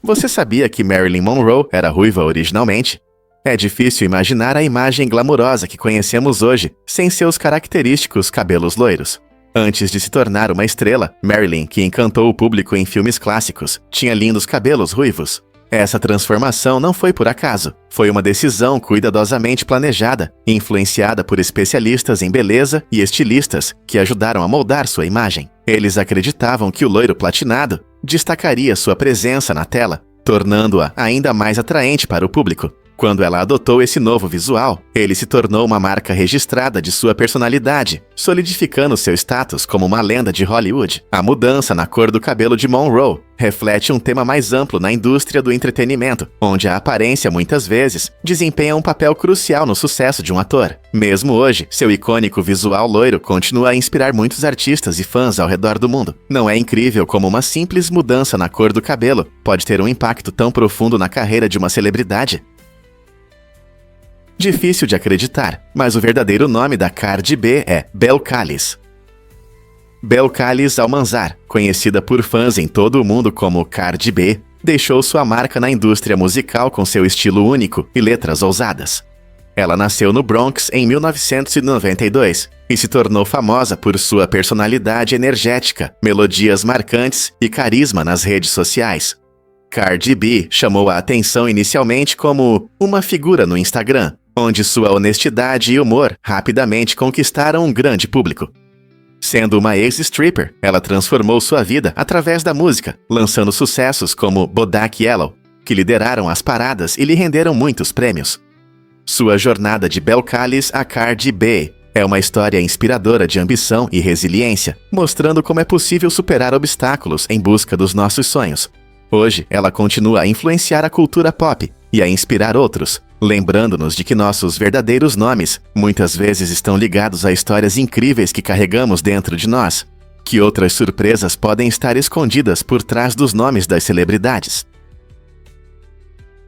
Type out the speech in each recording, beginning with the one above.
Você sabia que Marilyn Monroe era ruiva originalmente? É difícil imaginar a imagem glamurosa que conhecemos hoje, sem seus característicos cabelos loiros. Antes de se tornar uma estrela, Marilyn, que encantou o público em filmes clássicos, tinha lindos cabelos ruivos. Essa transformação não foi por acaso, foi uma decisão cuidadosamente planejada, influenciada por especialistas em beleza e estilistas que ajudaram a moldar sua imagem. Eles acreditavam que o loiro platinado destacaria sua presença na tela, tornando-a ainda mais atraente para o público. Quando ela adotou esse novo visual, ele se tornou uma marca registrada de sua personalidade, solidificando seu status como uma lenda de Hollywood. A mudança na cor do cabelo de Monroe reflete um tema mais amplo na indústria do entretenimento, onde a aparência muitas vezes desempenha um papel crucial no sucesso de um ator. Mesmo hoje, seu icônico visual loiro continua a inspirar muitos artistas e fãs ao redor do mundo. Não é incrível como uma simples mudança na cor do cabelo pode ter um impacto tão profundo na carreira de uma celebridade? Difícil de acreditar, mas o verdadeiro nome da Cardi B é Belcalis. Belcalis Almanzar, conhecida por fãs em todo o mundo como Cardi B, deixou sua marca na indústria musical com seu estilo único e letras ousadas. Ela nasceu no Bronx em 1992 e se tornou famosa por sua personalidade energética, melodias marcantes e carisma nas redes sociais. Cardi B chamou a atenção inicialmente como uma figura no Instagram, onde sua honestidade e humor rapidamente conquistaram um grande público. Sendo uma ex-stripper, ela transformou sua vida através da música, lançando sucessos como Bodak Yellow, que lideraram as paradas e lhe renderam muitos prêmios. Sua jornada de Belcalis a Cardi B é uma história inspiradora de ambição e resiliência, mostrando como é possível superar obstáculos em busca dos nossos sonhos. Hoje, ela continua a influenciar a cultura pop e a inspirar outros, lembrando-nos de que nossos verdadeiros nomes muitas vezes estão ligados a histórias incríveis que carregamos dentro de nós, que outras surpresas podem estar escondidas por trás dos nomes das celebridades.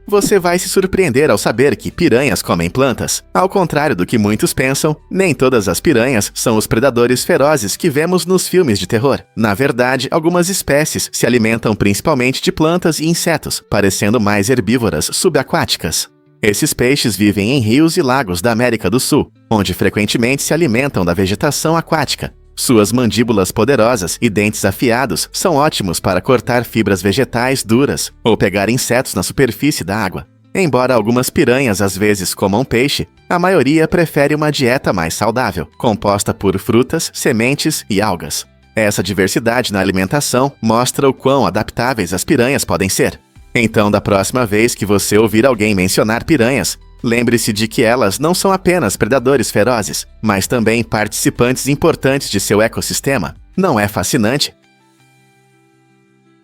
Você vai se surpreender ao saber que piranhas comem plantas. Ao contrário do que muitos pensam, nem todas as piranhas são os predadores ferozes que vemos nos filmes de terror. Na verdade, algumas espécies se alimentam principalmente de plantas e insetos, parecendo mais herbívoras subaquáticas. Esses peixes vivem em rios e lagos da América do Sul, onde frequentemente se alimentam da vegetação aquática. Suas mandíbulas poderosas e dentes afiados são ótimos para cortar fibras vegetais duras ou pegar insetos na superfície da água. Embora algumas piranhas às vezes comam peixe, a maioria prefere uma dieta mais saudável, composta por frutas, sementes e algas. Essa diversidade na alimentação mostra o quão adaptáveis as piranhas podem ser. Então, da próxima vez que você ouvir alguém mencionar piranhas, lembre-se de que elas não são apenas predadores ferozes, mas também participantes importantes de seu ecossistema. Não é fascinante?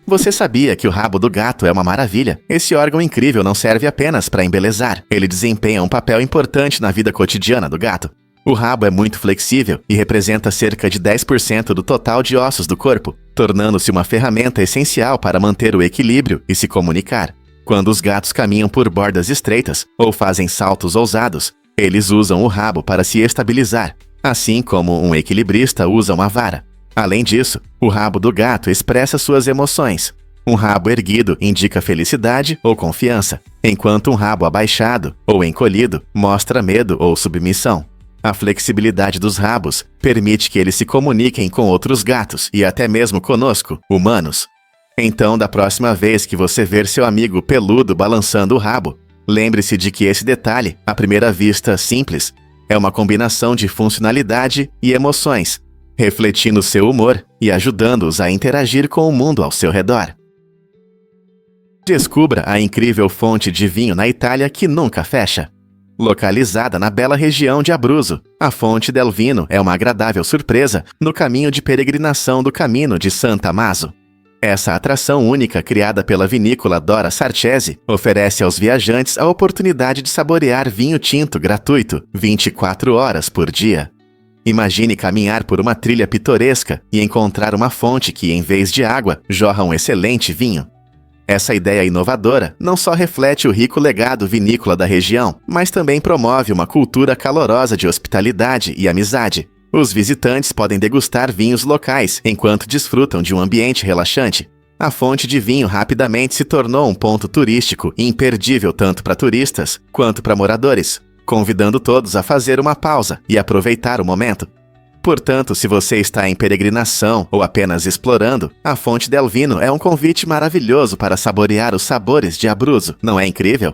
Você sabia que o rabo do gato é uma maravilha? Esse órgão incrível não serve apenas para embelezar, ele desempenha um papel importante na vida cotidiana do gato. O rabo é muito flexível e representa cerca de 10% do total de ossos do corpo, tornando-se uma ferramenta essencial para manter o equilíbrio e se comunicar. Quando os gatos caminham por bordas estreitas ou fazem saltos ousados, eles usam o rabo para se estabilizar, assim como um equilibrista usa uma vara. Além disso, o rabo do gato expressa suas emoções. Um rabo erguido indica felicidade ou confiança, enquanto um rabo abaixado ou encolhido mostra medo ou submissão. A flexibilidade dos rabos permite que eles se comuniquem com outros gatos e até mesmo conosco, humanos. Então, da próxima vez que você ver seu amigo peludo balançando o rabo, lembre-se de que esse detalhe, à primeira vista simples, é uma combinação de funcionalidade e emoções, refletindo seu humor e ajudando-os a interagir com o mundo ao seu redor. Descubra a incrível fonte de vinho na Itália que nunca fecha. Localizada na bela região de Abruzzo, a Fonte del Vino é uma agradável surpresa no caminho de peregrinação do Cammino de Sant'Amaso. Essa atração única criada pela vinícola Dora Sarcesi oferece aos viajantes a oportunidade de saborear vinho tinto gratuito 24 horas por dia. Imagine caminhar por uma trilha pitoresca e encontrar uma fonte que, em vez de água, jorra um excelente vinho. Essa ideia inovadora não só reflete o rico legado vinícola da região, mas também promove uma cultura calorosa de hospitalidade e amizade. Os visitantes podem degustar vinhos locais enquanto desfrutam de um ambiente relaxante. A fonte de vinho rapidamente se tornou um ponto turístico imperdível tanto para turistas quanto para moradores, convidando todos a fazer uma pausa e aproveitar o momento. Portanto, se você está em peregrinação ou apenas explorando, a Fonte del Vino é um convite maravilhoso para saborear os sabores de Abruzzo, não é incrível?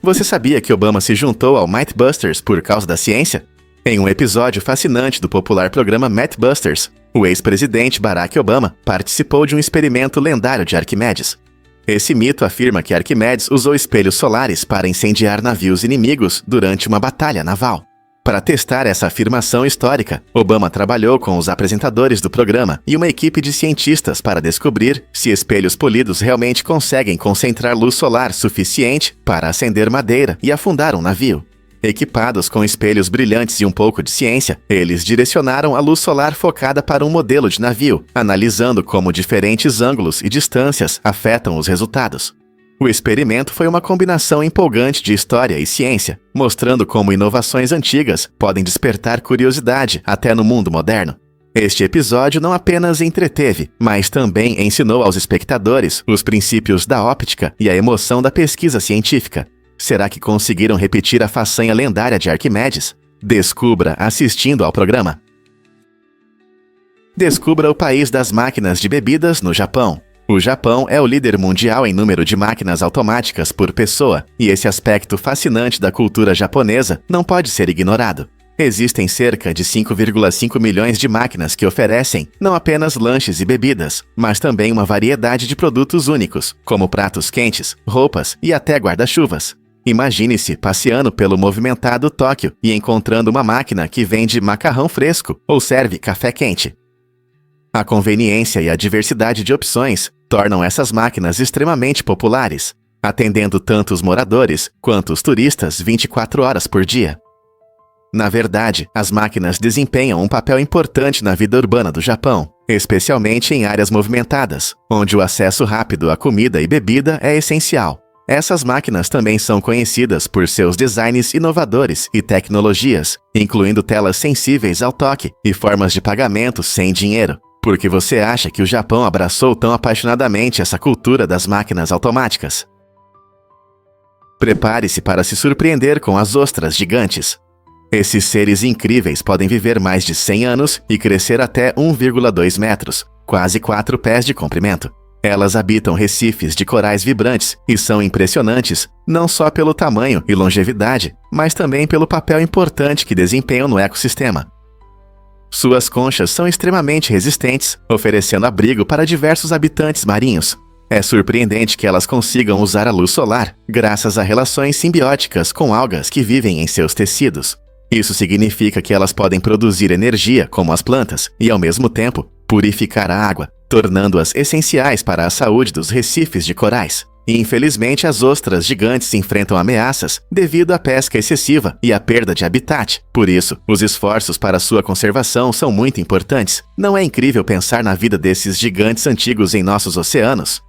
Você sabia que Obama se juntou ao Mythbusters por causa da ciência? Em um episódio fascinante do popular programa Mythbusters, o ex-presidente Barack Obama participou de um experimento lendário de Arquimedes. Esse mito afirma que Arquimedes usou espelhos solares para incendiar navios inimigos durante uma batalha naval. Para testar essa afirmação histórica, Obama trabalhou com os apresentadores do programa e uma equipe de cientistas para descobrir se espelhos polidos realmente conseguem concentrar luz solar suficiente para acender madeira e afundar um navio. Equipados com espelhos brilhantes e um pouco de ciência, eles direcionaram a luz solar focada para um modelo de navio, analisando como diferentes ângulos e distâncias afetam os resultados. O experimento foi uma combinação empolgante de história e ciência, mostrando como inovações antigas podem despertar curiosidade até no mundo moderno. Este episódio não apenas entreteve, mas também ensinou aos espectadores os princípios da óptica e a emoção da pesquisa científica. Será que conseguiram repetir a façanha lendária de Arquimedes? Descubra assistindo ao programa. Descubra o país das máquinas de bebidas no Japão. O Japão é o líder mundial em número de máquinas automáticas por pessoa, e esse aspecto fascinante da cultura japonesa não pode ser ignorado. Existem cerca de 5,5 milhões de máquinas que oferecem não apenas lanches e bebidas, mas também uma variedade de produtos únicos, como pratos quentes, roupas e até guarda-chuvas. Imagine-se passeando pelo movimentado Tóquio e encontrando uma máquina que vende macarrão fresco ou serve café quente. A conveniência e a diversidade de opções tornam essas máquinas extremamente populares, atendendo tanto os moradores quanto os turistas 24 horas por dia. Na verdade, as máquinas desempenham um papel importante na vida urbana do Japão, especialmente em áreas movimentadas, onde o acesso rápido à comida e bebida é essencial. Essas máquinas também são conhecidas por seus designs inovadores e tecnologias, incluindo telas sensíveis ao toque e formas de pagamento sem dinheiro. Por que você acha que o Japão abraçou tão apaixonadamente essa cultura das máquinas automáticas? Prepare-se para se surpreender com as ostras gigantes. Esses seres incríveis podem viver mais de 100 anos e crescer até 1,2 metros, quase 4 pés de comprimento. Elas habitam recifes de corais vibrantes e são impressionantes não só pelo tamanho e longevidade, mas também pelo papel importante que desempenham no ecossistema. Suas conchas são extremamente resistentes, oferecendo abrigo para diversos habitantes marinhos. É surpreendente que elas consigam usar a luz solar, graças a relações simbióticas com algas que vivem em seus tecidos. Isso significa que elas podem produzir energia como as plantas e, ao mesmo tempo, purificar a água, tornando-as essenciais para a saúde dos recifes de corais. E, infelizmente, as ostras gigantes enfrentam ameaças devido à pesca excessiva e à perda de habitat. Por isso, os esforços para sua conservação são muito importantes. Não é incrível pensar na vida desses gigantes antigos em nossos oceanos?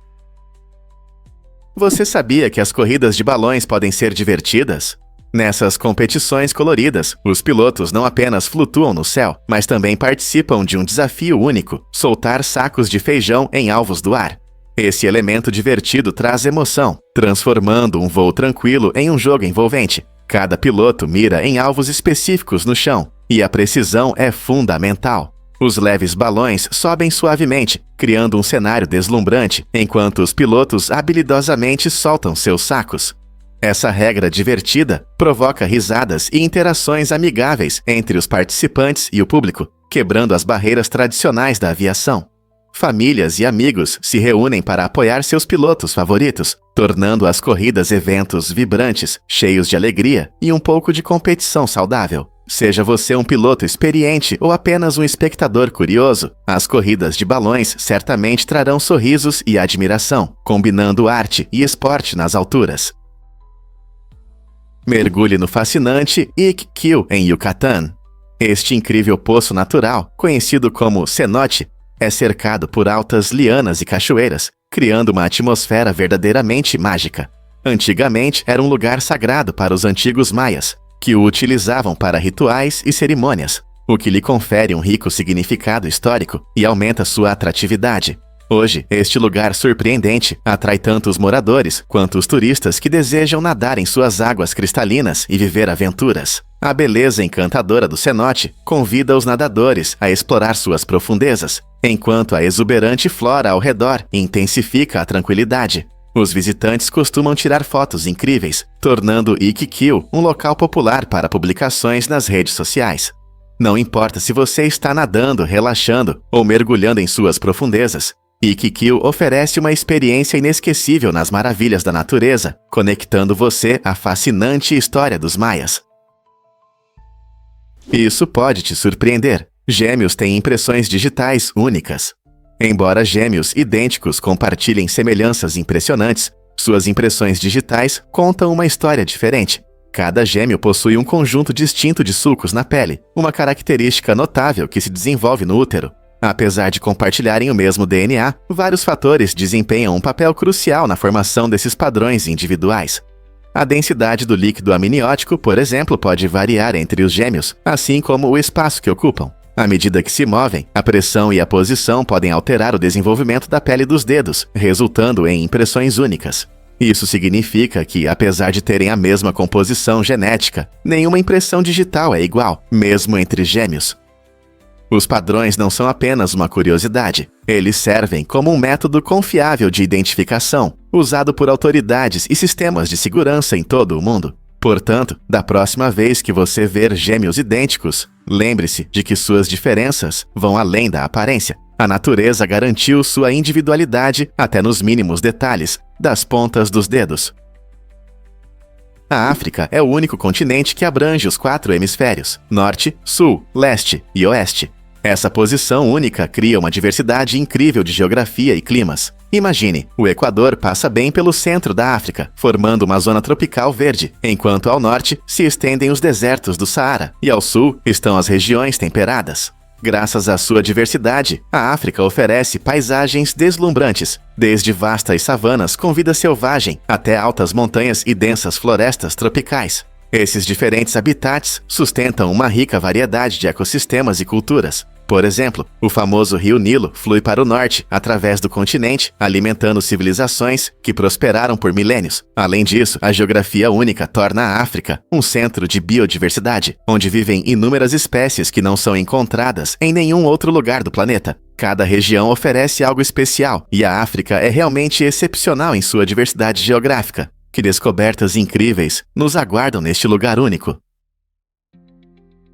Você sabia que as corridas de balões podem ser divertidas? Nessas competições coloridas, os pilotos não apenas flutuam no céu, mas também participam de um desafio único: soltar sacos de feijão em alvos do ar. Esse elemento divertido traz emoção, transformando um voo tranquilo em um jogo envolvente. Cada piloto mira em alvos específicos no chão, e a precisão é fundamental. Os leves balões sobem suavemente, criando um cenário deslumbrante, enquanto os pilotos habilidosamente soltam seus sacos. Essa regra divertida provoca risadas e interações amigáveis entre os participantes e o público, quebrando as barreiras tradicionais da aviação. Famílias e amigos se reúnem para apoiar seus pilotos favoritos, tornando as corridas eventos vibrantes, cheios de alegria e um pouco de competição saudável. Seja você um piloto experiente ou apenas um espectador curioso, as corridas de balões certamente trarão sorrisos e admiração, combinando arte e esporte nas alturas. Mergulhe no fascinante Iquique, em Yucatán. Este incrível poço natural, conhecido como cenote, é cercado por altas lianas e cachoeiras, criando uma atmosfera verdadeiramente mágica. Antigamente, era um lugar sagrado para os antigos maias, que o utilizavam para rituais e cerimônias, o que lhe confere um rico significado histórico e aumenta sua atratividade. Hoje, este lugar surpreendente atrai tanto os moradores quanto os turistas que desejam nadar em suas águas cristalinas e viver aventuras. A beleza encantadora do cenote convida os nadadores a explorar suas profundezas, enquanto a exuberante flora ao redor intensifica a tranquilidade. Os visitantes costumam tirar fotos incríveis, tornando Ikkiqiu um local popular para publicações nas redes sociais. Não importa se você está nadando, relaxando ou mergulhando em suas profundezas, Ikkiqiu oferece uma experiência inesquecível nas maravilhas da natureza, conectando você à fascinante história dos maias. Isso pode te surpreender. Gêmeos têm impressões digitais únicas. Embora gêmeos idênticos compartilhem semelhanças impressionantes, suas impressões digitais contam uma história diferente. Cada gêmeo possui um conjunto distinto de sulcos na pele, uma característica notável que se desenvolve no útero. Apesar de compartilharem o mesmo DNA, vários fatores desempenham um papel crucial na formação desses padrões individuais. A densidade do líquido amniótico, por exemplo, pode variar entre os gêmeos, assim como o espaço que ocupam. À medida que se movem, a pressão e a posição podem alterar o desenvolvimento da pele dos dedos, resultando em impressões únicas. Isso significa que, apesar de terem a mesma composição genética, nenhuma impressão digital é igual, mesmo entre gêmeos. Os padrões não são apenas uma curiosidade. Eles servem como um método confiável de identificação, usado por autoridades e sistemas de segurança em todo o mundo. Portanto, da próxima vez que você ver gêmeos idênticos, lembre-se de que suas diferenças vão além da aparência. A natureza garantiu sua individualidade até nos mínimos detalhes, das pontas dos dedos. A África é o único continente que abrange os 4 hemisférios: norte, sul, leste e oeste. Essa posição única cria uma diversidade incrível de geografia e climas. Imagine, o Equador passa bem pelo centro da África, formando uma zona tropical verde, enquanto ao norte se estendem os desertos do Saara e ao sul estão as regiões temperadas. Graças à sua diversidade, a África oferece paisagens deslumbrantes, desde vastas savanas com vida selvagem até altas montanhas e densas florestas tropicais. Esses diferentes habitats sustentam uma rica variedade de ecossistemas e culturas. Por exemplo, o famoso rio Nilo flui para o norte, através do continente, alimentando civilizações que prosperaram por milênios. Além disso, a geografia única torna a África um centro de biodiversidade, onde vivem inúmeras espécies que não são encontradas em nenhum outro lugar do planeta. Cada região oferece algo especial, e a África é realmente excepcional em sua diversidade geográfica. Que descobertas incríveis nos aguardam neste lugar único!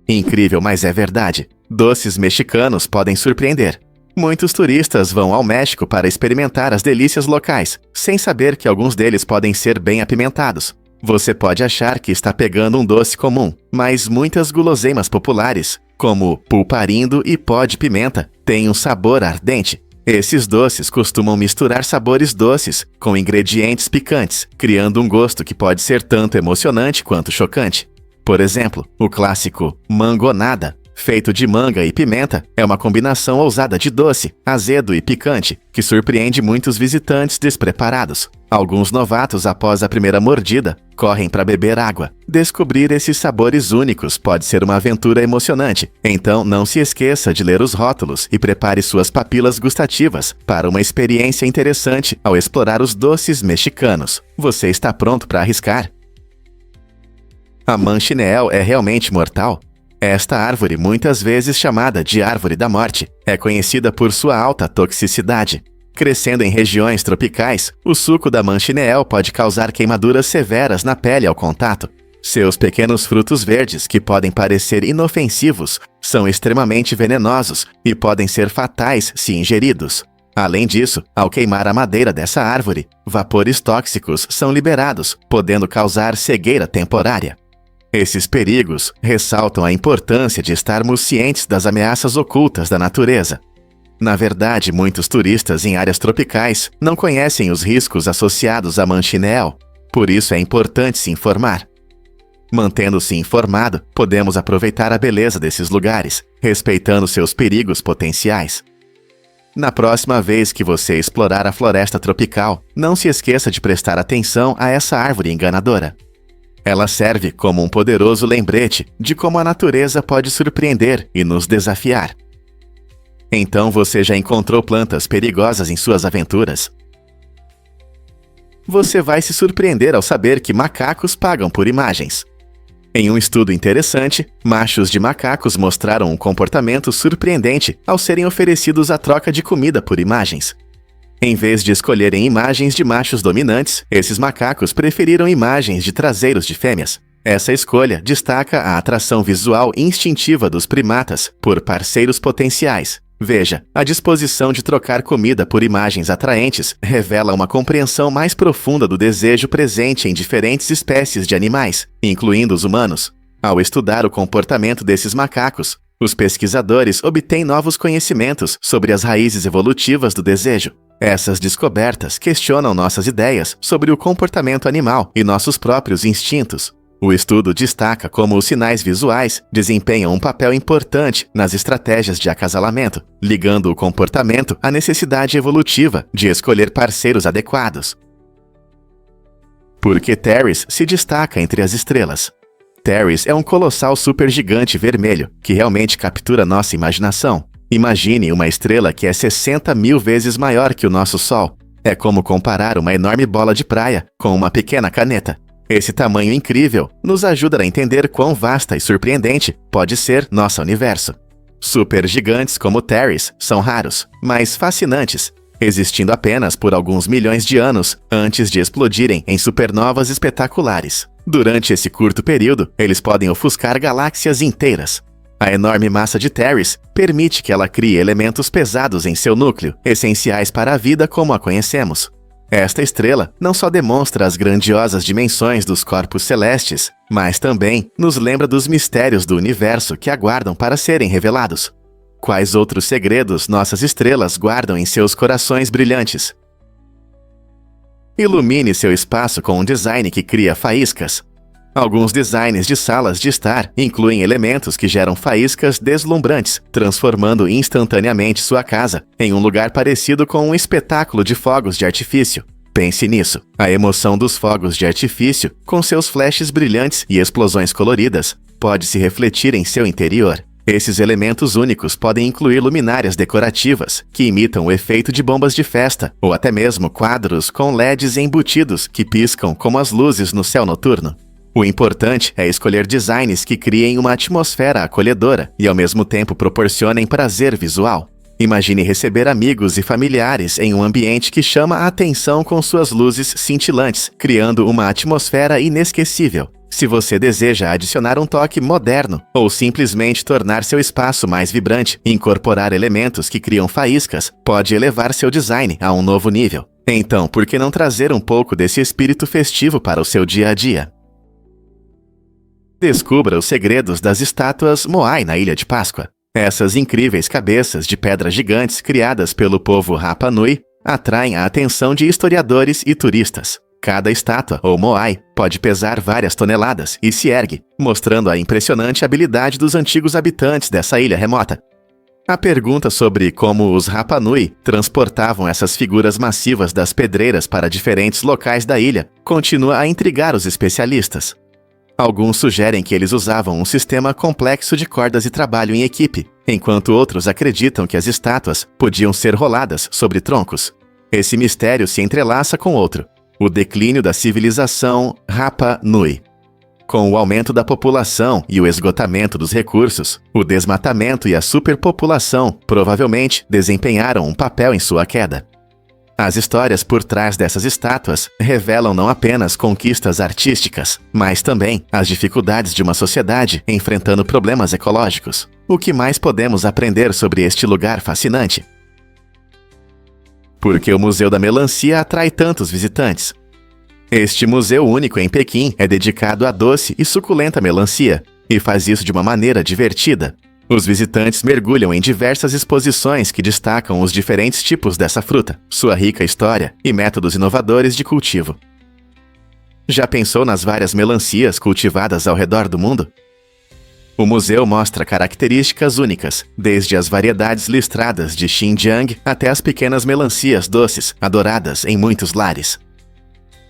Incrível, mas é verdade. Doces mexicanos podem surpreender. Muitos turistas vão ao México para experimentar as delícias locais, sem saber que alguns deles podem ser bem apimentados. Você pode achar que está pegando um doce comum, mas muitas guloseimas populares, como pulparindo e pó de pimenta, têm um sabor ardente. Esses doces costumam misturar sabores doces com ingredientes picantes, criando um gosto que pode ser tanto emocionante quanto chocante. Por exemplo, o clássico mangonada, feito de manga e pimenta, é uma combinação ousada de doce, azedo e picante, que surpreende muitos visitantes despreparados. Alguns novatos, após a primeira mordida, correm para beber água. Descobrir esses sabores únicos pode ser uma aventura emocionante, então não se esqueça de ler os rótulos e prepare suas papilas gustativas para uma experiência interessante ao explorar os doces mexicanos. Você está pronto para arriscar? A manchineel é realmente mortal? Esta árvore, muitas vezes chamada de árvore da morte, é conhecida por sua alta toxicidade. Crescendo em regiões tropicais, o suco da manchineel pode causar queimaduras severas na pele ao contato. Seus pequenos frutos verdes, que podem parecer inofensivos, são extremamente venenosos e podem ser fatais se ingeridos. Além disso, ao queimar a madeira dessa árvore, vapores tóxicos são liberados, podendo causar cegueira temporária. Esses perigos ressaltam a importância de estarmos cientes das ameaças ocultas da natureza. Na verdade, muitos turistas em áreas tropicais não conhecem os riscos associados à manchineel, por isso é importante se informar. Mantendo-se informado, podemos aproveitar a beleza desses lugares, respeitando seus perigos potenciais. Na próxima vez que você explorar a floresta tropical, não se esqueça de prestar atenção a essa árvore enganadora. Ela serve como um poderoso lembrete de como a natureza pode surpreender e nos desafiar. Então você já encontrou plantas perigosas em suas aventuras? Você vai se surpreender ao saber que macacos pagam por imagens. Em um estudo interessante, machos de macacos mostraram um comportamento surpreendente ao serem oferecidos a troca de comida por imagens. Em vez de escolherem imagens de machos dominantes, esses macacos preferiram imagens de traseiros de fêmeas. Essa escolha destaca a atração visual instintiva dos primatas por parceiros potenciais. Veja, a disposição de trocar comida por imagens atraentes revela uma compreensão mais profunda do desejo presente em diferentes espécies de animais, incluindo os humanos. Ao estudar o comportamento desses macacos, os pesquisadores obtêm novos conhecimentos sobre as raízes evolutivas do desejo. Essas descobertas questionam nossas ideias sobre o comportamento animal e nossos próprios instintos. O estudo destaca como os sinais visuais desempenham um papel importante nas estratégias de acasalamento, ligando o comportamento à necessidade evolutiva de escolher parceiros adequados. Por que Teris se destaca entre as estrelas? Teris é um colossal supergigante vermelho que realmente captura nossa imaginação. Imagine uma estrela que é 60 mil vezes maior que o nosso Sol. É como comparar uma enorme bola de praia com uma pequena caneta. Esse tamanho incrível nos ajuda a entender quão vasta e surpreendente pode ser nosso universo. Supergigantes como Teris são raros, mas fascinantes, existindo apenas por alguns milhões de anos antes de explodirem em supernovas espetaculares. Durante esse curto período, eles podem ofuscar galáxias inteiras. A enorme massa de Teris permite que ela crie elementos pesados em seu núcleo, essenciais para a vida como a conhecemos. Esta estrela não só demonstra as grandiosas dimensões dos corpos celestes, mas também nos lembra dos mistérios do universo que aguardam para serem revelados. Quais outros segredos nossas estrelas guardam em seus corações brilhantes? Ilumine seu espaço com um design que cria faíscas. Alguns designs de salas de estar incluem elementos que geram faíscas deslumbrantes, transformando instantaneamente sua casa em um lugar parecido com um espetáculo de fogos de artifício. Pense nisso. A emoção dos fogos de artifício, com seus flashes brilhantes e explosões coloridas, pode se refletir em seu interior. Esses elementos únicos podem incluir luminárias decorativas, que imitam o efeito de bombas de festa, ou até mesmo quadros com LEDs embutidos que piscam como as luzes no céu noturno. O importante é escolher designs que criem uma atmosfera acolhedora e ao mesmo tempo proporcionem prazer visual. Imagine receber amigos e familiares em um ambiente que chama a atenção com suas luzes cintilantes, criando uma atmosfera inesquecível. Se você deseja adicionar um toque moderno ou simplesmente tornar seu espaço mais vibrante e incorporar elementos que criam faíscas, pode elevar seu design a um novo nível. Então, por que não trazer um pouco desse espírito festivo para o seu dia a dia? Descubra os segredos das estátuas Moai na Ilha de Páscoa. Essas incríveis cabeças de pedra gigantes criadas pelo povo Rapa Nui atraem a atenção de historiadores e turistas. Cada estátua, ou Moai, pode pesar várias toneladas e se ergue, mostrando a impressionante habilidade dos antigos habitantes dessa ilha remota. A pergunta sobre como os Rapa Nui transportavam essas figuras massivas das pedreiras para diferentes locais da ilha continua a intrigar os especialistas. Alguns sugerem que eles usavam um sistema complexo de cordas e trabalho em equipe, enquanto outros acreditam que as estátuas podiam ser roladas sobre troncos. Esse mistério se entrelaça com outro: o declínio da civilização Rapa Nui. Com o aumento da população e o esgotamento dos recursos, o desmatamento e a superpopulação provavelmente desempenharam um papel em sua queda. As histórias por trás dessas estátuas revelam não apenas conquistas artísticas, mas também as dificuldades de uma sociedade enfrentando problemas ecológicos. O que mais podemos aprender sobre este lugar fascinante? Por que o Museu da Melancia atrai tantos visitantes? Este museu único em Pequim é dedicado à doce e suculenta melancia, e faz isso de uma maneira divertida. Os visitantes mergulham em diversas exposições que destacam os diferentes tipos dessa fruta, sua rica história e métodos inovadores de cultivo. Já pensou nas várias melancias cultivadas ao redor do mundo? O museu mostra características únicas, desde as variedades listradas de Xinjiang até as pequenas melancias doces, adoradas em muitos lares.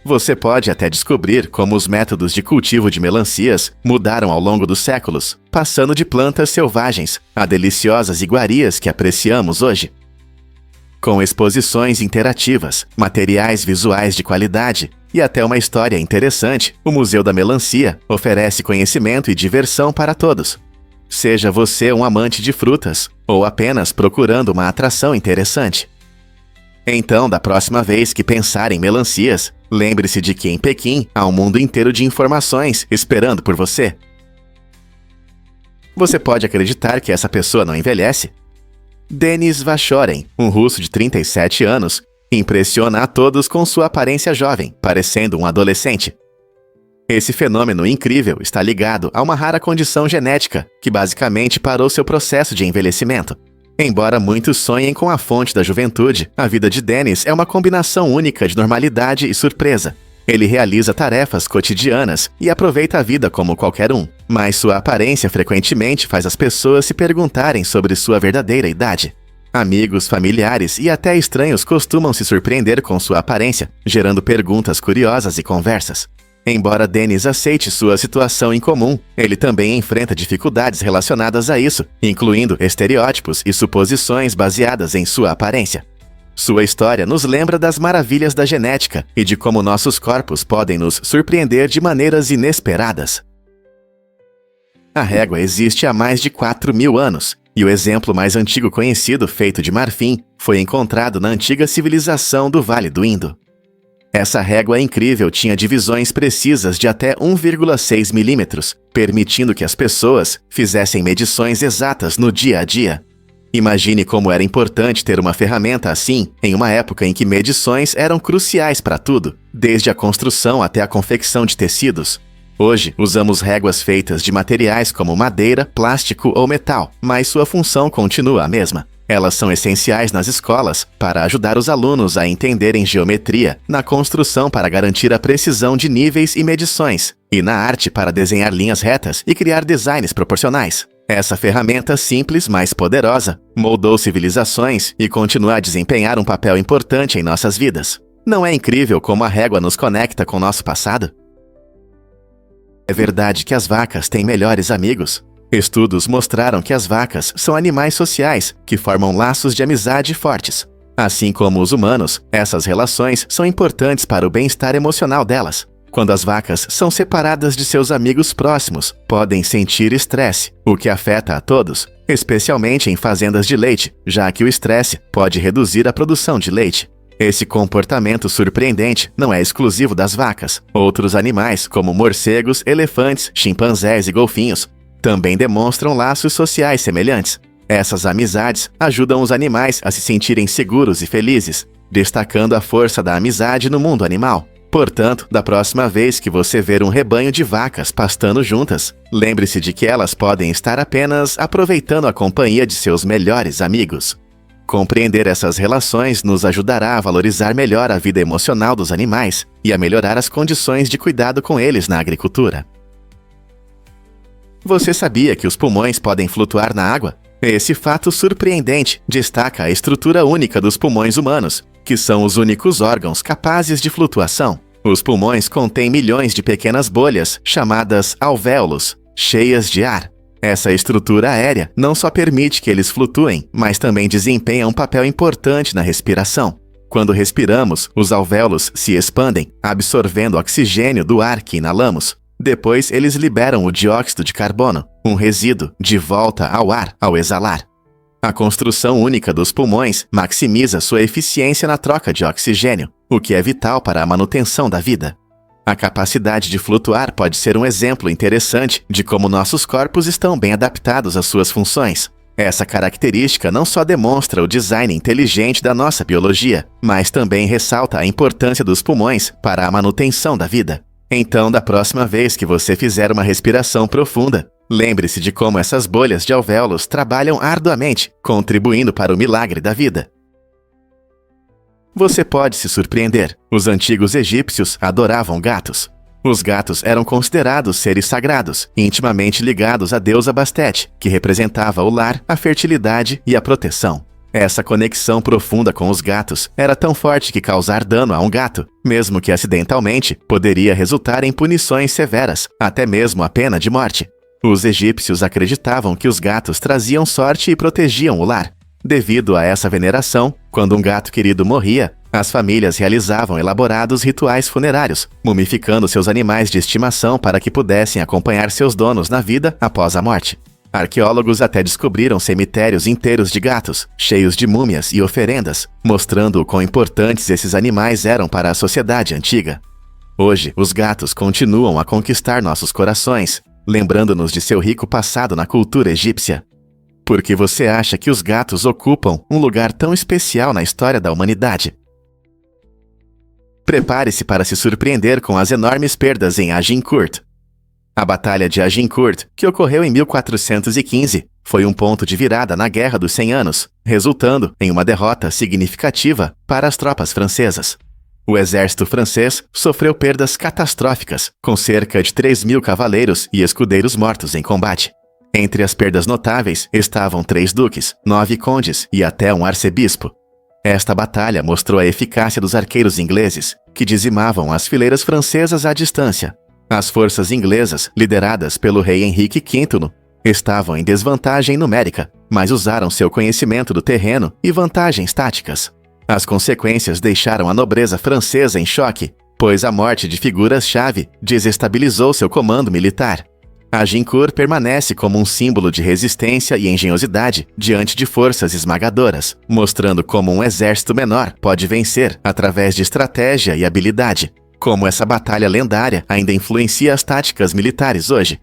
Você pode até descobrir como os métodos de cultivo de melancias mudaram ao longo dos séculos, passando de plantas selvagens a deliciosas iguarias que apreciamos hoje. Com exposições interativas, materiais visuais de qualidade e até uma história interessante, o Museu da Melancia oferece conhecimento e diversão para todos. Seja você um amante de frutas ou apenas procurando uma atração interessante. Então, da próxima vez que pensar em melancias, lembre-se de que em Pequim há um mundo inteiro de informações esperando por você. Você pode acreditar que essa pessoa não envelhece? Denis Vachorin, um russo de 37 anos, impressiona a todos com sua aparência jovem, parecendo um adolescente. Esse fenômeno incrível está ligado a uma rara condição genética que basicamente parou seu processo de envelhecimento. Embora muitos sonhem com a fonte da juventude, a vida de Denis é uma combinação única de normalidade e surpresa. Ele realiza tarefas cotidianas e aproveita a vida como qualquer um, mas sua aparência frequentemente faz as pessoas se perguntarem sobre sua verdadeira idade. Amigos, familiares e até estranhos costumam se surpreender com sua aparência, gerando perguntas curiosas e conversas. Embora Denis aceite sua situação incomum, ele também enfrenta dificuldades relacionadas a isso, incluindo estereótipos e suposições baseadas em sua aparência. Sua história nos lembra das maravilhas da genética e de como nossos corpos podem nos surpreender de maneiras inesperadas. A régua existe há mais de 4.000 anos, e o exemplo mais antigo conhecido, feito de marfim, foi encontrado na antiga civilização do Vale do Indo. Essa régua incrível tinha divisões precisas de até 1,6 milímetros, permitindo que as pessoas fizessem medições exatas no dia a dia. Imagine como era importante ter uma ferramenta assim em uma época em que medições eram cruciais para tudo, desde a construção até a confecção de tecidos. Hoje, usamos réguas feitas de materiais como madeira, plástico ou metal, mas sua função continua a mesma. Elas são essenciais nas escolas para ajudar os alunos a entenderem geometria, na construção para garantir a precisão de níveis e medições, e na arte para desenhar linhas retas e criar designs proporcionais. Essa ferramenta simples, mas poderosa, moldou civilizações e continua a desempenhar um papel importante em nossas vidas. Não é incrível como a régua nos conecta com nosso passado? É verdade que as vacas têm melhores amigos. Estudos mostraram que as vacas são animais sociais que formam laços de amizade fortes. Assim como os humanos, essas relações são importantes para o bem-estar emocional delas. Quando as vacas são separadas de seus amigos próximos, podem sentir estresse, o que afeta a todos, especialmente em fazendas de leite, já que o estresse pode reduzir a produção de leite. Esse comportamento surpreendente não é exclusivo das vacas. Outros animais, como morcegos, elefantes, chimpanzés e golfinhos, também demonstram laços sociais semelhantes. Essas amizades ajudam os animais a se sentirem seguros e felizes, destacando a força da amizade no mundo animal. Portanto, da próxima vez que você ver um rebanho de vacas pastando juntas, lembre-se de que elas podem estar apenas aproveitando a companhia de seus melhores amigos. Compreender essas relações nos ajudará a valorizar melhor a vida emocional dos animais e a melhorar as condições de cuidado com eles na agricultura. Você sabia que os pulmões podem flutuar na água? Esse fato surpreendente destaca a estrutura única dos pulmões humanos, que são os únicos órgãos capazes de flutuação. Os pulmões contêm milhões de pequenas bolhas, chamadas alvéolos, cheias de ar. Essa estrutura aérea não só permite que eles flutuem, mas também desempenha um papel importante na respiração. Quando respiramos, os alvéolos se expandem, absorvendo oxigênio do ar que inalamos. Depois, eles liberam o dióxido de carbono, um resíduo, de volta ao ar ao exalar. A construção única dos pulmões maximiza sua eficiência na troca de oxigênio, o que é vital para a manutenção da vida. A capacidade de flutuar pode ser um exemplo interessante de como nossos corpos estão bem adaptados às suas funções. Essa característica não só demonstra o design inteligente da nossa biologia, mas também ressalta a importância dos pulmões para a manutenção da vida. Então, da próxima vez que você fizer uma respiração profunda, lembre-se de como essas bolhas de alvéolos trabalham arduamente, contribuindo para o milagre da vida. Você pode se surpreender. Os antigos egípcios adoravam gatos. Os gatos eram considerados seres sagrados, intimamente ligados à deusa Bastet, que representava o lar, a fertilidade e a proteção. Essa conexão profunda com os gatos era tão forte que causar dano a um gato, mesmo que acidentalmente, poderia resultar em punições severas, até mesmo a pena de morte. Os egípcios acreditavam que os gatos traziam sorte e protegiam o lar. Devido a essa veneração, quando um gato querido morria, as famílias realizavam elaborados rituais funerários, mumificando seus animais de estimação para que pudessem acompanhar seus donos na vida após a morte. Arqueólogos até descobriram cemitérios inteiros de gatos, cheios de múmias e oferendas, mostrando o quão importantes esses animais eram para a sociedade antiga. Hoje, os gatos continuam a conquistar nossos corações, lembrando-nos de seu rico passado na cultura egípcia. Por que você acha que os gatos ocupam um lugar tão especial na história da humanidade? Prepare-se para se surpreender com as enormes perdas em Agincourt. A Batalha de Agincourt, que ocorreu em 1415, foi um ponto de virada na Guerra dos 100 Anos, resultando em uma derrota significativa para as tropas francesas. O exército francês sofreu perdas catastróficas, com cerca de 3.000 cavaleiros e escudeiros mortos em combate. Entre as perdas notáveis estavam 3 duques, 9 condes e até um arcebispo. Esta batalha mostrou a eficácia dos arqueiros ingleses, que dizimavam as fileiras francesas à distância. As forças inglesas, lideradas pelo rei Henrique V, estavam em desvantagem numérica, mas usaram seu conhecimento do terreno e vantagens táticas. As consequências deixaram a nobreza francesa em choque, pois a morte de figuras-chave desestabilizou seu comando militar. Agincourt permanece como um símbolo de resistência e engenhosidade diante de forças esmagadoras, mostrando como um exército menor pode vencer através de estratégia e habilidade. Como essa batalha lendária ainda influencia as táticas militares hoje.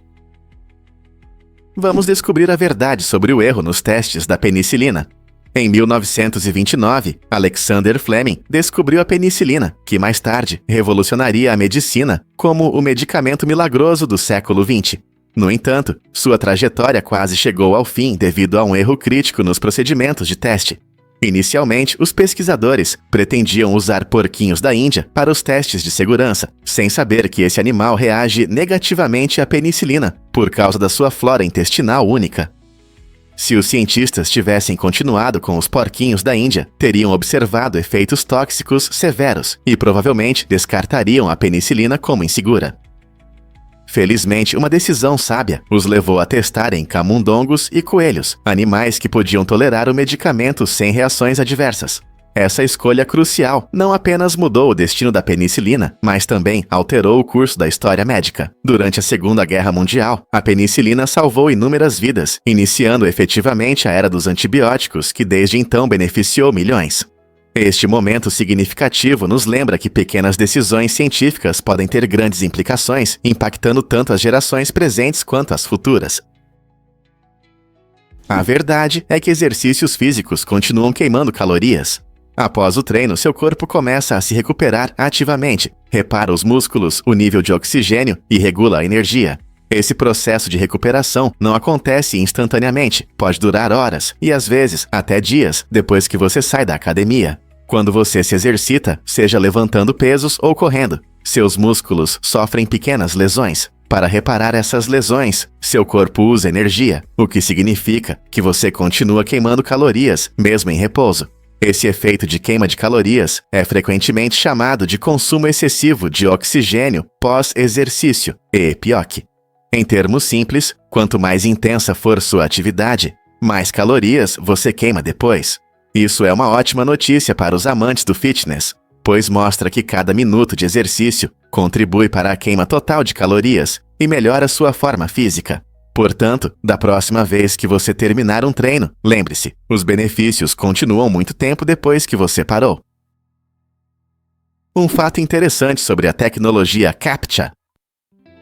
Vamos descobrir a verdade sobre o erro nos testes da penicilina. Em 1929, Alexander Fleming descobriu a penicilina, que mais tarde revolucionaria a medicina como o medicamento milagroso do século XX. No entanto, sua trajetória quase chegou ao fim devido a um erro crítico nos procedimentos de teste. Inicialmente, os pesquisadores pretendiam usar porquinhos da Índia para os testes de segurança, sem saber que esse animal reage negativamente à penicilina, por causa da sua flora intestinal única. Se os cientistas tivessem continuado com os porquinhos da Índia, teriam observado efeitos tóxicos severos e provavelmente descartariam a penicilina como insegura. Felizmente, uma decisão sábia os levou a testarem camundongos e coelhos, animais que podiam tolerar o medicamento sem reações adversas. Essa escolha crucial não apenas mudou o destino da penicilina, mas também alterou o curso da história médica. Durante a Segunda Guerra Mundial, a penicilina salvou inúmeras vidas, iniciando efetivamente a era dos antibióticos, que desde então beneficiou milhões. Este momento significativo nos lembra que pequenas decisões científicas podem ter grandes implicações, impactando tanto as gerações presentes quanto as futuras. A verdade é que exercícios físicos continuam queimando calorias. Após o treino, seu corpo começa a se recuperar ativamente, repara os músculos, o nível de oxigênio e regula a energia. Esse processo de recuperação não acontece instantaneamente, pode durar horas e às vezes até dias depois que você sai da academia. Quando você se exercita, seja levantando pesos ou correndo, seus músculos sofrem pequenas lesões. Para reparar essas lesões, seu corpo usa energia, o que significa que você continua queimando calorias, mesmo em repouso. Esse efeito de queima de calorias é frequentemente chamado de consumo excessivo de oxigênio pós-exercício, EPOC. Em termos simples, quanto mais intensa for sua atividade, mais calorias você queima depois. Isso é uma ótima notícia para os amantes do fitness, pois mostra que cada minuto de exercício contribui para a queima total de calorias e melhora sua forma física. Portanto, da próxima vez que você terminar um treino, lembre-se, os benefícios continuam muito tempo depois que você parou. Um fato interessante sobre a tecnologia CAPTCHA.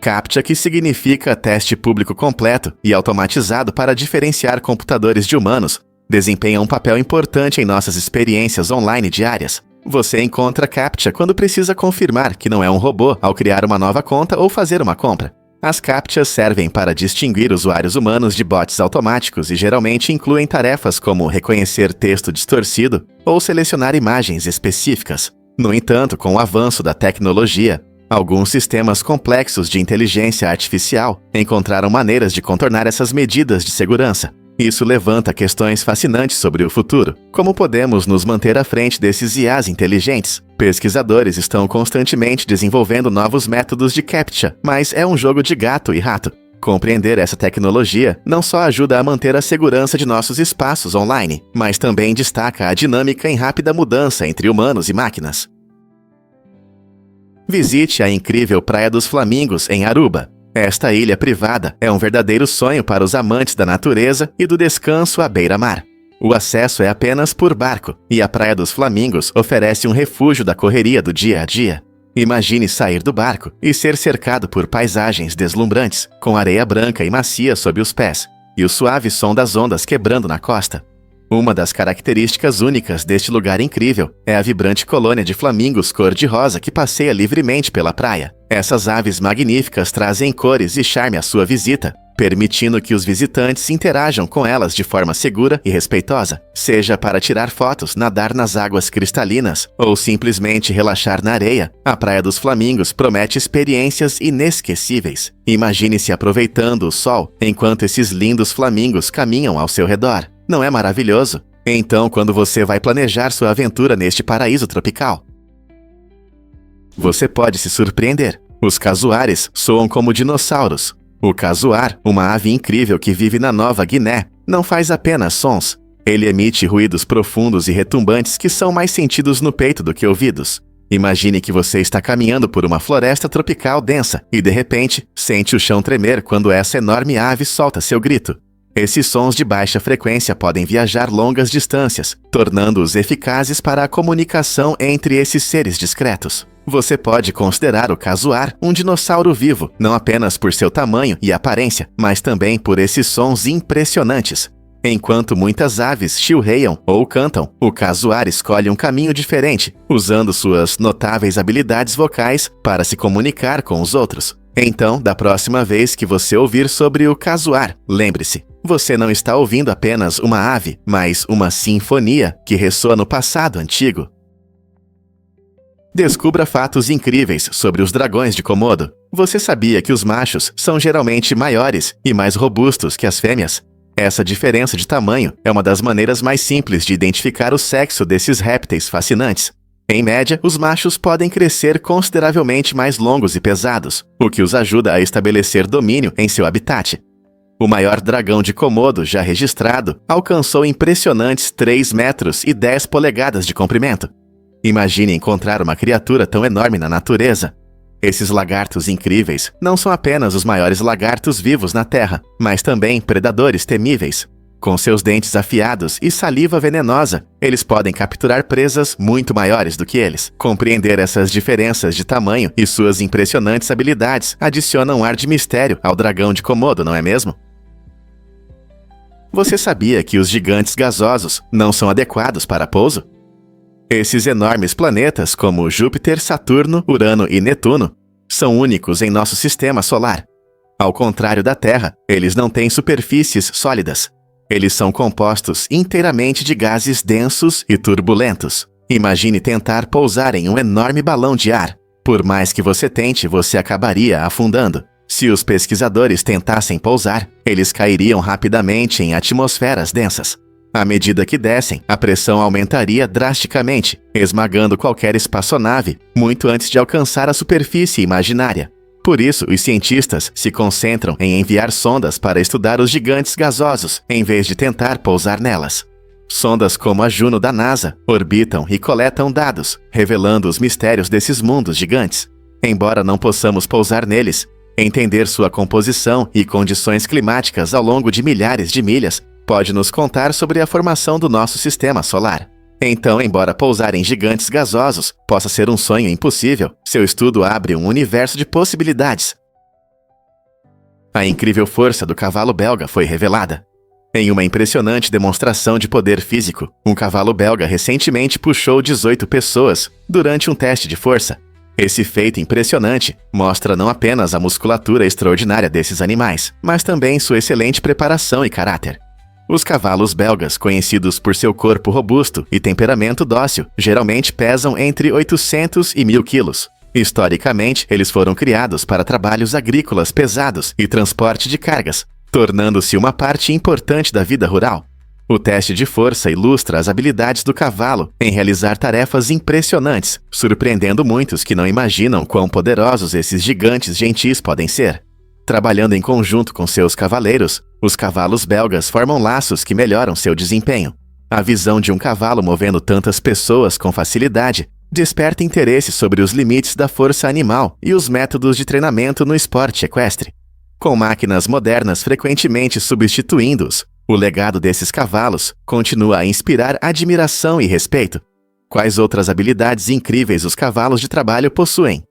CAPTCHA, que significa Teste Público Completo e automatizado para diferenciar computadores de humanos, desempenha um papel importante em nossas experiências online diárias. Você encontra CAPTCHA quando precisa confirmar que não é um robô ao criar uma nova conta ou fazer uma compra. As CAPTCHAs servem para distinguir usuários humanos de bots automáticos e geralmente incluem tarefas como reconhecer texto distorcido ou selecionar imagens específicas. No entanto, com o avanço da tecnologia, alguns sistemas complexos de inteligência artificial encontraram maneiras de contornar essas medidas de segurança. Isso levanta questões fascinantes sobre o futuro. Como podemos nos manter à frente desses IAs inteligentes? Pesquisadores estão constantemente desenvolvendo novos métodos de CAPTCHA, mas é um jogo de gato e rato. Compreender essa tecnologia não só ajuda a manter a segurança de nossos espaços online, mas também destaca a dinâmica em rápida mudança entre humanos e máquinas. Visite a incrível Praia dos Flamingos, em Aruba. Esta ilha privada é um verdadeiro sonho para os amantes da natureza e do descanso à beira-mar. O acesso é apenas por barco, e a Praia dos Flamingos oferece um refúgio da correria do dia a dia. Imagine sair do barco e ser cercado por paisagens deslumbrantes, com areia branca e macia sob os pés, e o suave som das ondas quebrando na costa. Uma das características únicas deste lugar incrível é a vibrante colônia de flamingos cor-de-rosa que passeia livremente pela praia. Essas aves magníficas trazem cores e charme à sua visita, permitindo que os visitantes interajam com elas de forma segura e respeitosa, seja para tirar fotos, nadar nas águas cristalinas ou simplesmente relaxar na areia. A Praia dos Flamingos promete experiências inesquecíveis. Imagine-se aproveitando o sol enquanto esses lindos flamingos caminham ao seu redor. Não é maravilhoso? Então, quando você vai planejar sua aventura neste paraíso tropical, você pode se surpreender. Os casuares soam como dinossauros. O casuar, uma ave incrível que vive na Nova Guiné, não faz apenas sons. Ele emite ruídos profundos e retumbantes que são mais sentidos no peito do que ouvidos. Imagine que você está caminhando por uma floresta tropical densa e, de repente, sente o chão tremer quando essa enorme ave solta seu grito. Esses sons de baixa frequência podem viajar longas distâncias, tornando-os eficazes para a comunicação entre esses seres discretos. Você pode considerar o casuar um dinossauro vivo, não apenas por seu tamanho e aparência, mas também por esses sons impressionantes. Enquanto muitas aves chilreiam ou cantam, o casuar escolhe um caminho diferente, usando suas notáveis habilidades vocais para se comunicar com os outros. Então, da próxima vez que você ouvir sobre o casuar, lembre-se, você não está ouvindo apenas uma ave, mas uma sinfonia que ressoa no passado antigo. Descubra fatos incríveis sobre os dragões de Komodo. Você sabia que os machos são geralmente maiores e mais robustos que as fêmeas? Essa diferença de tamanho é uma das maneiras mais simples de identificar o sexo desses répteis fascinantes. Em média, os machos podem crescer consideravelmente mais longos e pesados, o que os ajuda a estabelecer domínio em seu habitat. O maior dragão de Komodo já registrado alcançou impressionantes 3 metros e 10 polegadas de comprimento. Imagine encontrar uma criatura tão enorme na natureza. Esses lagartos incríveis não são apenas os maiores lagartos vivos na Terra, mas também predadores temíveis. Com seus dentes afiados e saliva venenosa, eles podem capturar presas muito maiores do que eles. Compreender essas diferenças de tamanho e suas impressionantes habilidades adiciona um ar de mistério ao dragão de Komodo, não é mesmo? Você sabia que os gigantes gasosos não são adequados para pouso? Esses enormes planetas, como Júpiter, Saturno, Urano e Netuno, são únicos em nosso sistema solar. Ao contrário da Terra, eles não têm superfícies sólidas. Eles são compostos inteiramente de gases densos e turbulentos. Imagine tentar pousar em um enorme balão de ar. Por mais que você tente, você acabaria afundando. Se os pesquisadores tentassem pousar, eles cairiam rapidamente em atmosferas densas. À medida que descem, a pressão aumentaria drasticamente, esmagando qualquer espaçonave muito antes de alcançar a superfície imaginária. Por isso, os cientistas se concentram em enviar sondas para estudar os gigantes gasosos, em vez de tentar pousar nelas. Sondas como a Juno da NASA orbitam e coletam dados, revelando os mistérios desses mundos gigantes. Embora não possamos pousar neles, entender sua composição e condições climáticas ao longo de milhares de milhas pode nos contar sobre a formação do nosso sistema solar. Então, embora pousar em gigantes gasosos possa ser um sonho impossível, seu estudo abre um universo de possibilidades. A incrível força do cavalo belga foi revelada. Em uma impressionante demonstração de poder físico, um cavalo belga recentemente puxou 18 pessoas durante um teste de força. Esse feito impressionante mostra não apenas a musculatura extraordinária desses animais, mas também sua excelente preparação e caráter. Os cavalos belgas, conhecidos por seu corpo robusto e temperamento dócil, geralmente pesam entre 800 e 1.000 quilos. Historicamente, eles foram criados para trabalhos agrícolas pesados e transporte de cargas, tornando-se uma parte importante da vida rural. O teste de força ilustra as habilidades do cavalo em realizar tarefas impressionantes, surpreendendo muitos que não imaginam quão poderosos esses gigantes gentis podem ser. Trabalhando em conjunto com seus cavaleiros, os cavalos belgas formam laços que melhoram seu desempenho. A visão de um cavalo movendo tantas pessoas com facilidade desperta interesse sobre os limites da força animal e os métodos de treinamento no esporte equestre. Com máquinas modernas frequentemente substituindo-os, o legado desses cavalos continua a inspirar admiração e respeito. Quais outras habilidades incríveis os cavalos de trabalho possuem?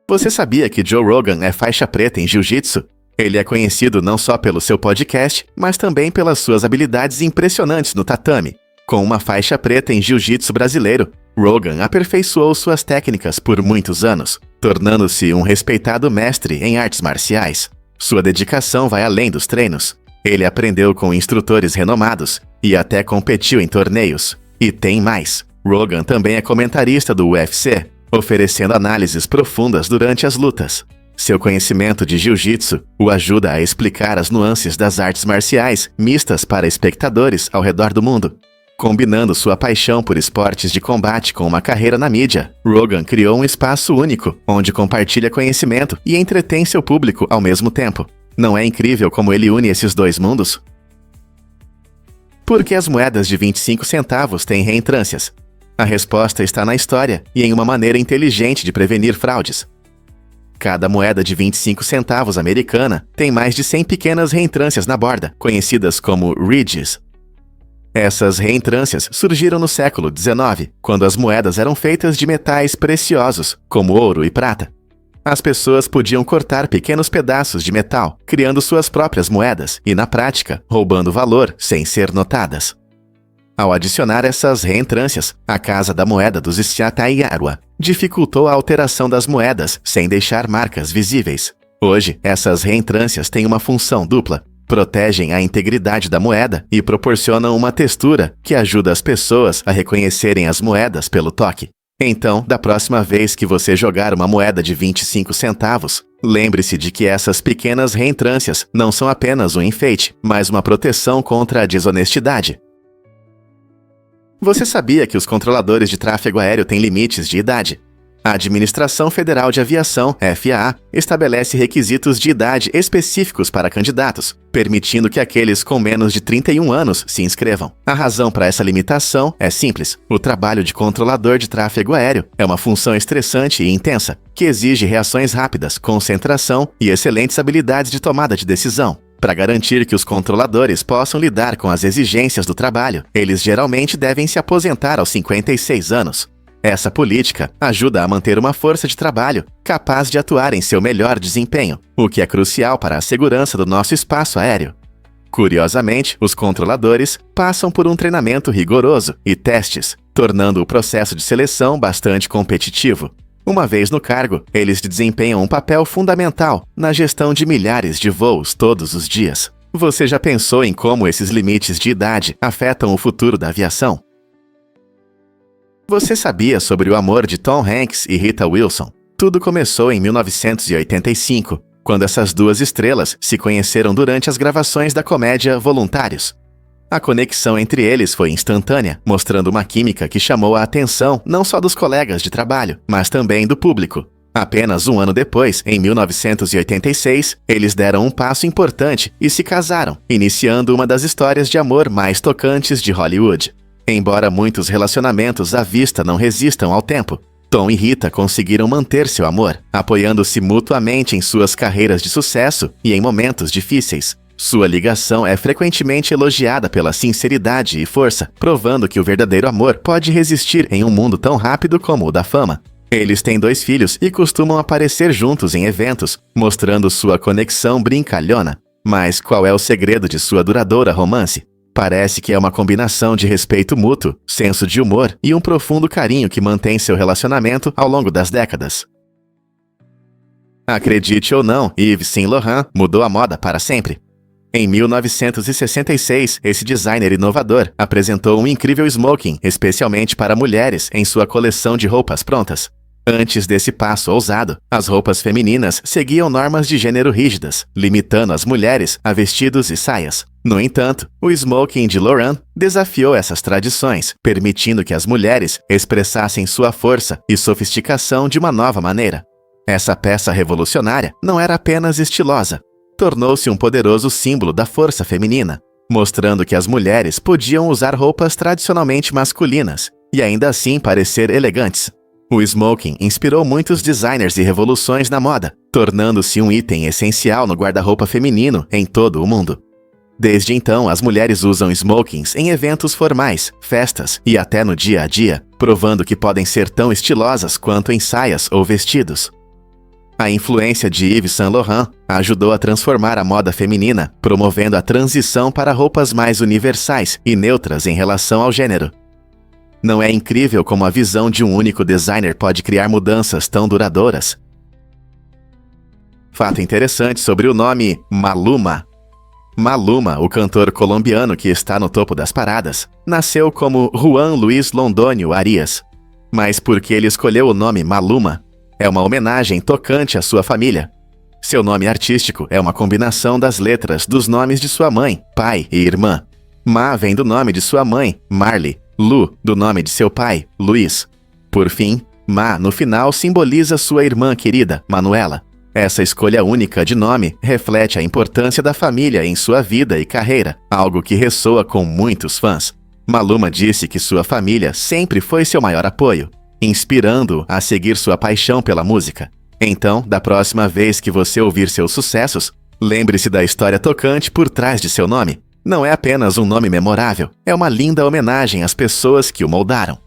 Você sabia que Joe Rogan é faixa preta em jiu-jitsu? Ele é conhecido não só pelo seu podcast, mas também pelas suas habilidades impressionantes no tatame. Com uma faixa preta em jiu-jitsu brasileiro, Rogan aperfeiçoou suas técnicas por muitos anos, tornando-se um respeitado mestre em artes marciais. Sua dedicação vai além dos treinos. Ele aprendeu com instrutores renomados e até competiu em torneios. E tem mais. Rogan também é comentarista do UFC, oferecendo análises profundas durante as lutas. Seu conhecimento de jiu-jitsu o ajuda a explicar as nuances das artes marciais mistas para espectadores ao redor do mundo. Combinando sua paixão por esportes de combate com uma carreira na mídia, Rogan criou um espaço único, onde compartilha conhecimento e entretém seu público ao mesmo tempo. Não é incrível como ele une esses dois mundos? Por que as moedas de 25 centavos têm reentrâncias? A resposta está na história e em uma maneira inteligente de prevenir fraudes. Cada moeda de 25 centavos americana tem mais de 100 pequenas reentrâncias na borda, conhecidas como ridges. Essas reentrâncias surgiram no século XIX, quando as moedas eram feitas de metais preciosos, como ouro e prata. As pessoas podiam cortar pequenos pedaços de metal, criando suas próprias moedas e, na prática, roubando valor sem ser notadas. Ao adicionar essas reentrâncias, a Casa da Moeda dos Xiataiarua dificultou a alteração das moedas sem deixar marcas visíveis. Hoje, essas reentrâncias têm uma função dupla. Protegem a integridade da moeda e proporcionam uma textura que ajuda as pessoas a reconhecerem as moedas pelo toque. Então, da próxima vez que você jogar uma moeda de 25 centavos, lembre-se de que essas pequenas reentrâncias não são apenas um enfeite, mas uma proteção contra a desonestidade. Você sabia que os controladores de tráfego aéreo têm limites de idade? A Administração Federal de Aviação, FAA, estabelece requisitos de idade específicos para candidatos, permitindo que aqueles com menos de 31 anos se inscrevam. A razão para essa limitação é simples. O trabalho de controlador de tráfego aéreo é uma função estressante e intensa, que exige reações rápidas, concentração e excelentes habilidades de tomada de decisão. Para garantir que os controladores possam lidar com as exigências do trabalho, eles geralmente devem se aposentar aos 56 anos. Essa política ajuda a manter uma força de trabalho capaz de atuar em seu melhor desempenho, o que é crucial para a segurança do nosso espaço aéreo. Curiosamente, os controladores passam por um treinamento rigoroso e testes, tornando o processo de seleção bastante competitivo. Uma vez no cargo, eles desempenham um papel fundamental na gestão de milhares de voos todos os dias. Você já pensou em como esses limites de idade afetam o futuro da aviação? Você sabia sobre o amor de Tom Hanks e Rita Wilson? Tudo começou em 1985, quando essas duas estrelas se conheceram durante as gravações da comédia Voluntários. A conexão entre eles foi instantânea, mostrando uma química que chamou a atenção não só dos colegas de trabalho, mas também do público. Apenas um ano depois, em 1986, eles deram um passo importante e se casaram, iniciando uma das histórias de amor mais tocantes de Hollywood. Embora muitos relacionamentos à vista não resistam ao tempo, Tom e Rita conseguiram manter seu amor, apoiando-se mutuamente em suas carreiras de sucesso e em momentos difíceis. Sua ligação é frequentemente elogiada pela sinceridade e força, provando que o verdadeiro amor pode resistir em um mundo tão rápido como o da fama. Eles têm 2 filhos e costumam aparecer juntos em eventos, mostrando sua conexão brincalhona. Mas qual é o segredo de sua duradoura romance? Parece que é uma combinação de respeito mútuo, senso de humor e um profundo carinho que mantém seu relacionamento ao longo das décadas. Acredite ou não, Yves Saint Laurent mudou a moda para sempre. Em 1966, esse designer inovador apresentou um incrível smoking especialmente para mulheres em sua coleção de roupas prontas. Antes desse passo ousado, as roupas femininas seguiam normas de gênero rígidas, limitando as mulheres a vestidos e saias. No entanto, o smoking de Laurent desafiou essas tradições, permitindo que as mulheres expressassem sua força e sofisticação de uma nova maneira. Essa peça revolucionária não era apenas estilosa, tornou-se um poderoso símbolo da força feminina, mostrando que as mulheres podiam usar roupas tradicionalmente masculinas e ainda assim parecer elegantes. O smoking inspirou muitos designers e revoluções na moda, tornando-se um item essencial no guarda-roupa feminino em todo o mundo. Desde então, as mulheres usam smokings em eventos formais, festas e até no dia a dia, provando que podem ser tão estilosas quanto em saias ou vestidos. A influência de Yves Saint Laurent ajudou a transformar a moda feminina, promovendo a transição para roupas mais universais e neutras em relação ao gênero. Não é incrível como a visão de um único designer pode criar mudanças tão duradouras? Fato interessante sobre o nome Maluma. Maluma, o cantor colombiano que está no topo das paradas, nasceu como Juan Luis Londônio Arias. Mas por que ele escolheu o nome Maluma? É uma homenagem tocante à sua família. Seu nome artístico é uma combinação das letras dos nomes de sua mãe, pai e irmã. Ma vem do nome de sua mãe, Marley. Lu, do nome de seu pai, Luiz. Por fim, Ma, no final, simboliza sua irmã querida, Manuela. Essa escolha única de nome reflete a importância da família em sua vida e carreira, algo que ressoa com muitos fãs. Maluma disse que sua família sempre foi seu maior apoio, inspirando-o a seguir sua paixão pela música. Então, da próxima vez que você ouvir seus sucessos, lembre-se da história tocante por trás de seu nome. Não é apenas um nome memorável, é uma linda homenagem às pessoas que o moldaram.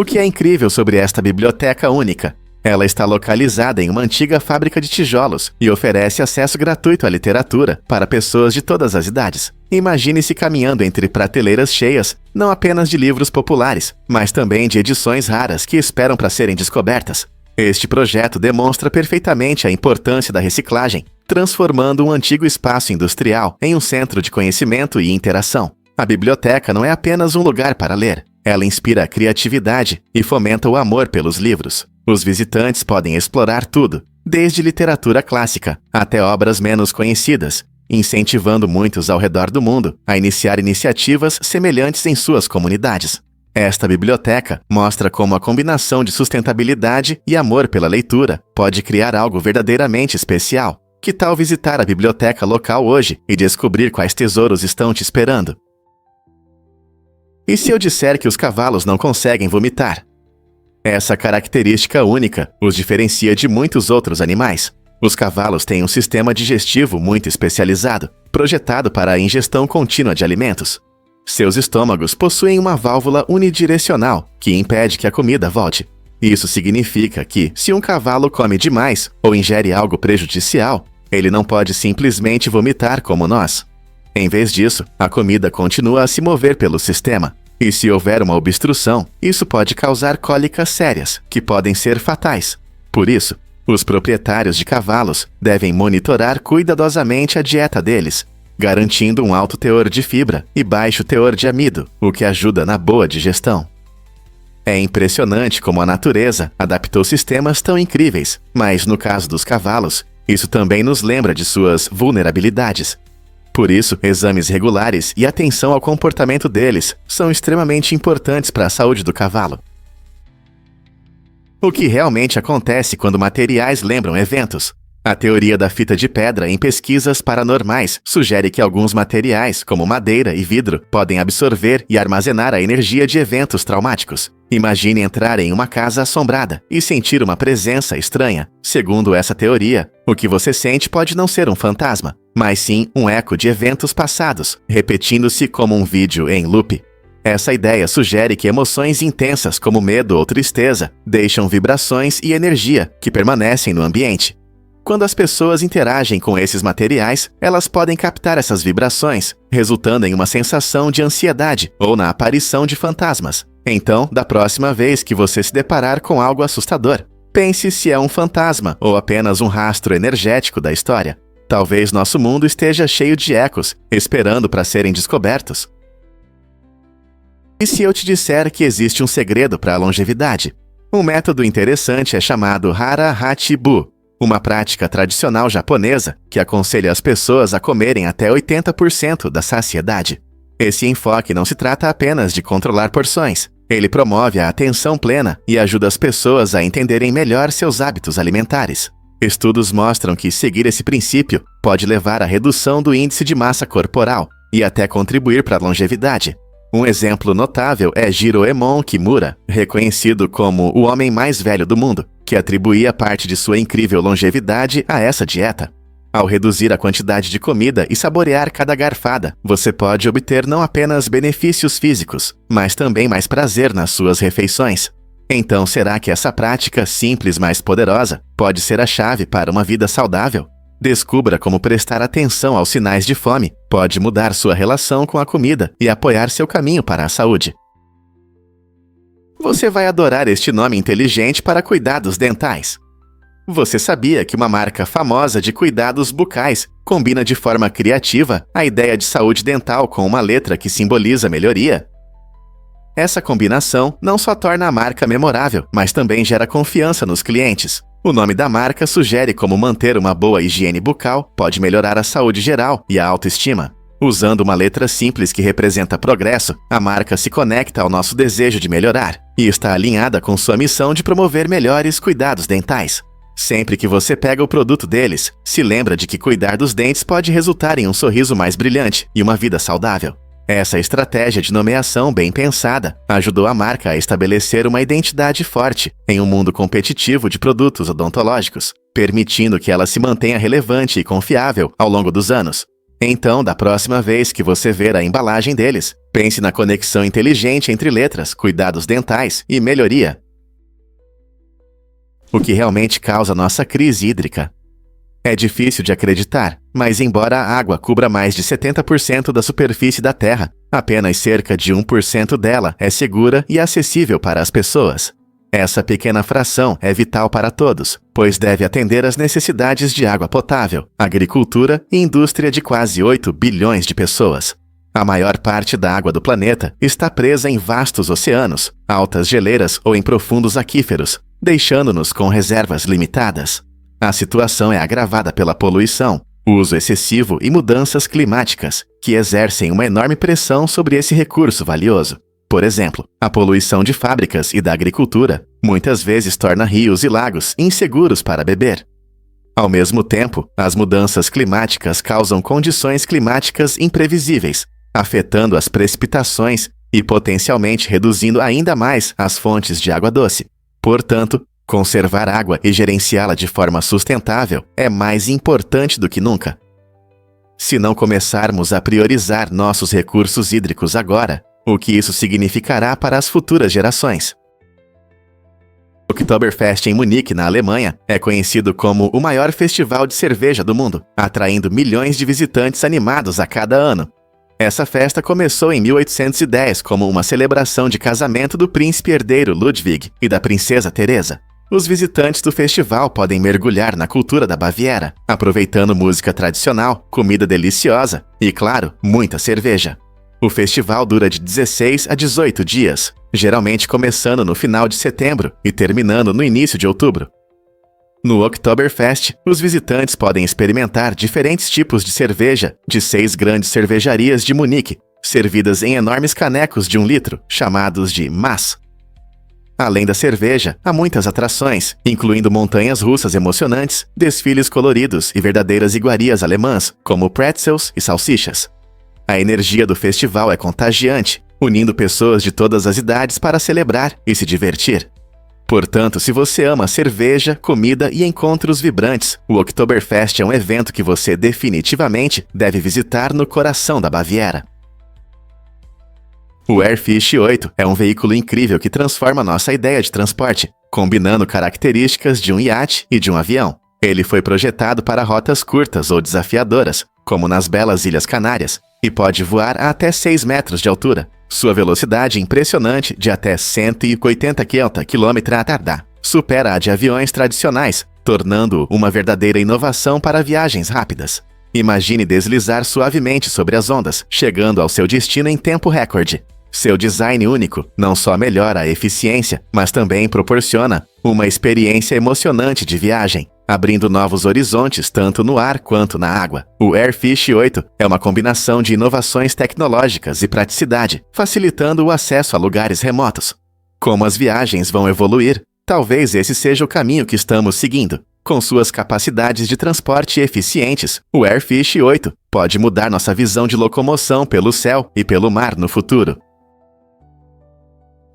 O que é incrível sobre esta biblioteca única? Ela está localizada em uma antiga fábrica de tijolos e oferece acesso gratuito à literatura para pessoas de todas as idades. Imagine-se caminhando entre prateleiras cheias, não apenas de livros populares, mas também de edições raras que esperam para serem descobertas. Este projeto demonstra perfeitamente a importância da reciclagem, transformando um antigo espaço industrial em um centro de conhecimento e interação. A biblioteca não é apenas um lugar para ler, ela inspira a criatividade e fomenta o amor pelos livros. Os visitantes podem explorar tudo, desde literatura clássica até obras menos conhecidas, incentivando muitos ao redor do mundo a iniciar iniciativas semelhantes em suas comunidades. Esta biblioteca mostra como a combinação de sustentabilidade e amor pela leitura pode criar algo verdadeiramente especial. Que tal visitar a biblioteca local hoje e descobrir quais tesouros estão te esperando? E se eu disser que os cavalos não conseguem vomitar? Essa característica única os diferencia de muitos outros animais. Os cavalos têm um sistema digestivo muito especializado, projetado para a ingestão contínua de alimentos. Seus estômagos possuem uma válvula unidirecional que impede que a comida volte. Isso significa que, se um cavalo come demais ou ingere algo prejudicial, ele não pode simplesmente vomitar como nós. Em vez disso, a comida continua a se mover pelo sistema. E se houver uma obstrução, isso pode causar cólicas sérias, que podem ser fatais. Por isso, os proprietários de cavalos devem monitorar cuidadosamente a dieta deles, garantindo um alto teor de fibra e baixo teor de amido, o que ajuda na boa digestão. É impressionante como a natureza adaptou sistemas tão incríveis, mas no caso dos cavalos, isso também nos lembra de suas vulnerabilidades. Por isso, exames regulares e atenção ao comportamento deles são extremamente importantes para a saúde do cavalo. O que realmente acontece quando materiais lembram eventos? A teoria da fita de pedra em pesquisas paranormais sugere que alguns materiais, como madeira e vidro, podem absorver e armazenar a energia de eventos traumáticos. Imagine entrar em uma casa assombrada e sentir uma presença estranha. Segundo essa teoria, o que você sente pode não ser um fantasma, mas sim um eco de eventos passados, repetindo-se como um vídeo em loop. Essa ideia sugere que emoções intensas como medo ou tristeza deixam vibrações e energia que permanecem no ambiente. Quando as pessoas interagem com esses materiais, elas podem captar essas vibrações, resultando em uma sensação de ansiedade ou na aparição de fantasmas. Então, da próxima vez que você se deparar com algo assustador, pense se é um fantasma ou apenas um rastro energético da história. Talvez nosso mundo esteja cheio de ecos, esperando para serem descobertos. E se eu te disser que existe um segredo para a longevidade? Um método interessante é chamado Hara Hachi-bu, uma prática tradicional japonesa que aconselha as pessoas a comerem até 80% da saciedade. Esse enfoque não se trata apenas de controlar porções. Ele promove a atenção plena e ajuda as pessoas a entenderem melhor seus hábitos alimentares. Estudos mostram que seguir esse princípio pode levar à redução do índice de massa corporal e até contribuir para a longevidade. Um exemplo notável é Jiroemon Kimura, reconhecido como o homem mais velho do mundo, que atribuía parte de sua incrível longevidade a essa dieta. Ao reduzir a quantidade de comida e saborear cada garfada, você pode obter não apenas benefícios físicos, mas também mais prazer nas suas refeições. Então, será que essa prática simples, mas poderosa, pode ser a chave para uma vida saudável? Descubra como prestar atenção aos sinais de fome pode mudar sua relação com a comida e apoiar seu caminho para a saúde. Você vai adorar este nome inteligente para cuidados dentais. Você sabia que uma marca famosa de cuidados bucais combina de forma criativa a ideia de saúde dental com uma letra que simboliza melhoria? Essa combinação não só torna a marca memorável, mas também gera confiança nos clientes. O nome da marca sugere como manter uma boa higiene bucal pode melhorar a saúde geral e a autoestima. Usando uma letra simples que representa progresso, a marca se conecta ao nosso desejo de melhorar e está alinhada com sua missão de promover melhores cuidados dentais. Sempre que você pega o produto deles, se lembra de que cuidar dos dentes pode resultar em um sorriso mais brilhante e uma vida saudável. Essa estratégia de nomeação bem pensada ajudou a marca a estabelecer uma identidade forte em um mundo competitivo de produtos odontológicos, permitindo que ela se mantenha relevante e confiável ao longo dos anos. Então, da próxima vez que você ver a embalagem deles, pense na conexão inteligente entre letras, cuidados dentais e melhoria. O que realmente causa nossa crise hídrica? É difícil de acreditar, mas embora a água cubra mais de 70% da superfície da Terra, apenas cerca de 1% dela é segura e acessível para as pessoas. Essa pequena fração é vital para todos, pois deve atender às necessidades de água potável, agricultura e indústria de quase 8 bilhões de pessoas. A maior parte da água do planeta está presa em vastos oceanos, altas geleiras ou em profundos aquíferos, deixando-nos com reservas limitadas. A situação é agravada pela poluição, uso excessivo e mudanças climáticas, que exercem uma enorme pressão sobre esse recurso valioso. Por exemplo, a poluição de fábricas e da agricultura muitas vezes torna rios e lagos inseguros para beber. Ao mesmo tempo, as mudanças climáticas causam condições climáticas imprevisíveis, afetando as precipitações e potencialmente reduzindo ainda mais as fontes de água doce. Portanto, conservar água e gerenciá-la de forma sustentável é mais importante do que nunca. Se não começarmos a priorizar nossos recursos hídricos agora, o que isso significará para as futuras gerações? O Oktoberfest em Munique, na Alemanha, é conhecido como o maior festival de cerveja do mundo, atraindo milhões de visitantes animados a cada ano. Essa festa começou em 1810 como uma celebração de casamento do príncipe herdeiro Ludwig e da princesa Teresa. Os visitantes do festival podem mergulhar na cultura da Baviera, aproveitando música tradicional, comida deliciosa e, claro, muita cerveja. O festival dura de 16 a 18 dias, geralmente começando no final de setembro e terminando no início de outubro. No Oktoberfest, os visitantes podem experimentar diferentes tipos de cerveja de 6 grandes cervejarias de Munique, servidas em enormes canecos de 1 litro, chamados de Maß. Além da cerveja, há muitas atrações, incluindo montanhas russas emocionantes, desfiles coloridos e verdadeiras iguarias alemãs, como pretzels e salsichas. A energia do festival é contagiante, unindo pessoas de todas as idades para celebrar e se divertir. Portanto, se você ama cerveja, comida e encontros vibrantes, o Oktoberfest é um evento que você definitivamente deve visitar no coração da Baviera. O Airfish 8 é um veículo incrível que transforma nossa ideia de transporte, combinando características de um iate e de um avião. Ele foi projetado para rotas curtas ou desafiadoras, como nas belas Ilhas Canárias, e pode voar a até 6 metros de altura. Sua velocidade impressionante de até 180 km/h supera a de aviões tradicionais, tornando-o uma verdadeira inovação para viagens rápidas. Imagine deslizar suavemente sobre as ondas, chegando ao seu destino em tempo recorde. Seu design único não só melhora a eficiência, mas também proporciona uma experiência emocionante de viagem, abrindo novos horizontes tanto no ar quanto na água. O Airfish 8 é uma combinação de inovações tecnológicas e praticidade, facilitando o acesso a lugares remotos. Como as viagens vão evoluir, talvez esse seja o caminho que estamos seguindo. Com suas capacidades de transporte eficientes, o Airfish 8 pode mudar nossa visão de locomoção pelo céu e pelo mar no futuro.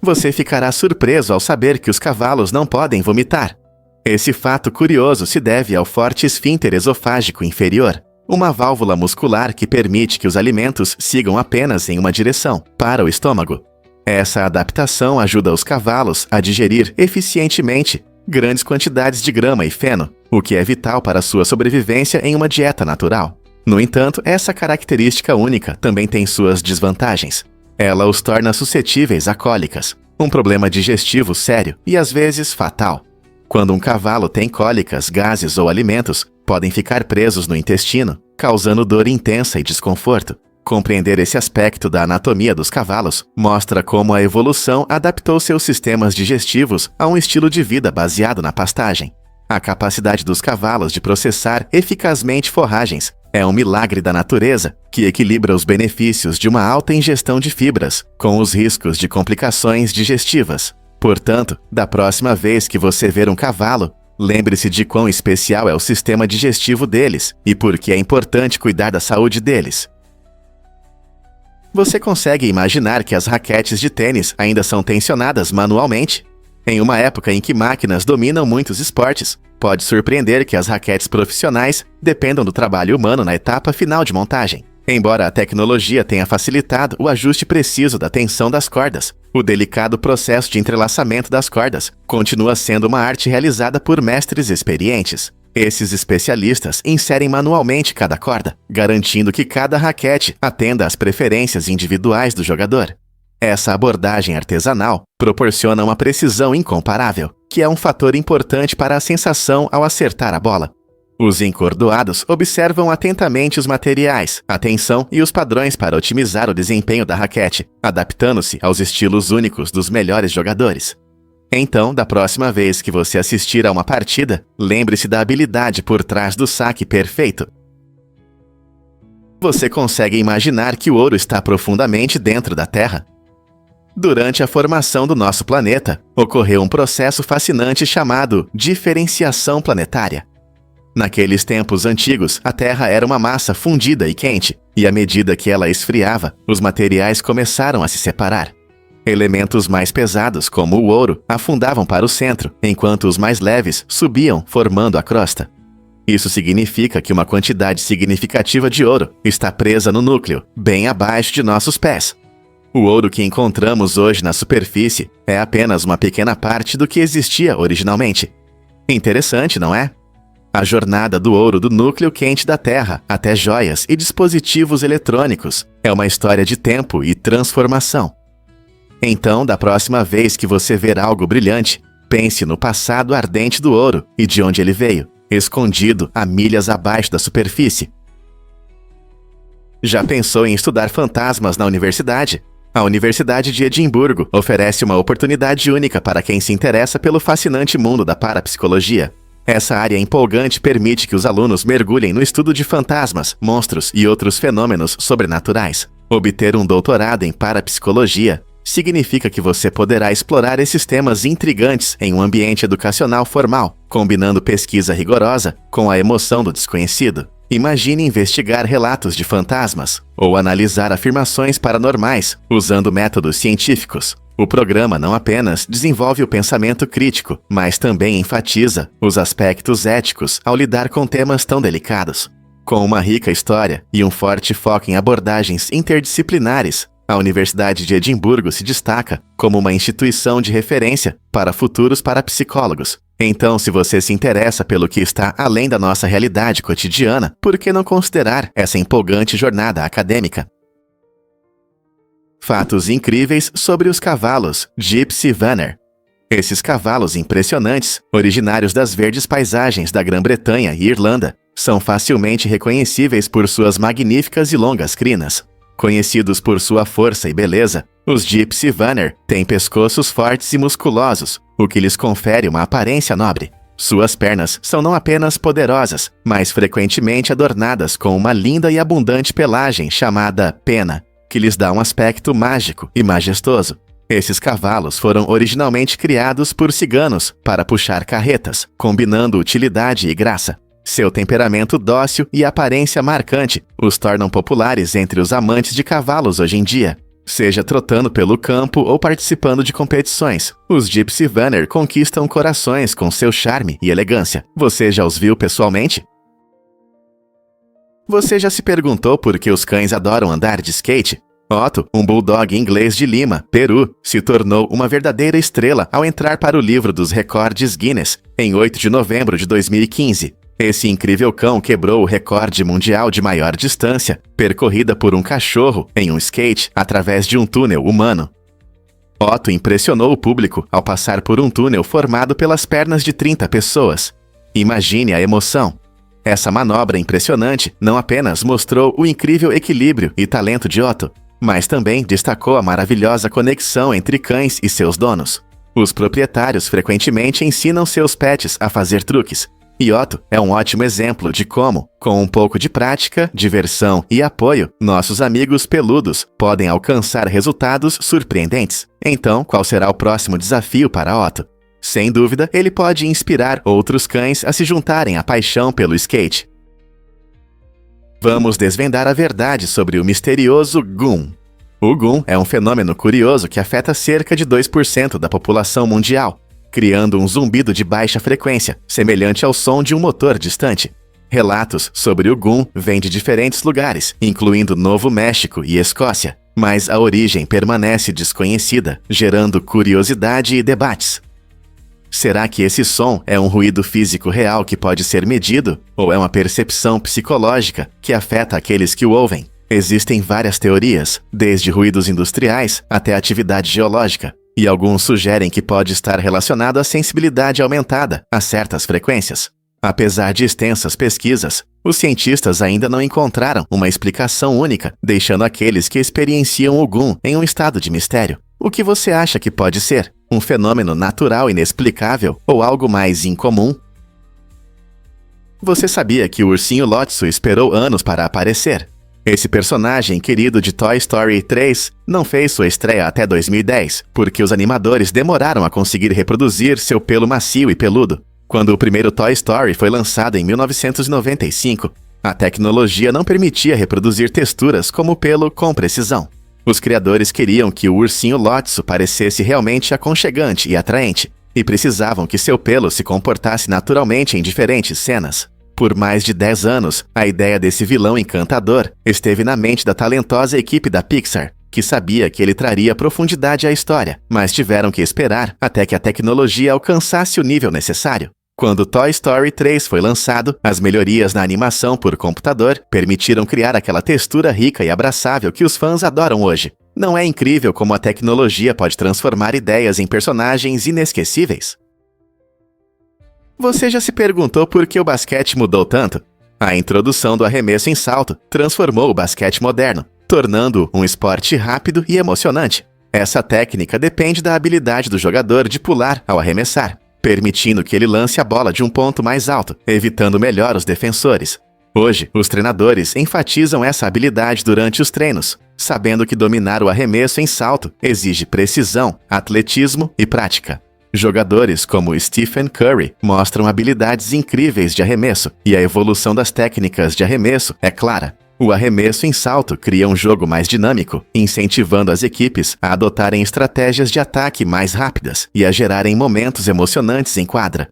Você ficará surpreso ao saber que os cavalos não podem vomitar. Esse fato curioso se deve ao forte esfíncter esofágico inferior, uma válvula muscular que permite que os alimentos sigam apenas em uma direção, para o estômago. Essa adaptação ajuda os cavalos a digerir eficientemente grandes quantidades de grama e feno, o que é vital para sua sobrevivência em uma dieta natural. No entanto, essa característica única também tem suas desvantagens. Ela os torna suscetíveis a cólicas, um problema digestivo sério e às vezes fatal. Quando um cavalo tem cólicas, gases ou alimentos podem ficar presos no intestino, causando dor intensa e desconforto. Compreender esse aspecto da anatomia dos cavalos mostra como a evolução adaptou seus sistemas digestivos a um estilo de vida baseado na pastagem. A capacidade dos cavalos de processar eficazmente forragens é um milagre da natureza que equilibra os benefícios de uma alta ingestão de fibras com os riscos de complicações digestivas. Portanto, da próxima vez que você ver um cavalo, lembre-se de quão especial é o sistema digestivo deles e por que é importante cuidar da saúde deles. Você consegue imaginar que as raquetes de tênis ainda são tensionadas manualmente? Em uma época em que máquinas dominam muitos esportes, pode surpreender que as raquetes profissionais dependam do trabalho humano na etapa final de montagem. Embora a tecnologia tenha facilitado o ajuste preciso da tensão das cordas, o delicado processo de entrelaçamento das cordas continua sendo uma arte realizada por mestres experientes. Esses especialistas inserem manualmente cada corda, garantindo que cada raquete atenda às preferências individuais do jogador. Essa abordagem artesanal proporciona uma precisão incomparável, que é um fator importante para a sensação ao acertar a bola. Os encordoados observam atentamente os materiais, a tensão e os padrões para otimizar o desempenho da raquete, adaptando-se aos estilos únicos dos melhores jogadores. Então, da próxima vez que você assistir a uma partida, lembre-se da habilidade por trás do saque perfeito. Você consegue imaginar que o ouro está profundamente dentro da Terra? Durante a formação do nosso planeta, ocorreu um processo fascinante chamado diferenciação planetária. Naqueles tempos antigos, a Terra era uma massa fundida e quente, e à medida que ela esfriava, os materiais começaram a se separar. Elementos mais pesados, como o ouro, afundavam para o centro, enquanto os mais leves subiam, formando a crosta. Isso significa que uma quantidade significativa de ouro está presa no núcleo, bem abaixo de nossos pés. O ouro que encontramos hoje na superfície é apenas uma pequena parte do que existia originalmente. Interessante, não é? A jornada do ouro do núcleo quente da Terra até joias e dispositivos eletrônicos é uma história de tempo e transformação. Então, da próxima vez que você ver algo brilhante, pense no passado ardente do ouro e de onde ele veio, escondido a milhas abaixo da superfície. Já pensou em estudar fantasmas na universidade? A Universidade de Edimburgo oferece uma oportunidade única para quem se interessa pelo fascinante mundo da parapsicologia. Essa área empolgante permite que os alunos mergulhem no estudo de fantasmas, monstros e outros fenômenos sobrenaturais. Obter um doutorado em parapsicologia significa que você poderá explorar esses temas intrigantes em um ambiente educacional formal, combinando pesquisa rigorosa com a emoção do desconhecido. Imagine investigar relatos de fantasmas ou analisar afirmações paranormais usando métodos científicos. O programa não apenas desenvolve o pensamento crítico, mas também enfatiza os aspectos éticos ao lidar com temas tão delicados. Com uma rica história e um forte foco em abordagens interdisciplinares, a Universidade de Edimburgo se destaca como uma instituição de referência para futuros parapsicólogos. Então, se você se interessa pelo que está além da nossa realidade cotidiana, por que não considerar essa empolgante jornada acadêmica? Fatos incríveis sobre os cavalos Gypsy Vanner. Esses cavalos impressionantes, originários das verdes paisagens da Grã-Bretanha e Irlanda, são facilmente reconhecíveis por suas magníficas e longas crinas. Conhecidos por sua força e beleza, os Gypsy Vanner têm pescoços fortes e musculosos, o que lhes confere uma aparência nobre. Suas pernas são não apenas poderosas, mas frequentemente adornadas com uma linda e abundante pelagem chamada pena, que lhes dá um aspecto mágico e majestoso. Esses cavalos foram originalmente criados por ciganos para puxar carretas, combinando utilidade e graça. Seu temperamento dócil e aparência marcante os tornam populares entre os amantes de cavalos hoje em dia. Seja trotando pelo campo ou participando de competições, os Gypsy Vanner conquistam corações com seu charme e elegância. Você já os viu pessoalmente? Você já se perguntou por que os cães adoram andar de skate? Otto, um bulldog inglês de Lima, Peru, se tornou uma verdadeira estrela ao entrar para o livro dos recordes Guinness em 8 de novembro de 2015. Esse incrível cão quebrou o recorde mundial de maior distância, percorrida por um cachorro em um skate através de um túnel humano. Otto impressionou o público ao passar por um túnel formado pelas pernas de 30 pessoas. Imagine a emoção! Essa manobra impressionante não apenas mostrou o incrível equilíbrio e talento de Otto, mas também destacou a maravilhosa conexão entre cães e seus donos. Os proprietários frequentemente ensinam seus pets a fazer truques, e Otto é um ótimo exemplo de como, com um pouco de prática, diversão e apoio, nossos amigos peludos podem alcançar resultados surpreendentes. Então, qual será o próximo desafio para Otto? Sem dúvida, ele pode inspirar outros cães a se juntarem à paixão pelo skate. Vamos desvendar a verdade sobre o misterioso Goon. O Goon é um fenômeno curioso que afeta cerca de 2% da população mundial, criando um zumbido de baixa frequência, semelhante ao som de um motor distante. Relatos sobre o Goon vêm de diferentes lugares, incluindo Novo México e Escócia, mas a origem permanece desconhecida, gerando curiosidade e debates. Será que esse som é um ruído físico real que pode ser medido, ou é uma percepção psicológica que afeta aqueles que o ouvem? Existem várias teorias, desde ruídos industriais até atividade geológica, e alguns sugerem que pode estar relacionado à sensibilidade aumentada a certas frequências. Apesar de extensas pesquisas, os cientistas ainda não encontraram uma explicação única, deixando aqueles que experienciam o Goon em um estado de mistério. O que você acha que pode ser? Um fenômeno natural inexplicável ou algo mais incomum? Você sabia que o ursinho Lotso esperou anos para aparecer? Esse personagem querido de Toy Story 3 não fez sua estreia até 2010, porque os animadores demoraram a conseguir reproduzir seu pelo macio e peludo. Quando o primeiro Toy Story foi lançado em 1995, a tecnologia não permitia reproduzir texturas como o pelo com precisão. Os criadores queriam que o ursinho Lotso parecesse realmente aconchegante e atraente, e precisavam que seu pelo se comportasse naturalmente em diferentes cenas. Por mais de 10 anos, a ideia desse vilão encantador esteve na mente da talentosa equipe da Pixar, que sabia que ele traria profundidade à história, mas tiveram que esperar até que a tecnologia alcançasse o nível necessário. Quando Toy Story 3 foi lançado, as melhorias na animação por computador permitiram criar aquela textura rica e abraçável que os fãs adoram hoje. Não é incrível como a tecnologia pode transformar ideias em personagens inesquecíveis? Você já se perguntou por que o basquete mudou tanto? A introdução do arremesso em salto transformou o basquete moderno, tornando-o um esporte rápido e emocionante. Essa técnica depende da habilidade do jogador de pular ao arremessar, permitindo que ele lance a bola de um ponto mais alto, evitando melhor os defensores. Hoje, os treinadores enfatizam essa habilidade durante os treinos, sabendo que dominar o arremesso em salto exige precisão, atletismo e prática. Jogadores como Stephen Curry mostram habilidades incríveis de arremesso, e a evolução das técnicas de arremesso é clara. O arremesso em salto cria um jogo mais dinâmico, incentivando as equipes a adotarem estratégias de ataque mais rápidas e a gerarem momentos emocionantes em quadra.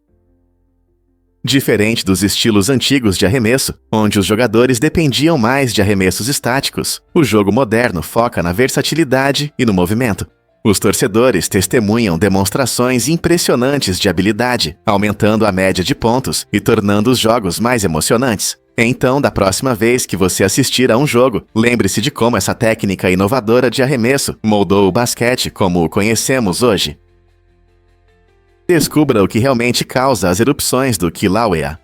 Diferente dos estilos antigos de arremesso, onde os jogadores dependiam mais de arremessos estáticos, o jogo moderno foca na versatilidade e no movimento. Os torcedores testemunham demonstrações impressionantes de habilidade, aumentando a média de pontos e tornando os jogos mais emocionantes. Então, da próxima vez que você assistir a um jogo, lembre-se de como essa técnica inovadora de arremesso moldou o basquete como o conhecemos hoje. Descubra o que realmente causa as erupções do Kilauea.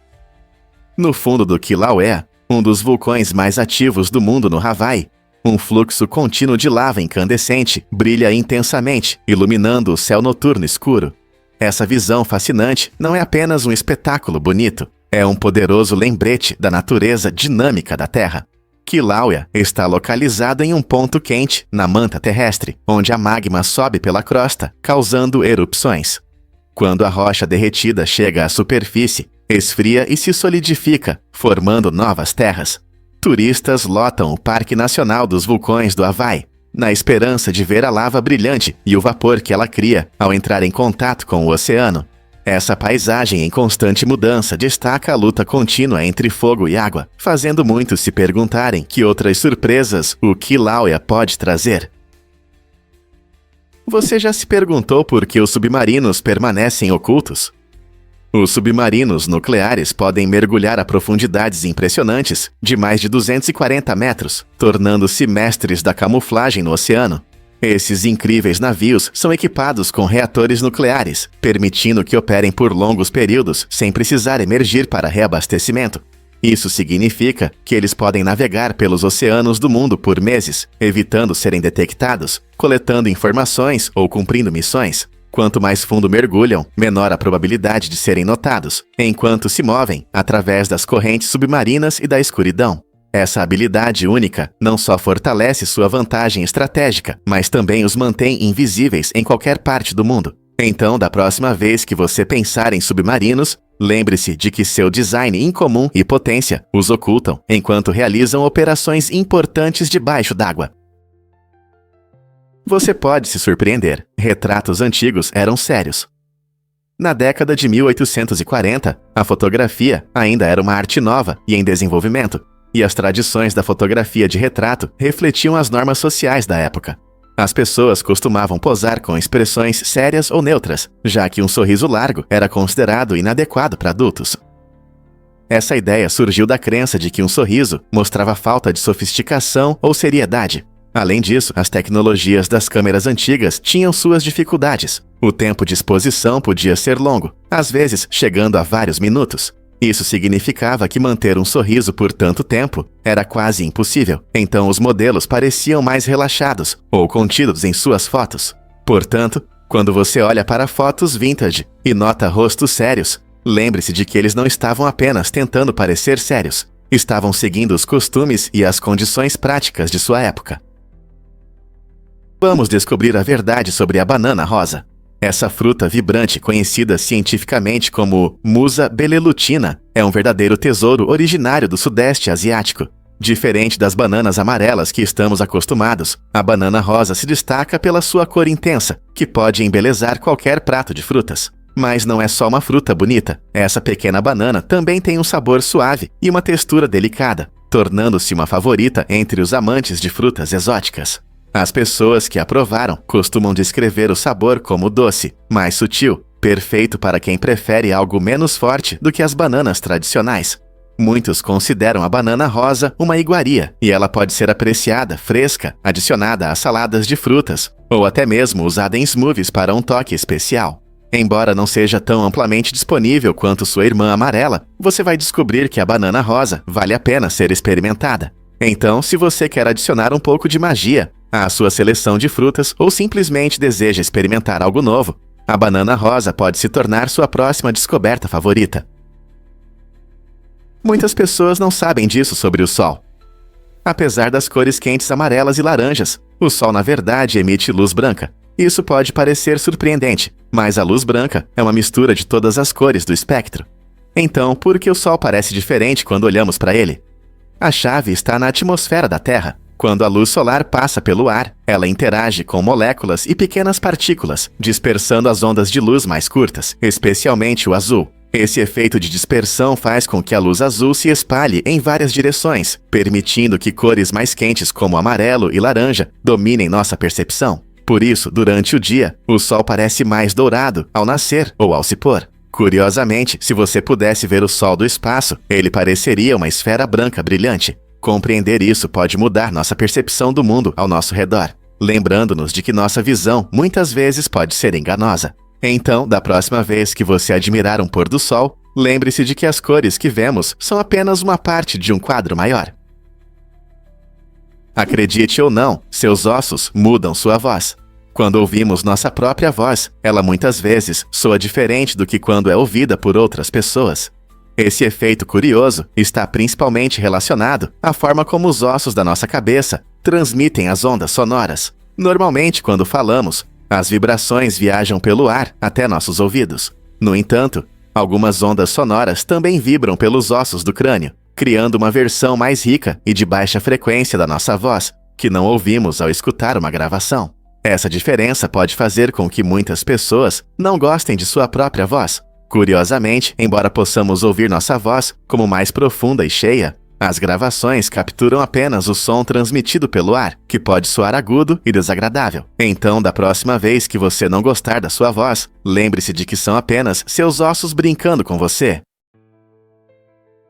No fundo do Kilauea, um dos vulcões mais ativos do mundo no Hawaii, Um fluxo contínuo de lava incandescente brilha intensamente, iluminando o céu noturno escuro. Essa visão fascinante não é apenas um espetáculo bonito, é um poderoso lembrete da natureza dinâmica da Terra. Kilauea está localizado em um ponto quente na manta terrestre, onde a magma sobe pela crosta, causando erupções. Quando a rocha derretida chega à superfície, esfria e se solidifica, formando novas terras. Turistas lotam o Parque Nacional dos Vulcões do Havaí, na esperança de ver a lava brilhante e o vapor que ela cria ao entrar em contato com o oceano. Essa paisagem em constante mudança destaca a luta contínua entre fogo e água, fazendo muitos se perguntarem que outras surpresas o Kilauea pode trazer. Você já se perguntou por que os submarinos permanecem ocultos? Os submarinos nucleares podem mergulhar a profundidades impressionantes de mais de 240 metros, tornando-se mestres da camuflagem no oceano. Esses incríveis navios são equipados com reatores nucleares, permitindo que operem por longos períodos sem precisar emergir para reabastecimento. Isso significa que eles podem navegar pelos oceanos do mundo por meses, evitando serem detectados, coletando informações ou cumprindo missões. Quanto mais fundo mergulham, menor a probabilidade de serem notados, enquanto se movem através das correntes submarinas e da escuridão. Essa habilidade única não só fortalece sua vantagem estratégica, mas também os mantém invisíveis em qualquer parte do mundo. Então, da próxima vez que você pensar em submarinos, lembre-se de que seu design incomum e potência os ocultam enquanto realizam operações importantes debaixo d'água. Você pode se surpreender. Retratos antigos eram sérios. Na década de 1840, a fotografia ainda era uma arte nova e em desenvolvimento, e as tradições da fotografia de retrato refletiam as normas sociais da época. As pessoas costumavam posar com expressões sérias ou neutras, já que um sorriso largo era considerado inadequado para adultos. Essa ideia surgiu da crença de que um sorriso mostrava falta de sofisticação ou seriedade. Além disso, as tecnologias das câmeras antigas tinham suas dificuldades. O tempo de exposição podia ser longo, às vezes chegando a vários minutos. Isso significava que manter um sorriso por tanto tempo era quase impossível. Então os modelos pareciam mais relaxados ou contidos em suas fotos. Portanto, quando você olha para fotos vintage e nota rostos sérios, lembre-se de que eles não estavam apenas tentando parecer sérios. Estavam seguindo os costumes e as condições práticas de sua época. Vamos descobrir a verdade sobre a banana rosa. Essa fruta vibrante, conhecida cientificamente como Musa belelutina, é um verdadeiro tesouro originário do Sudeste Asiático. Diferente das bananas amarelas que estamos acostumados, a banana rosa se destaca pela sua cor intensa, que pode embelezar qualquer prato de frutas. Mas não é só uma fruta bonita. Essa pequena banana também tem um sabor suave e uma textura delicada, tornando-se uma favorita entre os amantes de frutas exóticas. As pessoas que a provaram costumam descrever o sabor como doce, mais sutil, perfeito para quem prefere algo menos forte do que as bananas tradicionais. Muitos consideram a banana rosa uma iguaria, e ela pode ser apreciada fresca, adicionada a saladas de frutas, ou até mesmo usada em smoothies para um toque especial. Embora não seja tão amplamente disponível quanto sua irmã amarela, você vai descobrir que a banana rosa vale a pena ser experimentada. Então, se você quer adicionar um pouco de magia à sua seleção de frutas ou simplesmente deseja experimentar algo novo, a banana rosa pode se tornar sua próxima descoberta favorita. Muitas pessoas não sabem disso sobre o Sol. Apesar das cores quentes amarelas e laranjas, o Sol na verdade emite luz branca. Isso pode parecer surpreendente, mas a luz branca é uma mistura de todas as cores do espectro. Então, por que o Sol parece diferente quando olhamos para ele? A chave está na atmosfera da Terra. Quando a luz solar passa pelo ar, ela interage com moléculas e pequenas partículas, dispersando as ondas de luz mais curtas, especialmente o azul. Esse efeito de dispersão faz com que a luz azul se espalhe em várias direções, permitindo que cores mais quentes como amarelo e laranja dominem nossa percepção. Por isso, durante o dia, o Sol parece mais dourado ao nascer ou ao se pôr. Curiosamente, se você pudesse ver o Sol do espaço, ele pareceria uma esfera branca brilhante. Compreender isso pode mudar nossa percepção do mundo ao nosso redor, lembrando-nos de que nossa visão muitas vezes pode ser enganosa. Então, da próxima vez que você admirar um pôr do sol, lembre-se de que as cores que vemos são apenas uma parte de um quadro maior. Acredite ou não, seus ossos mudam sua voz. Quando ouvimos nossa própria voz, ela muitas vezes soa diferente do que quando é ouvida por outras pessoas. Esse efeito curioso está principalmente relacionado à forma como os ossos da nossa cabeça transmitem as ondas sonoras. Normalmente, quando falamos, as vibrações viajam pelo ar até nossos ouvidos. No entanto, algumas ondas sonoras também vibram pelos ossos do crânio, criando uma versão mais rica e de baixa frequência da nossa voz, que não ouvimos ao escutar uma gravação. Essa diferença pode fazer com que muitas pessoas não gostem de sua própria voz. Curiosamente, embora possamos ouvir nossa voz como mais profunda e cheia, as gravações capturam apenas o som transmitido pelo ar, que pode soar agudo e desagradável. Então, da próxima vez que você não gostar da sua voz, lembre-se de que são apenas seus ossos brincando com você.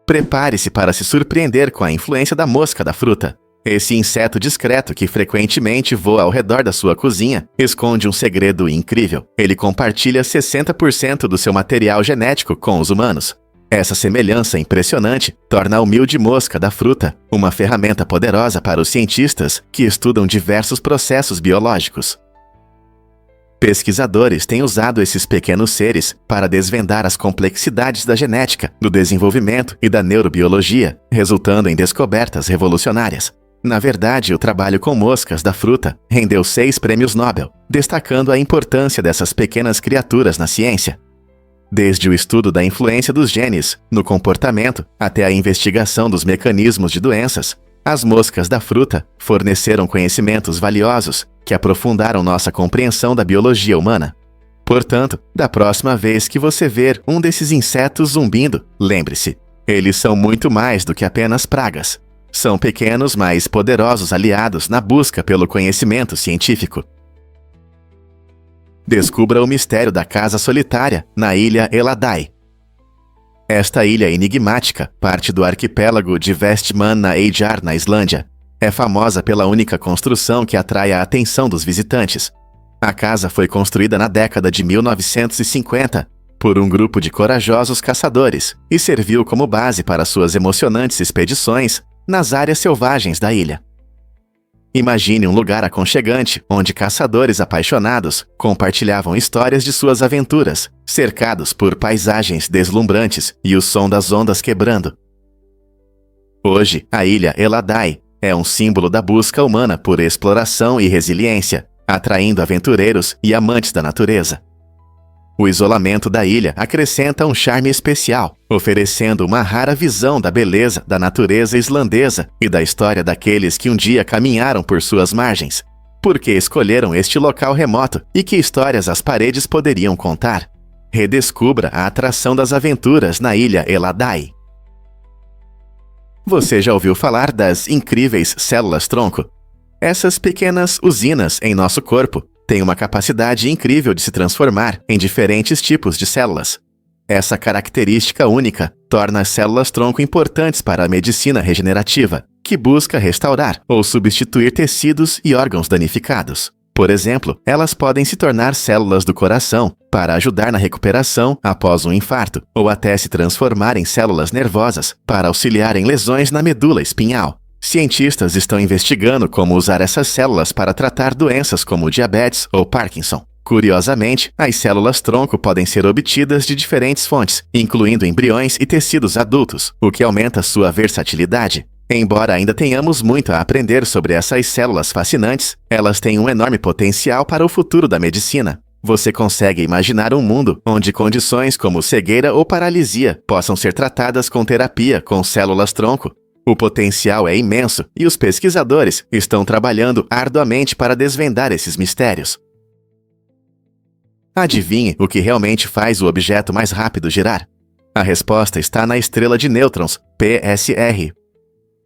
Prepare-se para se surpreender com a influência da mosca da fruta. Esse inseto discreto que frequentemente voa ao redor da sua cozinha esconde um segredo incrível. Ele compartilha 60% do seu material genético com os humanos. Essa semelhança impressionante torna a humilde mosca da fruta uma ferramenta poderosa para os cientistas que estudam diversos processos biológicos. Pesquisadores têm usado esses pequenos seres para desvendar as complexidades da genética, do desenvolvimento e da neurobiologia, resultando em descobertas revolucionárias. Na verdade, o trabalho com moscas da fruta rendeu 6 prêmios Nobel, destacando a importância dessas pequenas criaturas na ciência. Desde o estudo da influência dos genes no comportamento até a investigação dos mecanismos de doenças, as moscas da fruta forneceram conhecimentos valiosos que aprofundaram nossa compreensão da biologia humana. Portanto, da próxima vez que você ver um desses insetos zumbindo, lembre-se, eles são muito mais do que apenas pragas. São pequenos, mas poderosos aliados na busca pelo conhecimento científico. Descubra o mistério da casa solitária na ilha Eladai. Esta ilha enigmática, parte do arquipélago de Vestmann na Eyjar, na Islândia, é famosa pela única construção que atrai a atenção dos visitantes. A casa foi construída na década de 1950 por um grupo de corajosos caçadores e serviu como base para suas emocionantes expedições nas áreas selvagens da ilha. Imagine um lugar aconchegante onde caçadores apaixonados compartilhavam histórias de suas aventuras, cercados por paisagens deslumbrantes e o som das ondas quebrando. Hoje, a ilha Eladai é um símbolo da busca humana por exploração e resiliência, atraindo aventureiros e amantes da natureza. O isolamento da ilha acrescenta um charme especial, oferecendo uma rara visão da beleza da natureza islandesa e da história daqueles que um dia caminharam por suas margens. Por que escolheram este local remoto e que histórias as paredes poderiam contar? Redescubra a atração das aventuras na ilha Eladai. Você já ouviu falar das incríveis células-tronco? Essas pequenas usinas em nosso corpo têm uma capacidade incrível de se transformar em diferentes tipos de células. Essa característica única torna as células-tronco importantes para a medicina regenerativa, que busca restaurar ou substituir tecidos e órgãos danificados. Por exemplo, elas podem se tornar células do coração para ajudar na recuperação após um infarto, ou até se transformar em células nervosas para auxiliar em lesões na medula espinhal. Cientistas estão investigando como usar essas células para tratar doenças como diabetes ou Parkinson. Curiosamente, as células-tronco podem ser obtidas de diferentes fontes, incluindo embriões e tecidos adultos, o que aumenta sua versatilidade. Embora ainda tenhamos muito a aprender sobre essas células fascinantes, elas têm um enorme potencial para o futuro da medicina. Você consegue imaginar um mundo onde condições como cegueira ou paralisia possam ser tratadas com terapia com células-tronco? O potencial é imenso e os pesquisadores estão trabalhando arduamente para desvendar esses mistérios. Adivinhe o que realmente faz o objeto mais rápido girar? A resposta está na estrela de nêutrons, PSR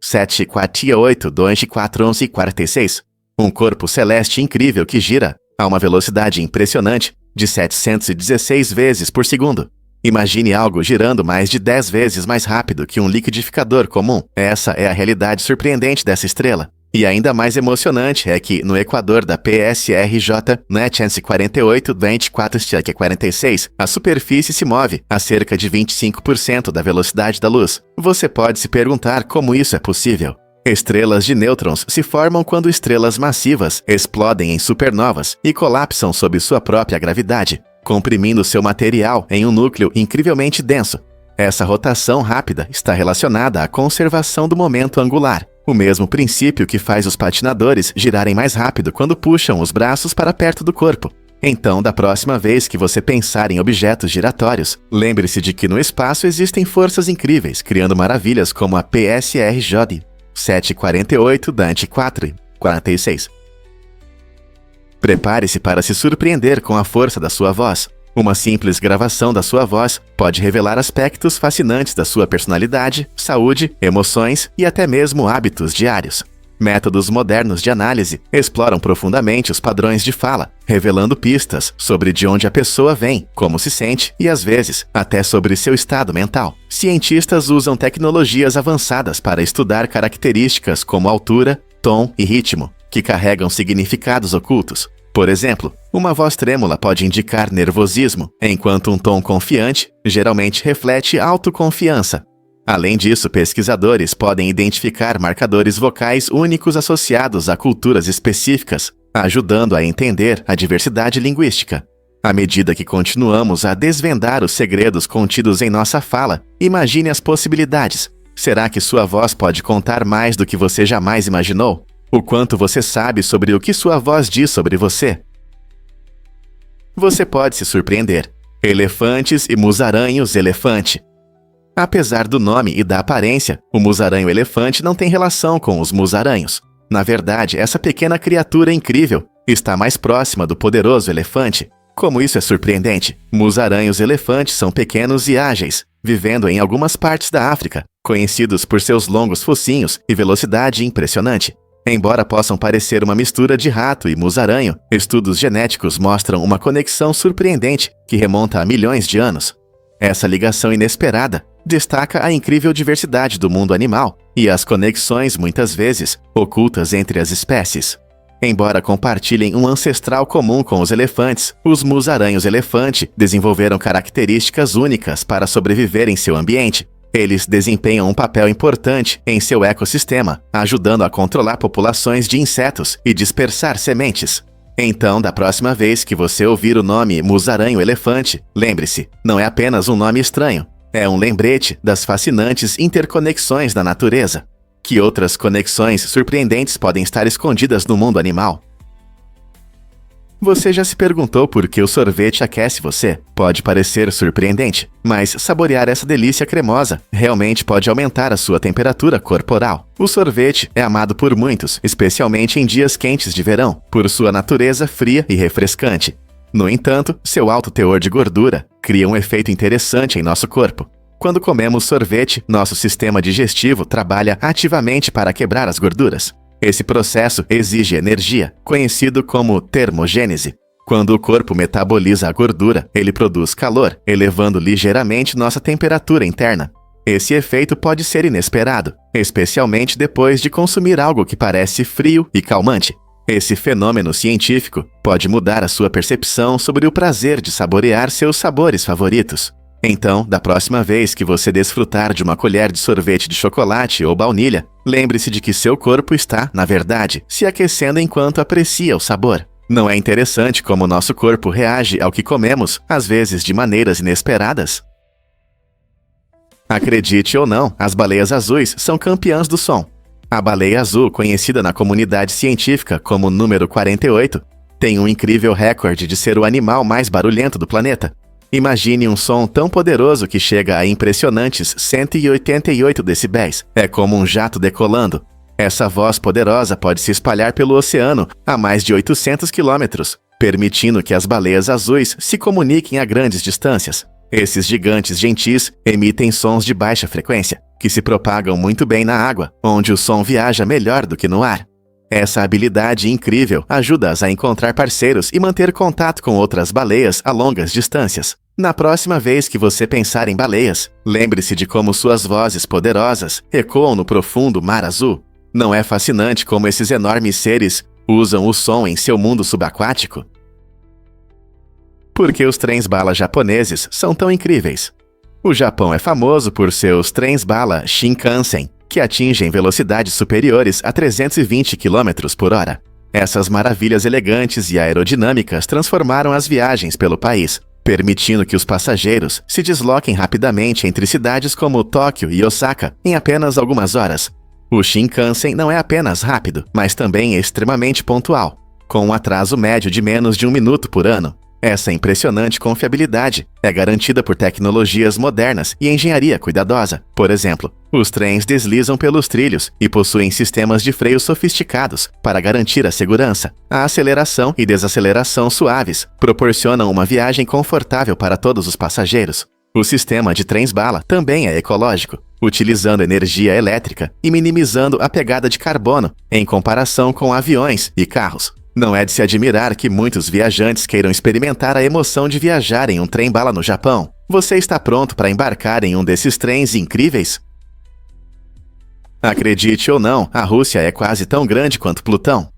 748241146, um corpo celeste incrível que gira a uma velocidade impressionante de 716 vezes por segundo. Imagine algo girando mais de 10 vezes mais rápido que um liquidificador comum. Essa é a realidade surpreendente dessa estrela. E ainda mais emocionante é que, no equador da PSRJ, NET 4824-46, a superfície se move a cerca de 25% da velocidade da luz. Você pode se perguntar como isso é possível. Estrelas de nêutrons se formam quando estrelas massivas explodem em supernovas e colapsam sob sua própria gravidade, comprimindo seu material em um núcleo incrivelmente denso. Essa rotação rápida está relacionada à conservação do momento angular, o mesmo princípio que faz os patinadores girarem mais rápido quando puxam os braços para perto do corpo. Então, da próxima vez que você pensar em objetos giratórios, lembre-se de que no espaço existem forças incríveis, criando maravilhas como a PSRJ 748 Dante 446. Prepare-se para se surpreender com a força da sua voz. Uma simples gravação da sua voz pode revelar aspectos fascinantes da sua personalidade, saúde, emoções e até mesmo hábitos diários. Métodos modernos de análise exploram profundamente os padrões de fala, revelando pistas sobre de onde a pessoa vem, como se sente e, às vezes, até sobre seu estado mental. Cientistas usam tecnologias avançadas para estudar características como altura, tom e ritmo, que carregam significados ocultos. Por exemplo, uma voz trêmula pode indicar nervosismo, enquanto um tom confiante geralmente reflete autoconfiança. Além disso, pesquisadores podem identificar marcadores vocais únicos associados a culturas específicas, ajudando a entender a diversidade linguística. À medida que continuamos a desvendar os segredos contidos em nossa fala, imagine as possibilidades. Será que sua voz pode contar mais do que você jamais imaginou? O quanto você sabe sobre o que sua voz diz sobre você? Você pode se surpreender. Elefantes e musarânhos-elefante. Apesar do nome e da aparência, o musaranho-elefante não tem relação com os musaranhos. Na verdade, essa pequena criatura incrível está mais próxima do poderoso elefante. Como isso é surpreendente! Musaranhos-elefantes são pequenos e ágeis, vivendo em algumas partes da África, conhecidos por seus longos focinhos e velocidade impressionante. Embora possam parecer uma mistura de rato e musaranho, estudos genéticos mostram uma conexão surpreendente que remonta a milhões de anos. Essa ligação inesperada destaca a incrível diversidade do mundo animal e as conexões, muitas vezes, ocultas entre as espécies. Embora compartilhem um ancestral comum com os elefantes, os musaranhos-elefante desenvolveram características únicas para sobreviver em seu ambiente. Eles desempenham um papel importante em seu ecossistema, ajudando a controlar populações de insetos e dispersar sementes. Então, da próxima vez que você ouvir o nome musaranho-elefante, lembre-se, não é apenas um nome estranho, é um lembrete das fascinantes interconexões da natureza. Que outras conexões surpreendentes podem estar escondidas no mundo animal? Você já se perguntou por que o sorvete aquece você? Pode parecer surpreendente, mas saborear essa delícia cremosa realmente pode aumentar a sua temperatura corporal. O sorvete é amado por muitos, especialmente em dias quentes de verão, por sua natureza fria e refrescante. No entanto, seu alto teor de gordura cria um efeito interessante em nosso corpo. Quando comemos sorvete, nosso sistema digestivo trabalha ativamente para quebrar as gorduras. Esse processo exige energia, conhecido como termogênese. Quando o corpo metaboliza a gordura, ele produz calor, elevando ligeiramente nossa temperatura interna. Esse efeito pode ser inesperado, especialmente depois de consumir algo que parece frio e calmante. Esse fenômeno científico pode mudar a sua percepção sobre o prazer de saborear seus sabores favoritos. Então, da próxima vez que você desfrutar de uma colher de sorvete de chocolate ou baunilha, lembre-se de que seu corpo está, na verdade, se aquecendo enquanto aprecia o sabor. Não é interessante como nosso corpo reage ao que comemos, às vezes de maneiras inesperadas? Acredite ou não, as baleias azuis são campeãs do som. A baleia azul, conhecida na comunidade científica como número 48, tem um incrível recorde de ser o animal mais barulhento do planeta. Imagine um som tão poderoso que chega a impressionantes 188 decibéis. É como um jato decolando. Essa voz poderosa pode se espalhar pelo oceano a mais de 800 quilômetros, permitindo que as baleias azuis se comuniquem a grandes distâncias. Esses gigantes gentis emitem sons de baixa frequência, que se propagam muito bem na água, onde o som viaja melhor do que no ar. Essa habilidade incrível ajuda-as a encontrar parceiros e manter contato com outras baleias a longas distâncias. Na próxima vez que você pensar em baleias, lembre-se de como suas vozes poderosas ecoam no profundo mar azul. Não é fascinante como esses enormes seres usam o som em seu mundo subaquático? Por que os trens-bala japoneses são tão incríveis? O Japão é famoso por seus trens-bala Shinkansen, que atingem velocidades superiores a 320 km por hora. Essas maravilhas elegantes e aerodinâmicas transformaram as viagens pelo país, permitindo que os passageiros se desloquem rapidamente entre cidades como Tóquio e Osaka em apenas algumas horas. O Shinkansen não é apenas rápido, mas também extremamente pontual, com um atraso médio de menos de 1 minuto por ano. Essa impressionante confiabilidade é garantida por tecnologias modernas e engenharia cuidadosa. Por exemplo, os trens deslizam pelos trilhos e possuem sistemas de freio sofisticados para garantir a segurança. A aceleração e desaceleração suaves proporcionam uma viagem confortável para todos os passageiros. O sistema de trens-bala também é ecológico, utilizando energia elétrica e minimizando a pegada de carbono em comparação com aviões e carros. Não é de se admirar que muitos viajantes queiram experimentar a emoção de viajar em um trem-bala no Japão. Você está pronto para embarcar em um desses trens incríveis? Acredite ou não, a Rússia é quase tão grande quanto Plutão.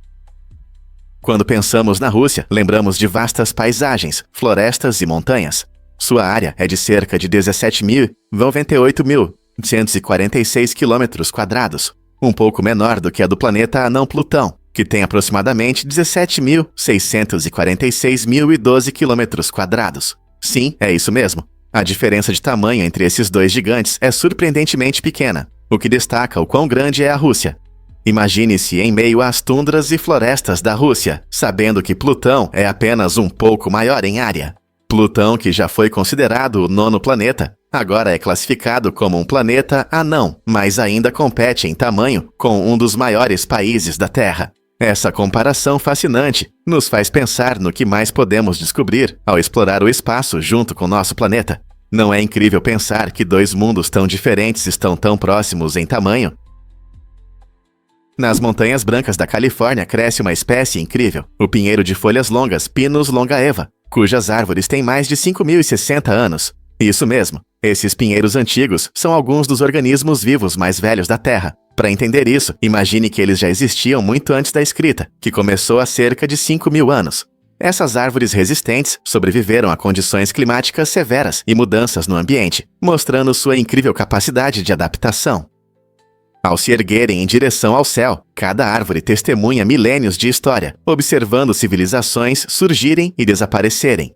Quando pensamos na Rússia, lembramos de vastas paisagens, florestas e montanhas. Sua área é de cerca de 17.098.146 km², um pouco menor do que a do planeta anão Plutão, que tem aproximadamente 17.646.012 km². Sim, é isso mesmo. A diferença de tamanho entre esses dois gigantes é surpreendentemente pequena, o que destaca o quão grande é a Rússia. Imagine-se em meio às tundras e florestas da Rússia, sabendo que Plutão é apenas um pouco maior em área. Plutão, que já foi considerado o 9º planeta, agora é classificado como um planeta anão, mas ainda compete em tamanho com um dos maiores países da Terra. Essa comparação fascinante nos faz pensar no que mais podemos descobrir ao explorar o espaço junto com nosso planeta. Não é incrível pensar que dois mundos tão diferentes estão tão próximos em tamanho? Nas Montanhas Brancas da Califórnia cresce uma espécie incrível, o pinheiro de folhas longas Pinus longaeva, cujas árvores têm mais de 5.060 anos. Isso mesmo, esses pinheiros antigos são alguns dos organismos vivos mais velhos da Terra. Para entender isso, imagine que eles já existiam muito antes da escrita, que começou há cerca de 5.000 anos. Essas árvores resistentes sobreviveram a condições climáticas severas e mudanças no ambiente, mostrando sua incrível capacidade de adaptação. Ao se erguerem em direção ao céu, cada árvore testemunha milênios de história, observando civilizações surgirem e desaparecerem.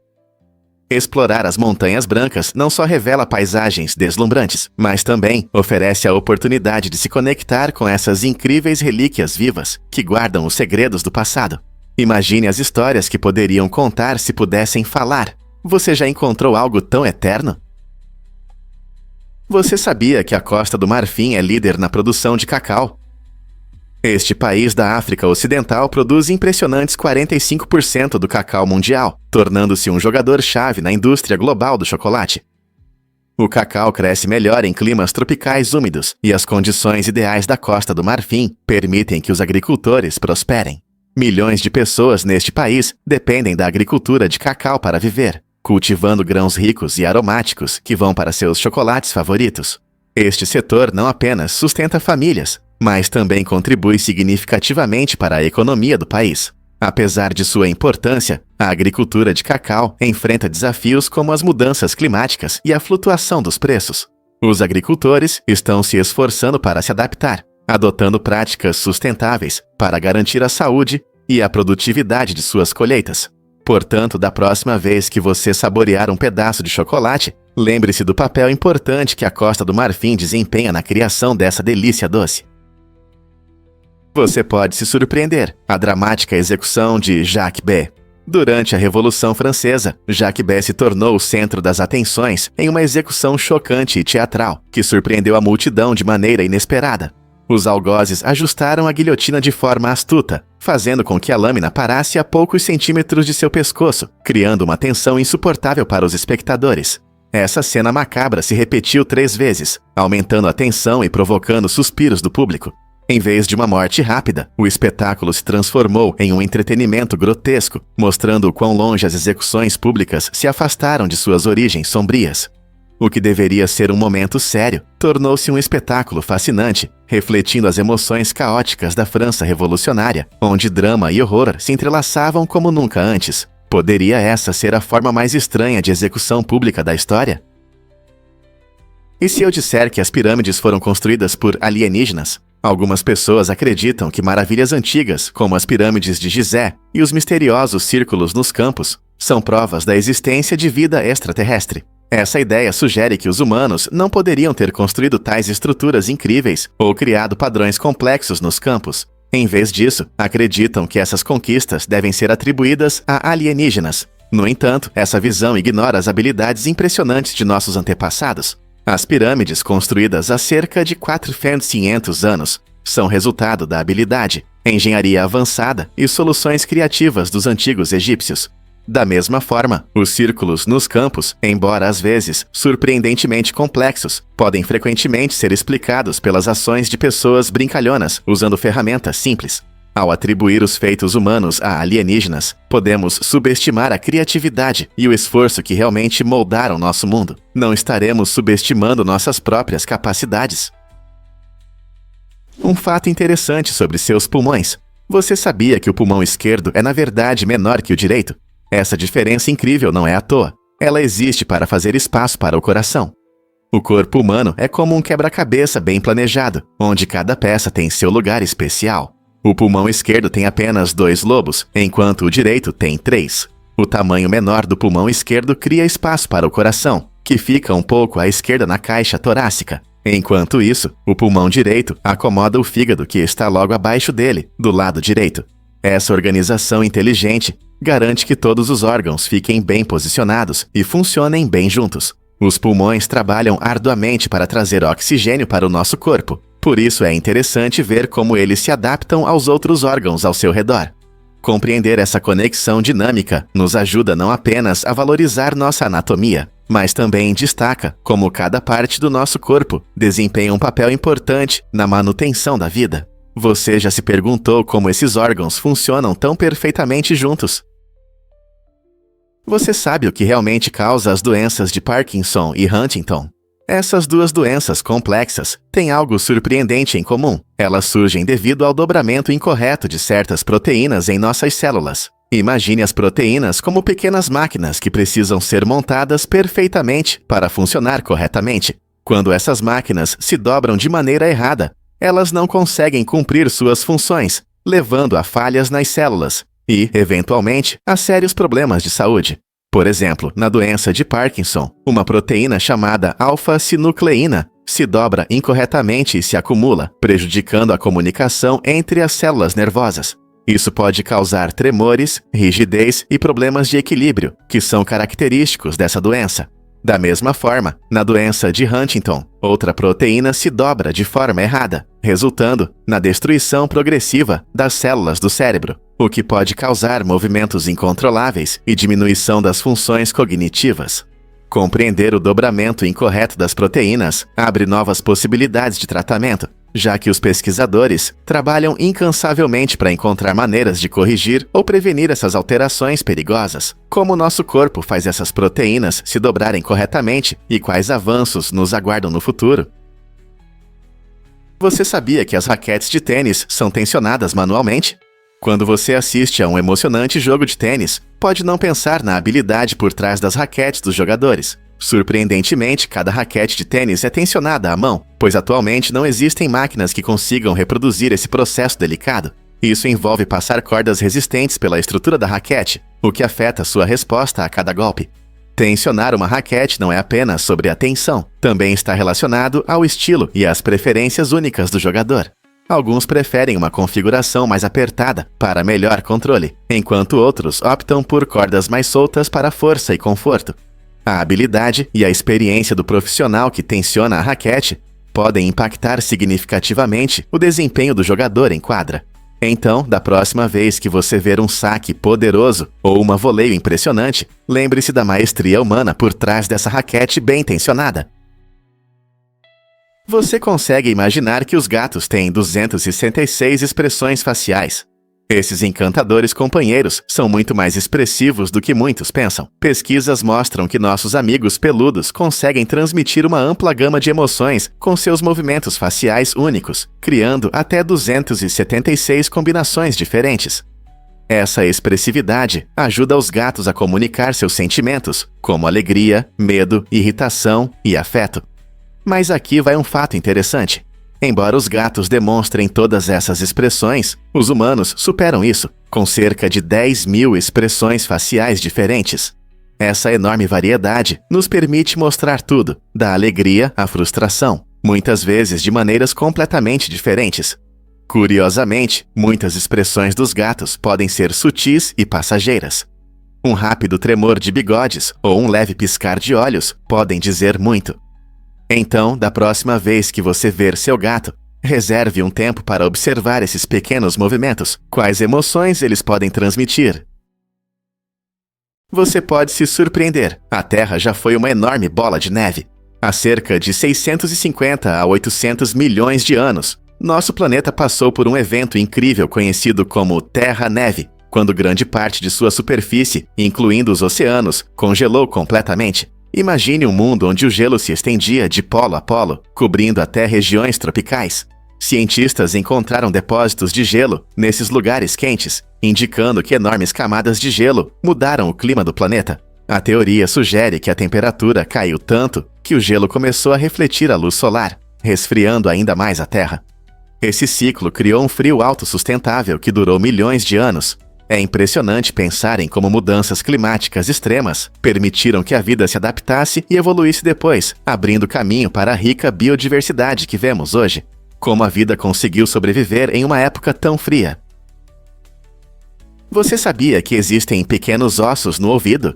Explorar as Montanhas Brancas não só revela paisagens deslumbrantes, mas também oferece a oportunidade de se conectar com essas incríveis relíquias vivas que guardam os segredos do passado. Imagine as histórias que poderiam contar se pudessem falar. Você já encontrou algo tão eterno? Você sabia que a Costa do Marfim é líder na produção de cacau? Este país da África Ocidental produz impressionantes 45% do cacau mundial, tornando-se um jogador-chave na indústria global do chocolate. O cacau cresce melhor em climas tropicais úmidos, e as condições ideais da Costa do Marfim permitem que os agricultores prosperem. Milhões de pessoas neste país dependem da agricultura de cacau para viver, cultivando grãos ricos e aromáticos que vão para seus chocolates favoritos. Este setor não apenas sustenta famílias, mas também contribui significativamente para a economia do país. Apesar de sua importância, a agricultura de cacau enfrenta desafios como as mudanças climáticas e a flutuação dos preços. Os agricultores estão se esforçando para se adaptar, adotando práticas sustentáveis para garantir a saúde e a produtividade de suas colheitas. Portanto, da próxima vez que você saborear um pedaço de chocolate, lembre-se do papel importante que a Costa do Marfim desempenha na criação dessa delícia doce. Você pode se surpreender. A dramática execução de Jacques B. Durante a Revolução Francesa, Jacques B se tornou o centro das atenções em uma execução chocante e teatral, que surpreendeu a multidão de maneira inesperada. Os algozes ajustaram a guilhotina de forma astuta, fazendo com que a lâmina parasse a poucos centímetros de seu pescoço, criando uma tensão insuportável para os espectadores. Essa cena macabra se repetiu 3 vezes, aumentando a tensão e provocando suspiros do público. Em vez de uma morte rápida, o espetáculo se transformou em um entretenimento grotesco, mostrando o quão longe as execuções públicas se afastaram de suas origens sombrias. O que deveria ser um momento sério, tornou-se um espetáculo fascinante, refletindo as emoções caóticas da França revolucionária, onde drama e horror se entrelaçavam como nunca antes. Poderia essa ser a forma mais estranha de execução pública da história? E se eu disser que as pirâmides foram construídas por alienígenas? Algumas pessoas acreditam que maravilhas antigas, como as pirâmides de Gizé e os misteriosos círculos nos campos, são provas da existência de vida extraterrestre. Essa ideia sugere que os humanos não poderiam ter construído tais estruturas incríveis ou criado padrões complexos nos campos. Em vez disso, acreditam que essas conquistas devem ser atribuídas a alienígenas. No entanto, essa visão ignora as habilidades impressionantes de nossos antepassados. As pirâmides, construídas há cerca de 4.500 anos, são resultado da habilidade, engenharia avançada e soluções criativas dos antigos egípcios. Da mesma forma, os círculos nos campos, embora às vezes surpreendentemente complexos, podem frequentemente ser explicados pelas ações de pessoas brincalhonas usando ferramentas simples. Ao atribuir os feitos humanos a alienígenas, podemos subestimar a criatividade e o esforço que realmente moldaram nosso mundo. Não estaremos subestimando nossas próprias capacidades. Um fato interessante sobre seus pulmões. Você sabia que o pulmão esquerdo é na verdade menor que o direito? Essa diferença incrível não é à toa. Ela existe para fazer espaço para o coração. O corpo humano é como um quebra-cabeça bem planejado, onde cada peça tem seu lugar especial. O pulmão esquerdo tem apenas 2 lobos, enquanto o direito tem 3. O tamanho menor do pulmão esquerdo cria espaço para o coração, que fica um pouco à esquerda na caixa torácica. Enquanto isso, o pulmão direito acomoda o fígado que está logo abaixo dele, do lado direito. Essa organização inteligente garante que todos os órgãos fiquem bem posicionados e funcionem bem juntos. Os pulmões trabalham arduamente para trazer oxigênio para o nosso corpo. Por isso é interessante ver como eles se adaptam aos outros órgãos ao seu redor. Compreender essa conexão dinâmica nos ajuda não apenas a valorizar nossa anatomia, mas também destaca como cada parte do nosso corpo desempenha um papel importante na manutenção da vida. Você já se perguntou como esses órgãos funcionam tão perfeitamente juntos? Você sabe o que realmente causa as doenças de Parkinson e Huntington? Essas duas doenças complexas têm algo surpreendente em comum. Elas surgem devido ao dobramento incorreto de certas proteínas em nossas células. Imagine as proteínas como pequenas máquinas que precisam ser montadas perfeitamente para funcionar corretamente. Quando essas máquinas se dobram de maneira errada, elas não conseguem cumprir suas funções, levando a falhas nas células e, eventualmente, a sérios problemas de saúde. Por exemplo, na doença de Parkinson, uma proteína chamada alfa-sinucleína se dobra incorretamente e se acumula, prejudicando a comunicação entre as células nervosas. Isso pode causar tremores, rigidez e problemas de equilíbrio, que são característicos dessa doença. Da mesma forma, na doença de Huntington, outra proteína se dobra de forma errada, resultando na destruição progressiva das células do cérebro, o que pode causar movimentos incontroláveis e diminuição das funções cognitivas. Compreender o dobramento incorreto das proteínas abre novas possibilidades de tratamento, já que os pesquisadores trabalham incansavelmente para encontrar maneiras de corrigir ou prevenir essas alterações perigosas. Como o nosso corpo faz essas proteínas se dobrarem corretamente e quais avanços nos aguardam no futuro? Você sabia que as raquetes de tênis são tensionadas manualmente? Quando você assiste a um emocionante jogo de tênis, pode não pensar na habilidade por trás das raquetes dos jogadores. Surpreendentemente, cada raquete de tênis é tensionada à mão, pois atualmente não existem máquinas que consigam reproduzir esse processo delicado. Isso envolve passar cordas resistentes pela estrutura da raquete, o que afeta sua resposta a cada golpe. Tensionar uma raquete não é apenas sobre a tensão, também está relacionado ao estilo e às preferências únicas do jogador. Alguns preferem uma configuração mais apertada para melhor controle, enquanto outros optam por cordas mais soltas para força e conforto. A habilidade e a experiência do profissional que tensiona a raquete podem impactar significativamente o desempenho do jogador em quadra. Então, da próxima vez que você ver um saque poderoso ou uma voleio impressionante, lembre-se da maestria humana por trás dessa raquete bem tensionada. Você consegue imaginar que os gatos têm 266 expressões faciais. Esses encantadores companheiros são muito mais expressivos do que muitos pensam. Pesquisas mostram que nossos amigos peludos conseguem transmitir uma ampla gama de emoções com seus movimentos faciais únicos, criando até 276 combinações diferentes. Essa expressividade ajuda os gatos a comunicar seus sentimentos, como alegria, medo, irritação e afeto. Mas aqui vai um fato interessante. Embora os gatos demonstrem todas essas expressões, os humanos superam isso, com cerca de 10.000 expressões faciais diferentes. Essa enorme variedade nos permite mostrar tudo, da alegria à frustração, muitas vezes de maneiras completamente diferentes. Curiosamente, muitas expressões dos gatos podem ser sutis e passageiras. Um rápido tremor de bigodes ou um leve piscar de olhos podem dizer muito. Então, da próxima vez que você ver seu gato, reserve um tempo para observar esses pequenos movimentos, quais emoções eles podem transmitir. Você pode se surpreender, a Terra já foi uma enorme bola de neve. Há cerca de 650 a 800 milhões de anos, nosso planeta passou por um evento incrível conhecido como Terra-Neve, quando grande parte de sua superfície, incluindo os oceanos, congelou completamente. Imagine um mundo onde o gelo se estendia de polo a polo, cobrindo até regiões tropicais. Cientistas encontraram depósitos de gelo nesses lugares quentes, indicando que enormes camadas de gelo mudaram o clima do planeta. A teoria sugere que a temperatura caiu tanto que o gelo começou a refletir a luz solar, resfriando ainda mais a Terra. Esse ciclo criou um frio autossustentável que durou milhões de anos. É impressionante pensar em como mudanças climáticas extremas permitiram que a vida se adaptasse e evoluísse depois, abrindo caminho para a rica biodiversidade que vemos hoje. Como a vida conseguiu sobreviver em uma época tão fria. Você sabia que existem pequenos ossos no ouvido?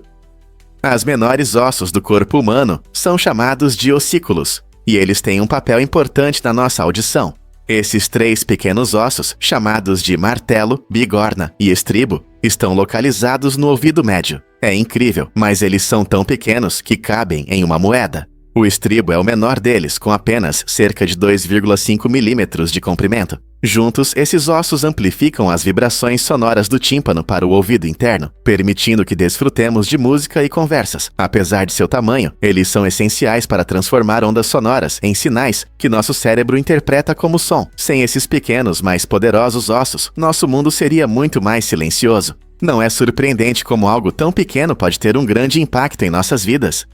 As menores ossos do corpo humano são chamados de ossículos, e eles têm um papel importante na nossa audição. Esses 3 pequenos ossos, chamados de martelo, bigorna e estribo, estão localizados no ouvido médio. É incrível, mas eles são tão pequenos que cabem em uma moeda. O estribo é o menor deles, com apenas cerca de 2,5 milímetros de comprimento. Juntos, esses ossos amplificam as vibrações sonoras do tímpano para o ouvido interno, permitindo que desfrutemos de música e conversas. Apesar de seu tamanho, eles são essenciais para transformar ondas sonoras em sinais que nosso cérebro interpreta como som. Sem esses pequenos, mais poderosos ossos, nosso mundo seria muito mais silencioso. Não é surpreendente como algo tão pequeno pode ter um grande impacto em nossas vidas.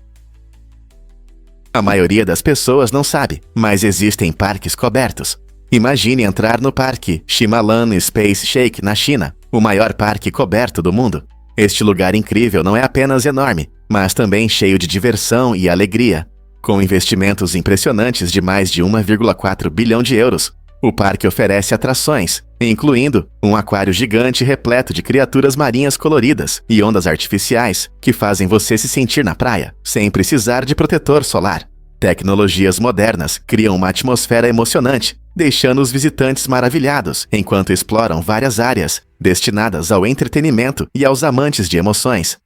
A maioria das pessoas não sabe, mas existem parques cobertos. Imagine entrar no parque Ximalan Space Shake na China, o maior parque coberto do mundo. Este lugar incrível não é apenas enorme, mas também cheio de diversão e alegria. Com investimentos impressionantes de mais de 1,4 bilhão de euros, o parque oferece atrações, incluindo um aquário gigante repleto de criaturas marinhas coloridas e ondas artificiais que fazem você se sentir na praia, sem precisar de protetor solar. Tecnologias modernas criam uma atmosfera emocionante, deixando os visitantes maravilhados enquanto exploram várias áreas destinadas ao entretenimento e aos amantes de emoções.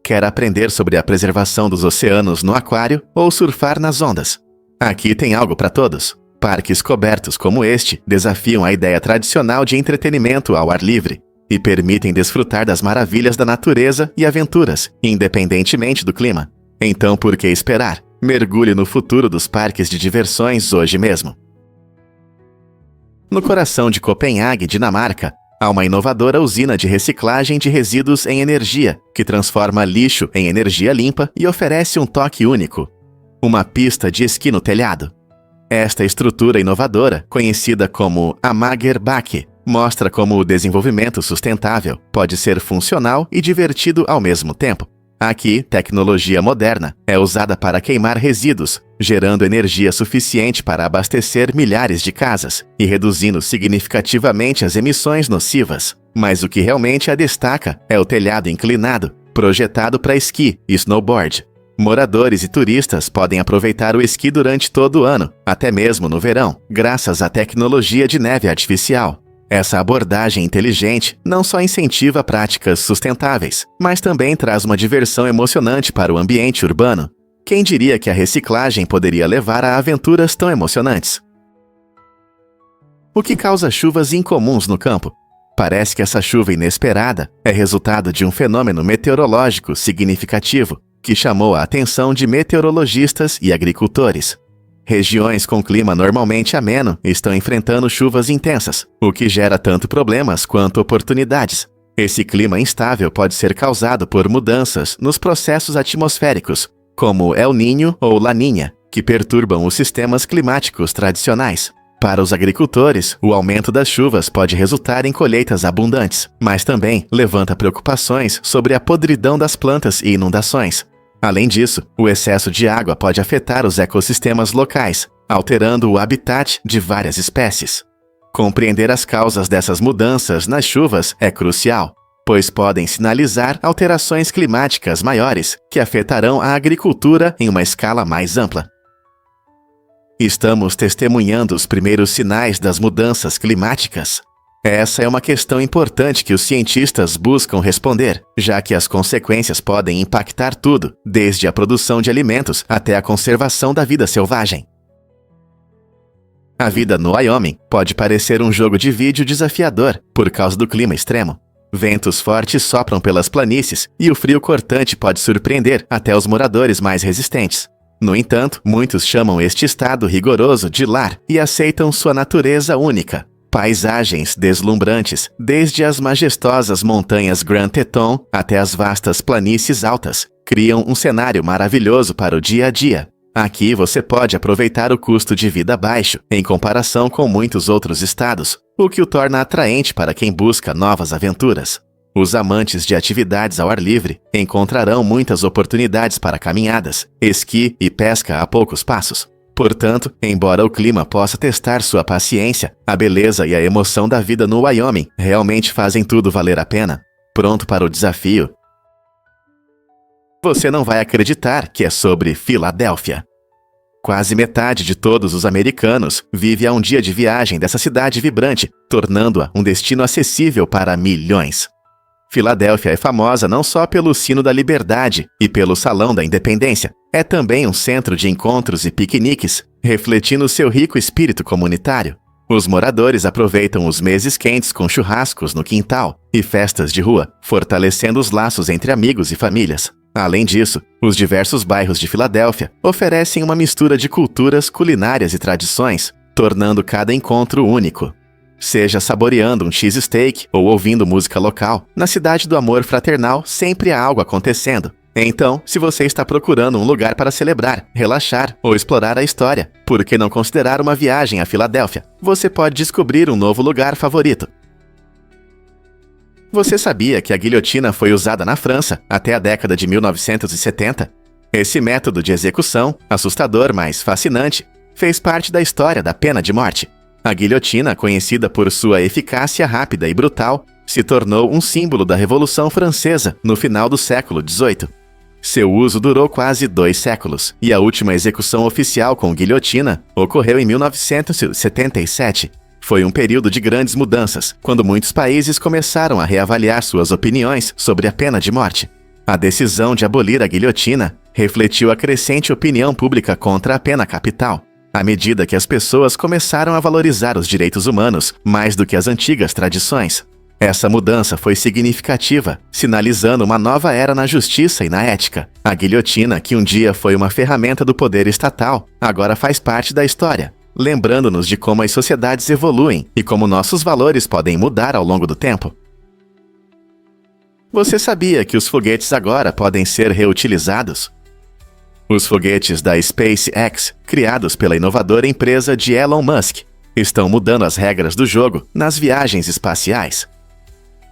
Quer aprender sobre a preservação dos oceanos no aquário ou surfar nas ondas? Aqui tem algo para todos. Parques cobertos como este desafiam a ideia tradicional de entretenimento ao ar livre e permitem desfrutar das maravilhas da natureza e aventuras, independentemente do clima. Então, por que esperar? Mergulhe no futuro dos parques de diversões hoje mesmo. No coração de Copenhague, Dinamarca, há uma inovadora usina de reciclagem de resíduos em energia, que transforma lixo em energia limpa e oferece um toque único: uma pista de esqui no telhado. Esta estrutura inovadora, conhecida como Amagerbak, mostra como o desenvolvimento sustentável pode ser funcional e divertido ao mesmo tempo. Aqui, tecnologia moderna é usada para queimar resíduos, gerando energia suficiente para abastecer milhares de casas e reduzindo significativamente as emissões nocivas. Mas o que realmente a destaca é o telhado inclinado, projetado para esqui e snowboard. Moradores e turistas podem aproveitar o esqui durante todo o ano, até mesmo no verão, graças à tecnologia de neve artificial. Essa abordagem inteligente não só incentiva práticas sustentáveis, mas também traz uma diversão emocionante para o ambiente urbano. Quem diria que a reciclagem poderia levar a aventuras tão emocionantes? O que causa chuvas incomuns no campo? Parece que essa chuva inesperada é resultado de um fenômeno meteorológico significativo que chamou a atenção de meteorologistas e agricultores. Regiões com clima normalmente ameno estão enfrentando chuvas intensas, o que gera tanto problemas quanto oportunidades. Esse clima instável pode ser causado por mudanças nos processos atmosféricos, como El Niño ou La Niña, que perturbam os sistemas climáticos tradicionais. Para os agricultores, o aumento das chuvas pode resultar em colheitas abundantes, mas também levanta preocupações sobre a podridão das plantas e inundações. Além disso, o excesso de água pode afetar os ecossistemas locais, alterando o habitat de várias espécies. Compreender as causas dessas mudanças nas chuvas é crucial, pois podem sinalizar alterações climáticas maiores que afetarão a agricultura em uma escala mais ampla. Estamos testemunhando os primeiros sinais das mudanças climáticas? Essa é uma questão importante que os cientistas buscam responder, já que as consequências podem impactar tudo, desde a produção de alimentos até a conservação da vida selvagem. A vida no Wyoming pode parecer um jogo de vídeo desafiador por causa do clima extremo. Ventos fortes sopram pelas planícies e o frio cortante pode surpreender até os moradores mais resistentes. No entanto, muitos chamam este estado rigoroso de lar e aceitam sua natureza única. Paisagens deslumbrantes, desde as majestosas montanhas Grand Teton até as vastas planícies altas, criam um cenário maravilhoso para o dia a dia. Aqui você pode aproveitar o custo de vida baixo, em comparação com muitos outros estados, o que o torna atraente para quem busca novas aventuras. Os amantes de atividades ao ar livre encontrarão muitas oportunidades para caminhadas, esqui e pesca a poucos passos. Portanto, embora o clima possa testar sua paciência, a beleza e a emoção da vida no Wyoming realmente fazem tudo valer a pena. Pronto para o desafio? Você não vai acreditar que é sobre Filadélfia. Quase metade de todos os americanos vive a um dia de viagem dessa cidade vibrante, tornando-a um destino acessível para milhões. Filadélfia é famosa não só pelo Sino da Liberdade e pelo Salão da Independência, é também um centro de encontros e piqueniques, refletindo seu rico espírito comunitário. Os moradores aproveitam os meses quentes com churrascos no quintal e festas de rua, fortalecendo os laços entre amigos e famílias. Além disso, os diversos bairros de Filadélfia oferecem uma mistura de culturas, culinárias e tradições, tornando cada encontro único. Seja saboreando um cheesesteak ou ouvindo música local, na Cidade do Amor Fraternal sempre há algo acontecendo. Então, se você está procurando um lugar para celebrar, relaxar ou explorar a história, por que não considerar uma viagem a Filadélfia? Você pode descobrir um novo lugar favorito. Você sabia que a guilhotina foi usada na França até a década de 1970? Esse método de execução, assustador mas fascinante, fez parte da história da pena de morte. A guilhotina, conhecida por sua eficácia rápida e brutal, se tornou um símbolo da Revolução Francesa no final do século XVIII. Seu uso durou quase 2 séculos, e a última execução oficial com guilhotina ocorreu em 1977. Foi um período de grandes mudanças, quando muitos países começaram a reavaliar suas opiniões sobre a pena de morte. A decisão de abolir a guilhotina refletiu a crescente opinião pública contra a pena capital, à medida que as pessoas começaram a valorizar os direitos humanos mais do que as antigas tradições. Essa mudança foi significativa, sinalizando uma nova era na justiça e na ética. A guilhotina, que um dia foi uma ferramenta do poder estatal, agora faz parte da história, lembrando-nos de como as sociedades evoluem e como nossos valores podem mudar ao longo do tempo. Você sabia que os foguetes agora podem ser reutilizados? Os foguetes da SpaceX, criados pela inovadora empresa de Elon Musk, estão mudando as regras do jogo nas viagens espaciais.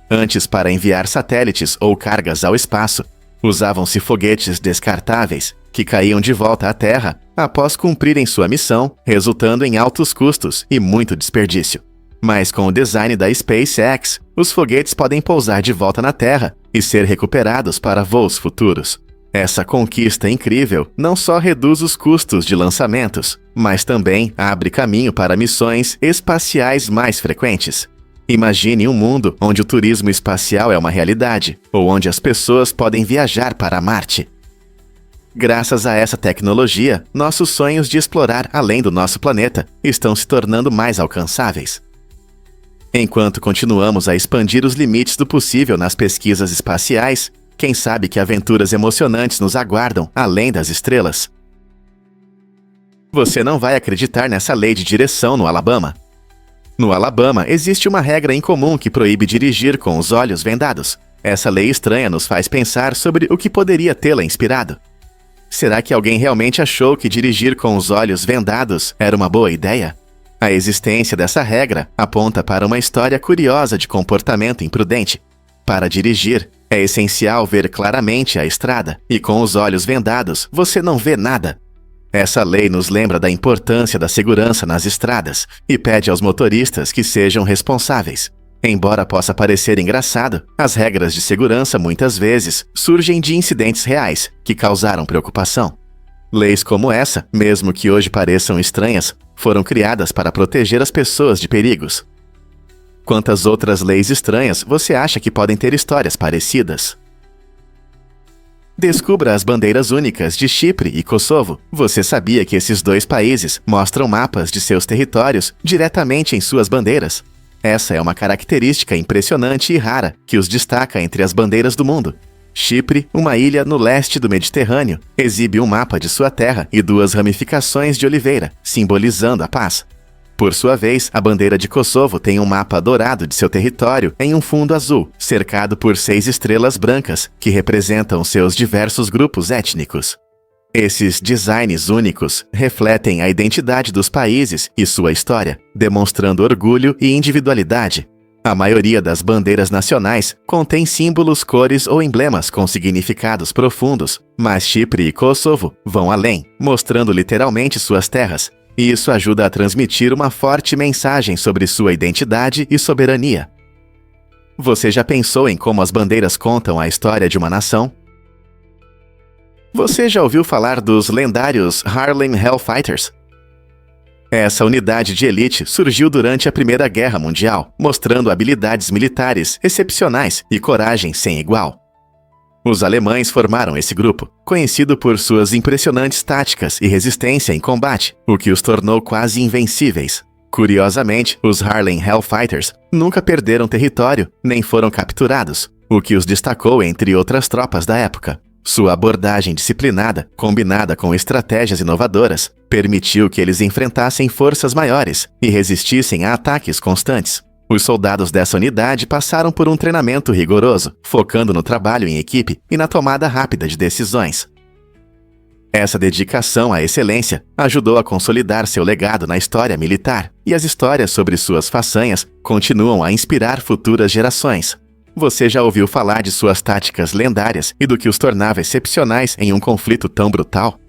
Antes, para enviar satélites ou cargas ao espaço, usavam-se foguetes descartáveis, que caíam de volta à Terra após cumprirem sua missão, resultando em altos custos e muito desperdício. Mas com o design da SpaceX, os foguetes podem pousar de volta na Terra e ser recuperados para voos futuros. Essa conquista incrível não só reduz os custos de lançamentos, mas também abre caminho para missões espaciais mais frequentes. Imagine um mundo onde o turismo espacial é uma realidade, ou onde as pessoas podem viajar para Marte. Graças a essa tecnologia, nossos sonhos de explorar além do nosso planeta estão se tornando mais alcançáveis. Enquanto continuamos a expandir os limites do possível nas pesquisas espaciais, quem sabe que aventuras emocionantes nos aguardam além das estrelas. Você não vai acreditar nessa lei de direção no Alabama. No Alabama, existe uma regra incomum que proíbe dirigir com os olhos vendados. Essa lei estranha nos faz pensar sobre o que poderia tê-la inspirado. Será que alguém realmente achou que dirigir com os olhos vendados era uma boa ideia? A existência dessa regra aponta para uma história curiosa de comportamento imprudente. Para dirigir, é essencial ver claramente a estrada, e com os olhos vendados você não vê nada. Essa lei nos lembra da importância da segurança nas estradas e pede aos motoristas que sejam responsáveis. Embora possa parecer engraçado, as regras de segurança muitas vezes surgem de incidentes reais que causaram preocupação. Leis como essa, mesmo que hoje pareçam estranhas, foram criadas para proteger as pessoas de perigos. Quantas outras leis estranhas você acha que podem ter histórias parecidas? Descubra as bandeiras únicas de Chipre e Kosovo. Você sabia que esses dois países mostram mapas de seus territórios diretamente em suas bandeiras? Essa é uma característica impressionante e rara que os destaca entre as bandeiras do mundo. Chipre, uma ilha no leste do Mediterrâneo, exibe um mapa de sua terra e duas ramificações de oliveira, simbolizando a paz. Por sua vez, a bandeira de Kosovo tem um mapa dourado de seu território em um fundo azul, cercado por 6 estrelas brancas, que representam seus diversos grupos étnicos. Esses designs únicos refletem a identidade dos países e sua história, demonstrando orgulho e individualidade. A maioria das bandeiras nacionais contém símbolos, cores ou emblemas com significados profundos, mas Chipre e Kosovo vão além, mostrando literalmente suas terras, e isso ajuda a transmitir uma forte mensagem sobre sua identidade e soberania. Você já pensou em como as bandeiras contam a história de uma nação? Você já ouviu falar dos lendários Harlem Hellfighters? Essa unidade de elite surgiu durante a Primeira Guerra Mundial, mostrando habilidades militares excepcionais e coragem sem igual. Os alemães formaram esse grupo, conhecido por suas impressionantes táticas e resistência em combate, o que os tornou quase invencíveis. Curiosamente, os Harlem Hellfighters nunca perderam território nem foram capturados, o que os destacou entre outras tropas da época. Sua abordagem disciplinada, combinada com estratégias inovadoras, permitiu que eles enfrentassem forças maiores e resistissem a ataques constantes. Os soldados dessa unidade passaram por um treinamento rigoroso, focando no trabalho em equipe e na tomada rápida de decisões. Essa dedicação à excelência ajudou a consolidar seu legado na história militar, e as histórias sobre suas façanhas continuam a inspirar futuras gerações. Você já ouviu falar de suas táticas lendárias e do que os tornava excepcionais em um conflito tão brutal?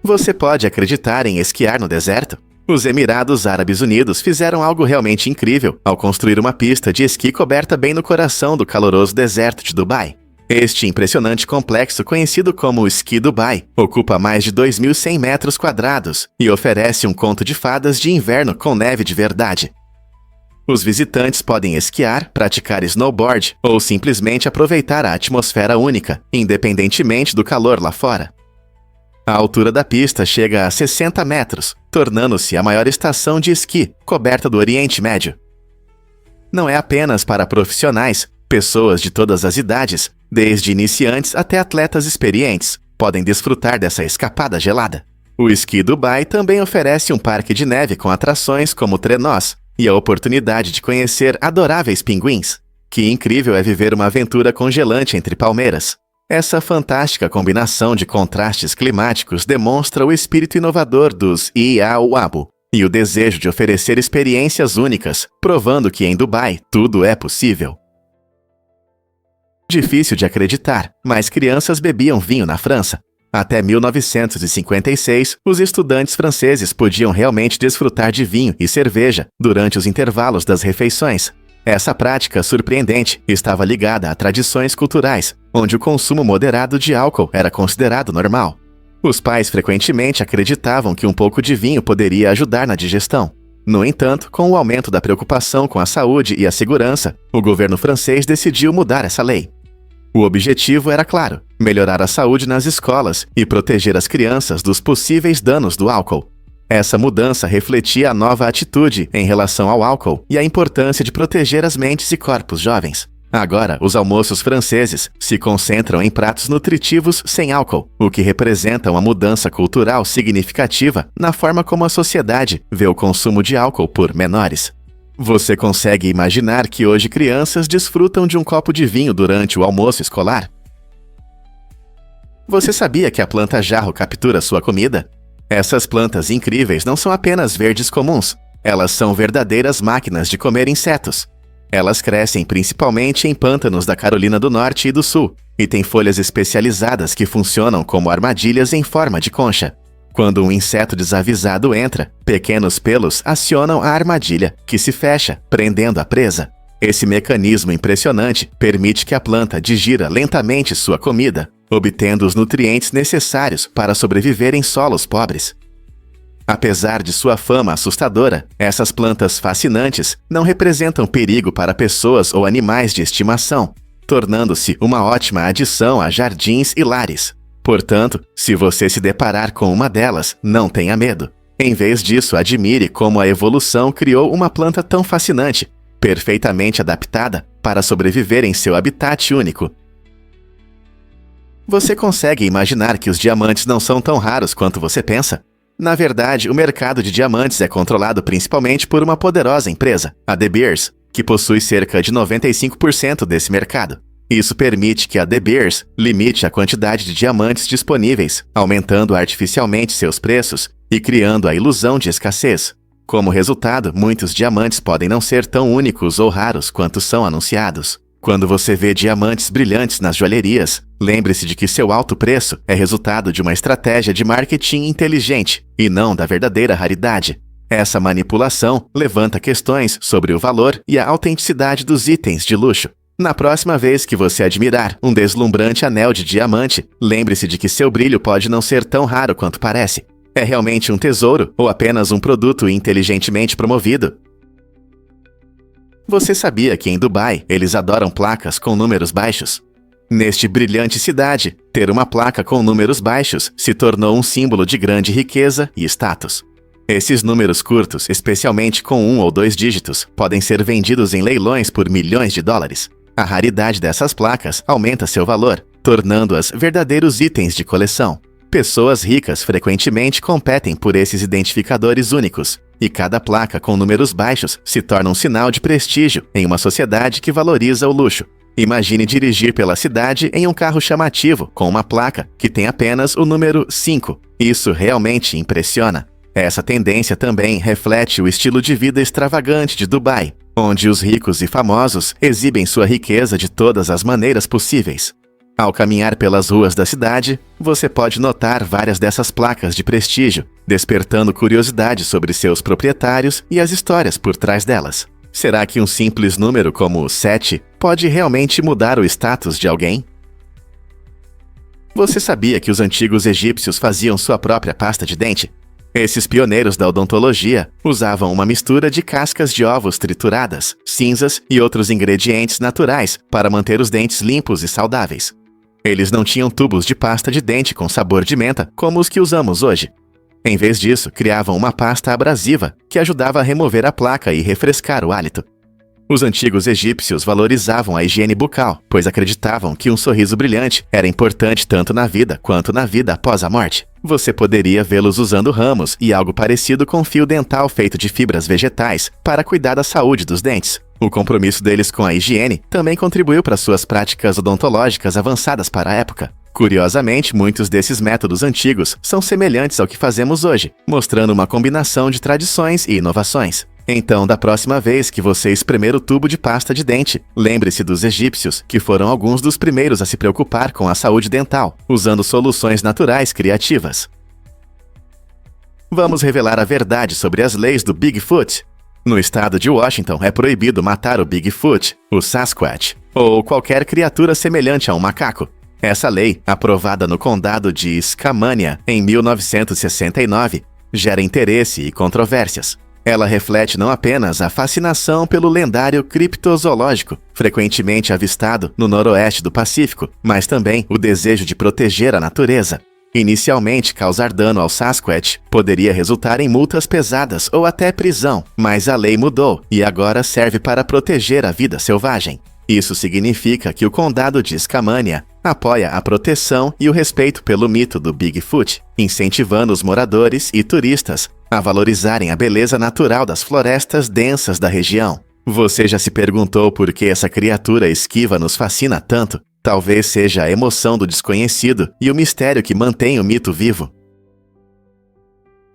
Você pode acreditar em esquiar no deserto? Os Emirados Árabes Unidos fizeram algo realmente incrível ao construir uma pista de esqui coberta bem no coração do caloroso deserto de Dubai. Este impressionante complexo, conhecido como Ski Dubai, ocupa mais de 2.100 metros quadrados e oferece um conto de fadas de inverno com neve de verdade. Os visitantes podem esquiar, praticar snowboard ou simplesmente aproveitar a atmosfera única, independentemente do calor lá fora. A altura da pista chega a 60 metros, tornando-se a maior estação de esqui coberta do Oriente Médio. Não é apenas para profissionais, pessoas de todas as idades, desde iniciantes até atletas experientes, podem desfrutar dessa escapada gelada. O Ski Dubai também oferece um parque de neve com atrações como trenós e a oportunidade de conhecer adoráveis pinguins. Que incrível é viver uma aventura congelante entre palmeiras. Essa fantástica combinação de contrastes climáticos demonstra o espírito inovador dos IAUABU e o desejo de oferecer experiências únicas, provando que em Dubai tudo é possível. Difícil de acreditar, mas crianças bebiam vinho na França. Até 1956, os estudantes franceses podiam realmente desfrutar de vinho e cerveja durante os intervalos das refeições. Essa prática surpreendente estava ligada a tradições culturais, onde o consumo moderado de álcool era considerado normal. Os pais frequentemente acreditavam que um pouco de vinho poderia ajudar na digestão. No entanto, com o aumento da preocupação com a saúde e a segurança, o governo francês decidiu mudar essa lei. O objetivo era claro: melhorar a saúde nas escolas e proteger as crianças dos possíveis danos do álcool. Essa mudança refletia a nova atitude em relação ao álcool e a importância de proteger as mentes e corpos jovens. Agora, os almoços franceses se concentram em pratos nutritivos sem álcool, o que representa uma mudança cultural significativa na forma como a sociedade vê o consumo de álcool por menores. Você consegue imaginar que hoje crianças desfrutam de um copo de vinho durante o almoço escolar? Você sabia que a planta jarro captura sua comida? Essas plantas incríveis não são apenas verdes comuns, elas são verdadeiras máquinas de comer insetos. Elas crescem principalmente em pântanos da Carolina do Norte e do Sul, e têm folhas especializadas que funcionam como armadilhas em forma de concha. Quando um inseto desavisado entra, pequenos pelos acionam a armadilha, que se fecha, prendendo a presa. Esse mecanismo impressionante permite que a planta digira lentamente sua comida, obtendo os nutrientes necessários para sobreviver em solos pobres. Apesar de sua fama assustadora, essas plantas fascinantes não representam perigo para pessoas ou animais de estimação, tornando-se uma ótima adição a jardins e lares. Portanto, se você se deparar com uma delas, não tenha medo. Em vez disso, admire como a evolução criou uma planta tão fascinante, perfeitamente adaptada para sobreviver em seu habitat único. Você consegue imaginar que os diamantes não são tão raros quanto você pensa? Na verdade, o mercado de diamantes é controlado principalmente por uma poderosa empresa, a De Beers, que possui cerca de 95% desse mercado. Isso permite que a De Beers limite a quantidade de diamantes disponíveis, aumentando artificialmente seus preços e criando a ilusão de escassez. Como resultado, muitos diamantes podem não ser tão únicos ou raros quanto são anunciados. Quando você vê diamantes brilhantes nas joalherias, lembre-se de que seu alto preço é resultado de uma estratégia de marketing inteligente e não da verdadeira raridade. Essa manipulação levanta questões sobre o valor e a autenticidade dos itens de luxo. Na próxima vez que você admirar um deslumbrante anel de diamante, lembre-se de que seu brilho pode não ser tão raro quanto parece. É realmente um tesouro ou apenas um produto inteligentemente promovido? Você sabia que em Dubai eles adoram placas com números baixos? Neste brilhante cidade, ter uma placa com números baixos se tornou um símbolo de grande riqueza e status. Esses números curtos, especialmente com 1 ou 2 dígitos, podem ser vendidos em leilões por milhões de dólares. A raridade dessas placas aumenta seu valor, tornando-as verdadeiros itens de coleção. Pessoas ricas frequentemente competem por esses identificadores únicos, e cada placa com números baixos se torna um sinal de prestígio em uma sociedade que valoriza o luxo. Imagine dirigir pela cidade em um carro chamativo com uma placa que tem apenas o número 5. Isso realmente impressiona. Essa tendência também reflete o estilo de vida extravagante de Dubai, onde os ricos e famosos exibem sua riqueza de todas as maneiras possíveis. Ao caminhar pelas ruas da cidade, você pode notar várias dessas placas de prestígio, despertando curiosidade sobre seus proprietários e as histórias por trás delas. Será que um simples número como 7 pode realmente mudar o status de alguém? Você sabia que os antigos egípcios faziam sua própria pasta de dente? Esses pioneiros da odontologia usavam uma mistura de cascas de ovos trituradas, cinzas e outros ingredientes naturais para manter os dentes limpos e saudáveis. Eles não tinham tubos de pasta de dente com sabor de menta como os que usamos hoje. Em vez disso, criavam uma pasta abrasiva que ajudava a remover a placa e refrescar o hálito. Os antigos egípcios valorizavam a higiene bucal, pois acreditavam que um sorriso brilhante era importante tanto na vida quanto na vida após a morte. Você poderia vê-los usando ramos e algo parecido com fio dental feito de fibras vegetais para cuidar da saúde dos dentes. O compromisso deles com a higiene também contribuiu para suas práticas odontológicas avançadas para a época. Curiosamente, muitos desses métodos antigos são semelhantes ao que fazemos hoje, mostrando uma combinação de tradições e inovações. Então, da próxima vez que você espremer o tubo de pasta de dente, lembre-se dos egípcios, que foram alguns dos primeiros a se preocupar com a saúde dental, usando soluções naturais criativas. Vamos revelar a verdade sobre as leis do Bigfoot. No estado de Washington, é proibido matar o Bigfoot, o Sasquatch, ou qualquer criatura semelhante a um macaco. Essa lei, aprovada no condado de Skamania em 1969, gera interesse e controvérsias. Ela reflete não apenas a fascinação pelo lendário criptozoológico, frequentemente avistado no noroeste do Pacífico, mas também o desejo de proteger a natureza. Inicialmente, causar dano ao Sasquatch poderia resultar em multas pesadas ou até prisão, mas a lei mudou e agora serve para proteger a vida selvagem. Isso significa que o condado de Skamania apoia a proteção e o respeito pelo mito do Bigfoot, incentivando os moradores e turistas a valorizarem a beleza natural das florestas densas da região. Você já se perguntou por que essa criatura esquiva nos fascina tanto? Talvez seja a emoção do desconhecido e o mistério que mantém o mito vivo.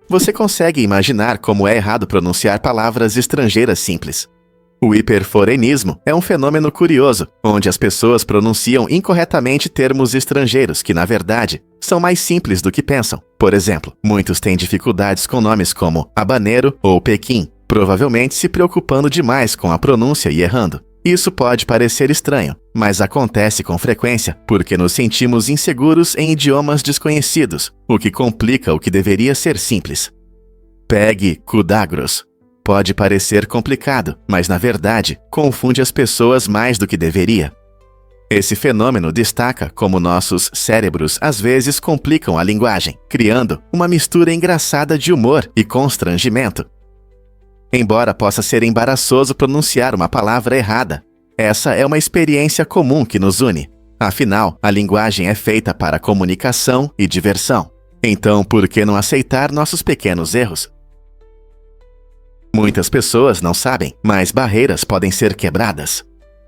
Você consegue imaginar como é errado pronunciar palavras estrangeiras simples. O hiperforenismo é um fenômeno curioso, onde as pessoas pronunciam incorretamente termos estrangeiros que, na verdade, são mais simples do que pensam. Por exemplo, muitos têm dificuldades com nomes como habanero ou Pequim, provavelmente se preocupando demais com a pronúncia e errando. Isso pode parecer estranho, mas acontece com frequência porque nos sentimos inseguros em idiomas desconhecidos, o que complica o que deveria ser simples. Pegue Kudagros. Pode parecer complicado, mas na verdade, confunde as pessoas mais do que deveria. Esse fenômeno destaca como nossos cérebros às vezes complicam a linguagem, criando uma mistura engraçada de humor e constrangimento. Embora possa ser embaraçoso pronunciar uma palavra errada, essa é uma experiência comum que nos une. Afinal, a linguagem é feita para comunicação e diversão. Então, por que não aceitar nossos pequenos erros? Muitas pessoas não sabem, mas barreiras podem ser quebradas.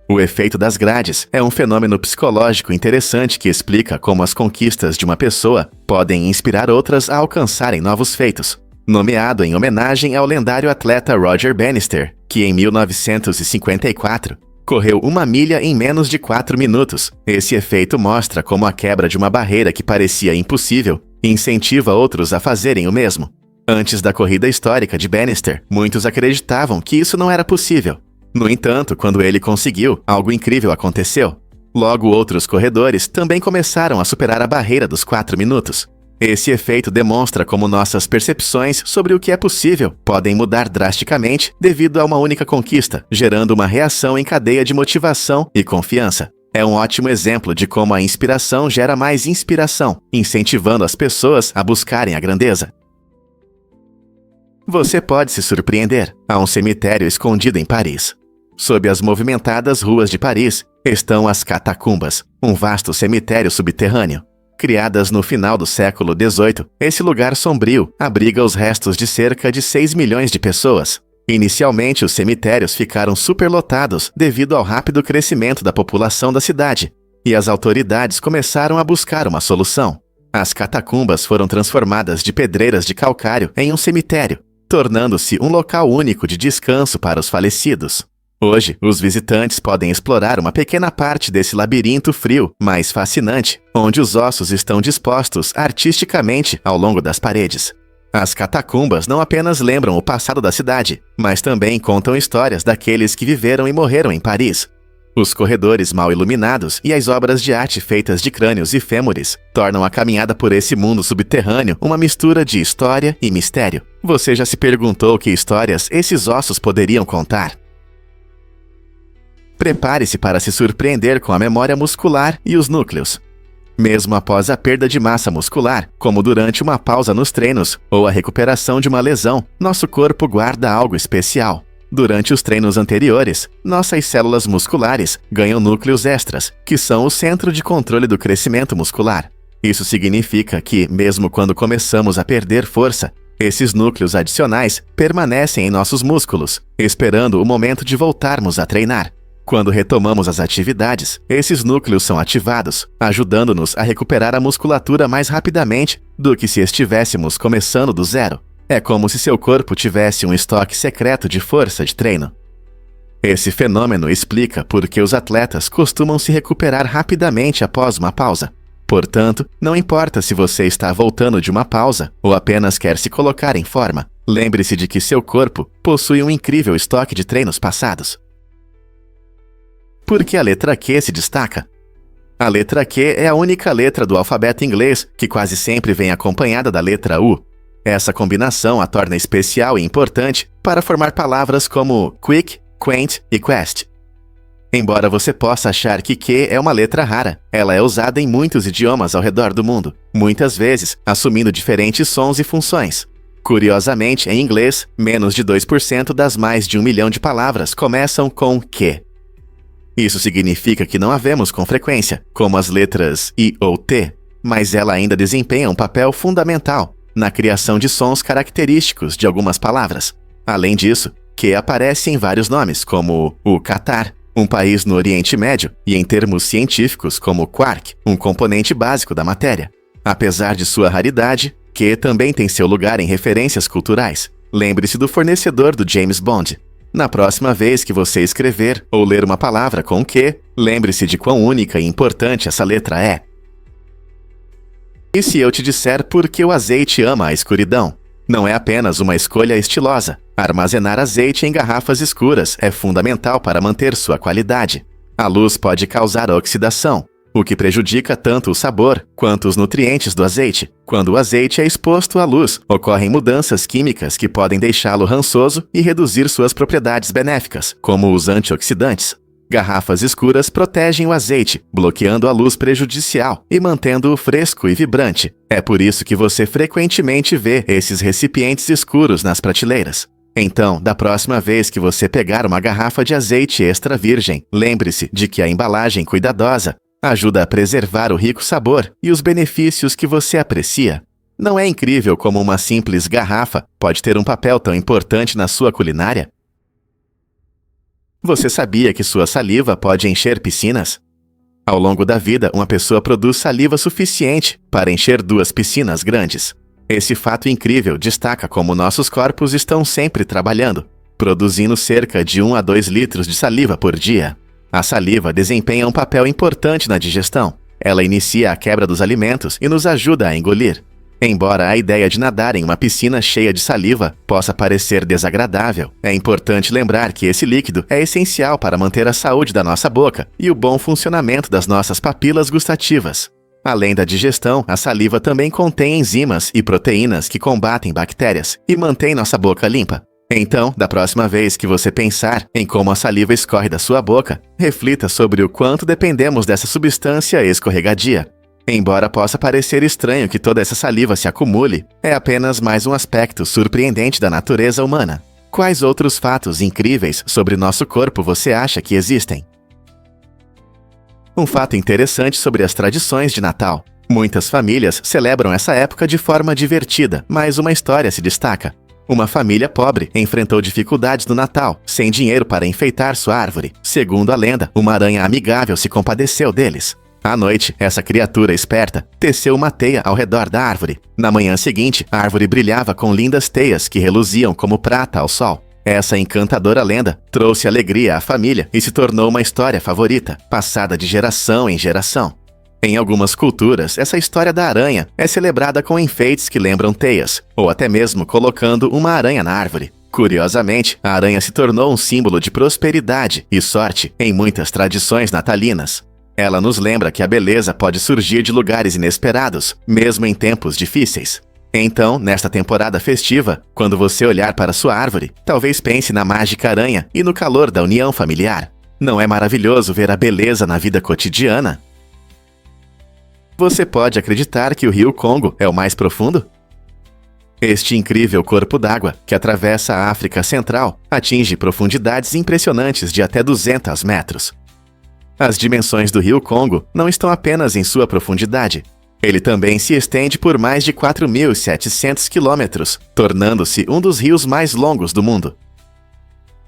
O efeito das grades é um fenômeno psicológico interessante que explica como as conquistas de uma pessoa podem inspirar outras a alcançarem novos feitos. Nomeado em homenagem ao lendário atleta Roger Bannister, que em 1954 correu 1 milha em menos de 4 minutos. Esse efeito mostra como a quebra de uma barreira que parecia impossível incentiva outros a fazerem o mesmo. Antes da corrida histórica de Bannister, muitos acreditavam que isso não era possível. No entanto, quando ele conseguiu, algo incrível aconteceu. Logo, outros corredores também começaram a superar a barreira dos 4 minutos. Esse efeito demonstra como nossas percepções sobre o que é possível podem mudar drasticamente devido a uma única conquista, gerando uma reação em cadeia de motivação e confiança. É um ótimo exemplo de como a inspiração gera mais inspiração, incentivando as pessoas a buscarem a grandeza. Você pode se surpreender. Há um cemitério escondido em Paris. Sob as movimentadas ruas de Paris estão as catacumbas, um vasto cemitério subterrâneo. Criadas no final do século XVIII, esse lugar sombrio abriga os restos de cerca de 6 milhões de pessoas. Inicialmente, os cemitérios ficaram superlotados devido ao rápido crescimento da população da cidade, e as autoridades começaram a buscar uma solução. As catacumbas foram transformadas de pedreiras de calcário em um cemitério, tornando-se um local único de descanso para os falecidos. Hoje, os visitantes podem explorar uma pequena parte desse labirinto frio, mas fascinante, onde os ossos estão dispostos artisticamente ao longo das paredes. As catacumbas não apenas lembram o passado da cidade, mas também contam histórias daqueles que viveram e morreram em Paris. Os corredores mal iluminados e as obras de arte feitas de crânios e fêmures tornam a caminhada por esse mundo subterrâneo uma mistura de história e mistério. Você já se perguntou que histórias esses ossos poderiam contar? Prepare-se para se surpreender com a memória muscular e os núcleos. Mesmo após a perda de massa muscular, como durante uma pausa nos treinos ou a recuperação de uma lesão, nosso corpo guarda algo especial. Durante os treinos anteriores, nossas células musculares ganham núcleos extras, que são o centro de controle do crescimento muscular. Isso significa que, mesmo quando começamos a perder força, esses núcleos adicionais permanecem em nossos músculos, esperando o momento de voltarmos a treinar. Quando retomamos as atividades, esses núcleos são ativados, ajudando-nos a recuperar a musculatura mais rapidamente do que se estivéssemos começando do zero. É como se seu corpo tivesse um estoque secreto de força de treino. Esse fenômeno explica por que os atletas costumam se recuperar rapidamente após uma pausa. Portanto, não importa se você está voltando de uma pausa ou apenas quer se colocar em forma, lembre-se de que seu corpo possui um incrível estoque de treinos passados. Por que a letra Q se destaca? A letra Q é a única letra do alfabeto inglês que quase sempre vem acompanhada da letra U. Essa combinação a torna especial e importante para formar palavras como quick, quaint e quest. Embora você possa achar que Q é uma letra rara, ela é usada em muitos idiomas ao redor do mundo, muitas vezes assumindo diferentes sons e funções. Curiosamente, em inglês, menos de 2% das mais de 1 milhão de palavras começam com Q. Isso significa que não a vemos com frequência, como as letras I ou T, mas ela ainda desempenha um papel fundamental na criação de sons característicos de algumas palavras. Além disso, Q aparece em vários nomes, como o Catar, um país no Oriente Médio e em termos científicos como quark, um componente básico da matéria. Apesar de sua raridade, Q também tem seu lugar em referências culturais. Lembre-se do fornecedor do James Bond. Na próxima vez que você escrever ou ler uma palavra com Q, lembre-se de quão única e importante essa letra é. E se eu te disser por que o azeite ama a escuridão? Não é apenas uma escolha estilosa. Armazenar azeite em garrafas escuras é fundamental para manter sua qualidade. A luz pode causar oxidação, o que prejudica tanto o sabor quanto os nutrientes do azeite. Quando o azeite é exposto à luz, ocorrem mudanças químicas que podem deixá-lo rançoso e reduzir suas propriedades benéficas, como os antioxidantes. Garrafas escuras protegem o azeite, bloqueando a luz prejudicial e mantendo-o fresco e vibrante. É por isso que você frequentemente vê esses recipientes escuros nas prateleiras. Então, da próxima vez que você pegar uma garrafa de azeite extra virgem, lembre-se de que a embalagem cuidadosa ajuda a preservar o rico sabor e os benefícios que você aprecia. Não é incrível como uma simples garrafa pode ter um papel tão importante na sua culinária? Você sabia que sua saliva pode encher piscinas? Ao longo da vida, uma pessoa produz saliva suficiente para encher 2 piscinas grandes. Esse fato incrível destaca como nossos corpos estão sempre trabalhando, produzindo cerca de 1 a 2 litros de saliva por dia. A saliva desempenha um papel importante na digestão. Ela inicia a quebra dos alimentos e nos ajuda a engolir. Embora a ideia de nadar em uma piscina cheia de saliva possa parecer desagradável, é importante lembrar que esse líquido é essencial para manter a saúde da nossa boca e o bom funcionamento das nossas papilas gustativas. Além da digestão, a saliva também contém enzimas e proteínas que combatem bactérias e mantêm nossa boca limpa. Então, da próxima vez que você pensar em como a saliva escorre da sua boca, reflita sobre o quanto dependemos dessa substância escorregadia. Embora possa parecer estranho que toda essa saliva se acumule, é apenas mais um aspecto surpreendente da natureza humana. Quais outros fatos incríveis sobre nosso corpo você acha que existem? Um fato interessante sobre as tradições de Natal. Muitas famílias celebram essa época de forma divertida, mas uma história se destaca. Uma família pobre enfrentou dificuldades no Natal, sem dinheiro para enfeitar sua árvore. Segundo a lenda, uma aranha amigável se compadeceu deles. À noite, essa criatura esperta teceu uma teia ao redor da árvore. Na manhã seguinte, a árvore brilhava com lindas teias que reluziam como prata ao sol. Essa encantadora lenda trouxe alegria à família e se tornou uma história favorita, passada de geração em geração. Em algumas culturas, essa história da aranha é celebrada com enfeites que lembram teias, ou até mesmo colocando uma aranha na árvore. Curiosamente, a aranha se tornou um símbolo de prosperidade e sorte em muitas tradições natalinas. Ela nos lembra que a beleza pode surgir de lugares inesperados, mesmo em tempos difíceis. Então, nesta temporada festiva, quando você olhar para sua árvore, talvez pense na mágica aranha e no calor da união familiar. Não é maravilhoso ver a beleza na vida cotidiana? Você pode acreditar que o rio Congo é o mais profundo? Este incrível corpo d'água, que atravessa a África Central, atinge profundidades impressionantes de até 200 metros. As dimensões do rio Congo não estão apenas em sua profundidade. Ele também se estende por mais de 4.700 quilômetros, tornando-se um dos rios mais longos do mundo.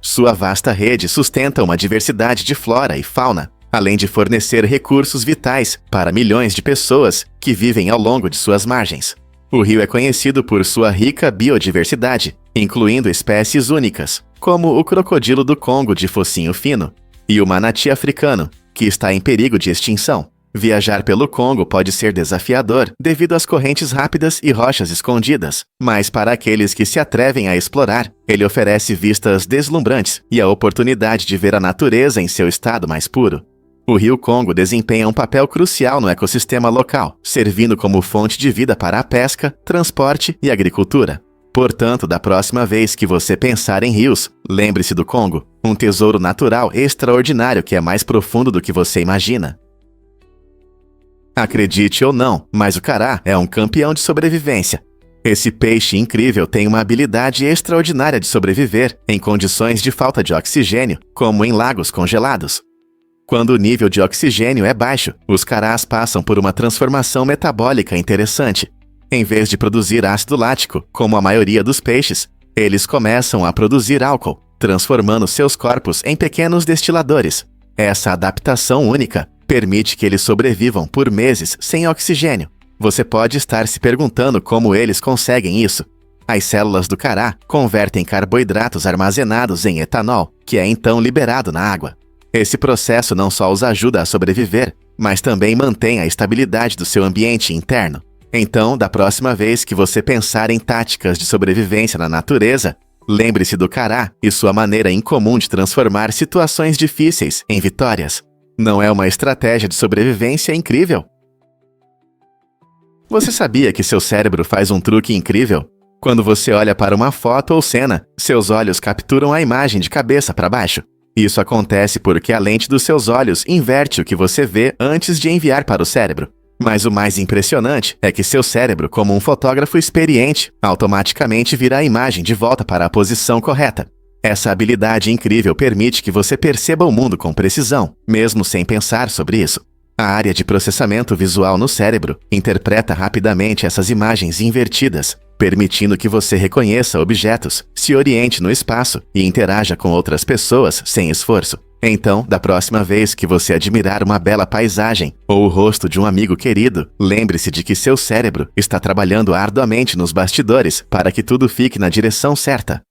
Sua vasta rede sustenta uma diversidade de flora e fauna, além de fornecer recursos vitais para milhões de pessoas que vivem ao longo de suas margens. O rio é conhecido por sua rica biodiversidade, incluindo espécies únicas, como o crocodilo do Congo de focinho fino e o manati africano, que está em perigo de extinção. Viajar pelo Congo pode ser desafiador devido às correntes rápidas e rochas escondidas, mas para aqueles que se atrevem a explorar, ele oferece vistas deslumbrantes e a oportunidade de ver a natureza em seu estado mais puro. O rio Congo desempenha um papel crucial no ecossistema local, servindo como fonte de vida para a pesca, transporte e agricultura. Portanto, da próxima vez que você pensar em rios, lembre-se do Congo, um tesouro natural extraordinário que é mais profundo do que você imagina. Acredite ou não, mas o cará é um campeão de sobrevivência. Esse peixe incrível tem uma habilidade extraordinária de sobreviver em condições de falta de oxigênio, como em lagos congelados. Quando o nível de oxigênio é baixo, os carás passam por uma transformação metabólica interessante. Em vez de produzir ácido lático, como a maioria dos peixes, eles começam a produzir álcool, transformando seus corpos em pequenos destiladores. Essa adaptação única permite que eles sobrevivam por meses sem oxigênio. Você pode estar se perguntando como eles conseguem isso. As células do cará convertem carboidratos armazenados em etanol, que é então liberado na água. Esse processo não só os ajuda a sobreviver, mas também mantém a estabilidade do seu ambiente interno. Então, da próxima vez que você pensar em táticas de sobrevivência na natureza, lembre-se do cará e sua maneira incomum de transformar situações difíceis em vitórias. Não é uma estratégia de sobrevivência incrível? Você sabia que seu cérebro faz um truque incrível? Quando você olha para uma foto ou cena, seus olhos capturam a imagem de cabeça para baixo. Isso acontece porque a lente dos seus olhos inverte o que você vê antes de enviar para o cérebro. Mas o mais impressionante é que seu cérebro, como um fotógrafo experiente, automaticamente vira a imagem de volta para a posição correta. Essa habilidade incrível permite que você perceba o mundo com precisão, mesmo sem pensar sobre isso. A área de processamento visual no cérebro interpreta rapidamente essas imagens invertidas, permitindo que você reconheça objetos, se oriente no espaço e interaja com outras pessoas sem esforço. Então, da próxima vez que você admirar uma bela paisagem ou o rosto de um amigo querido, lembre-se de que seu cérebro está trabalhando arduamente nos bastidores para que tudo fique na direção certa.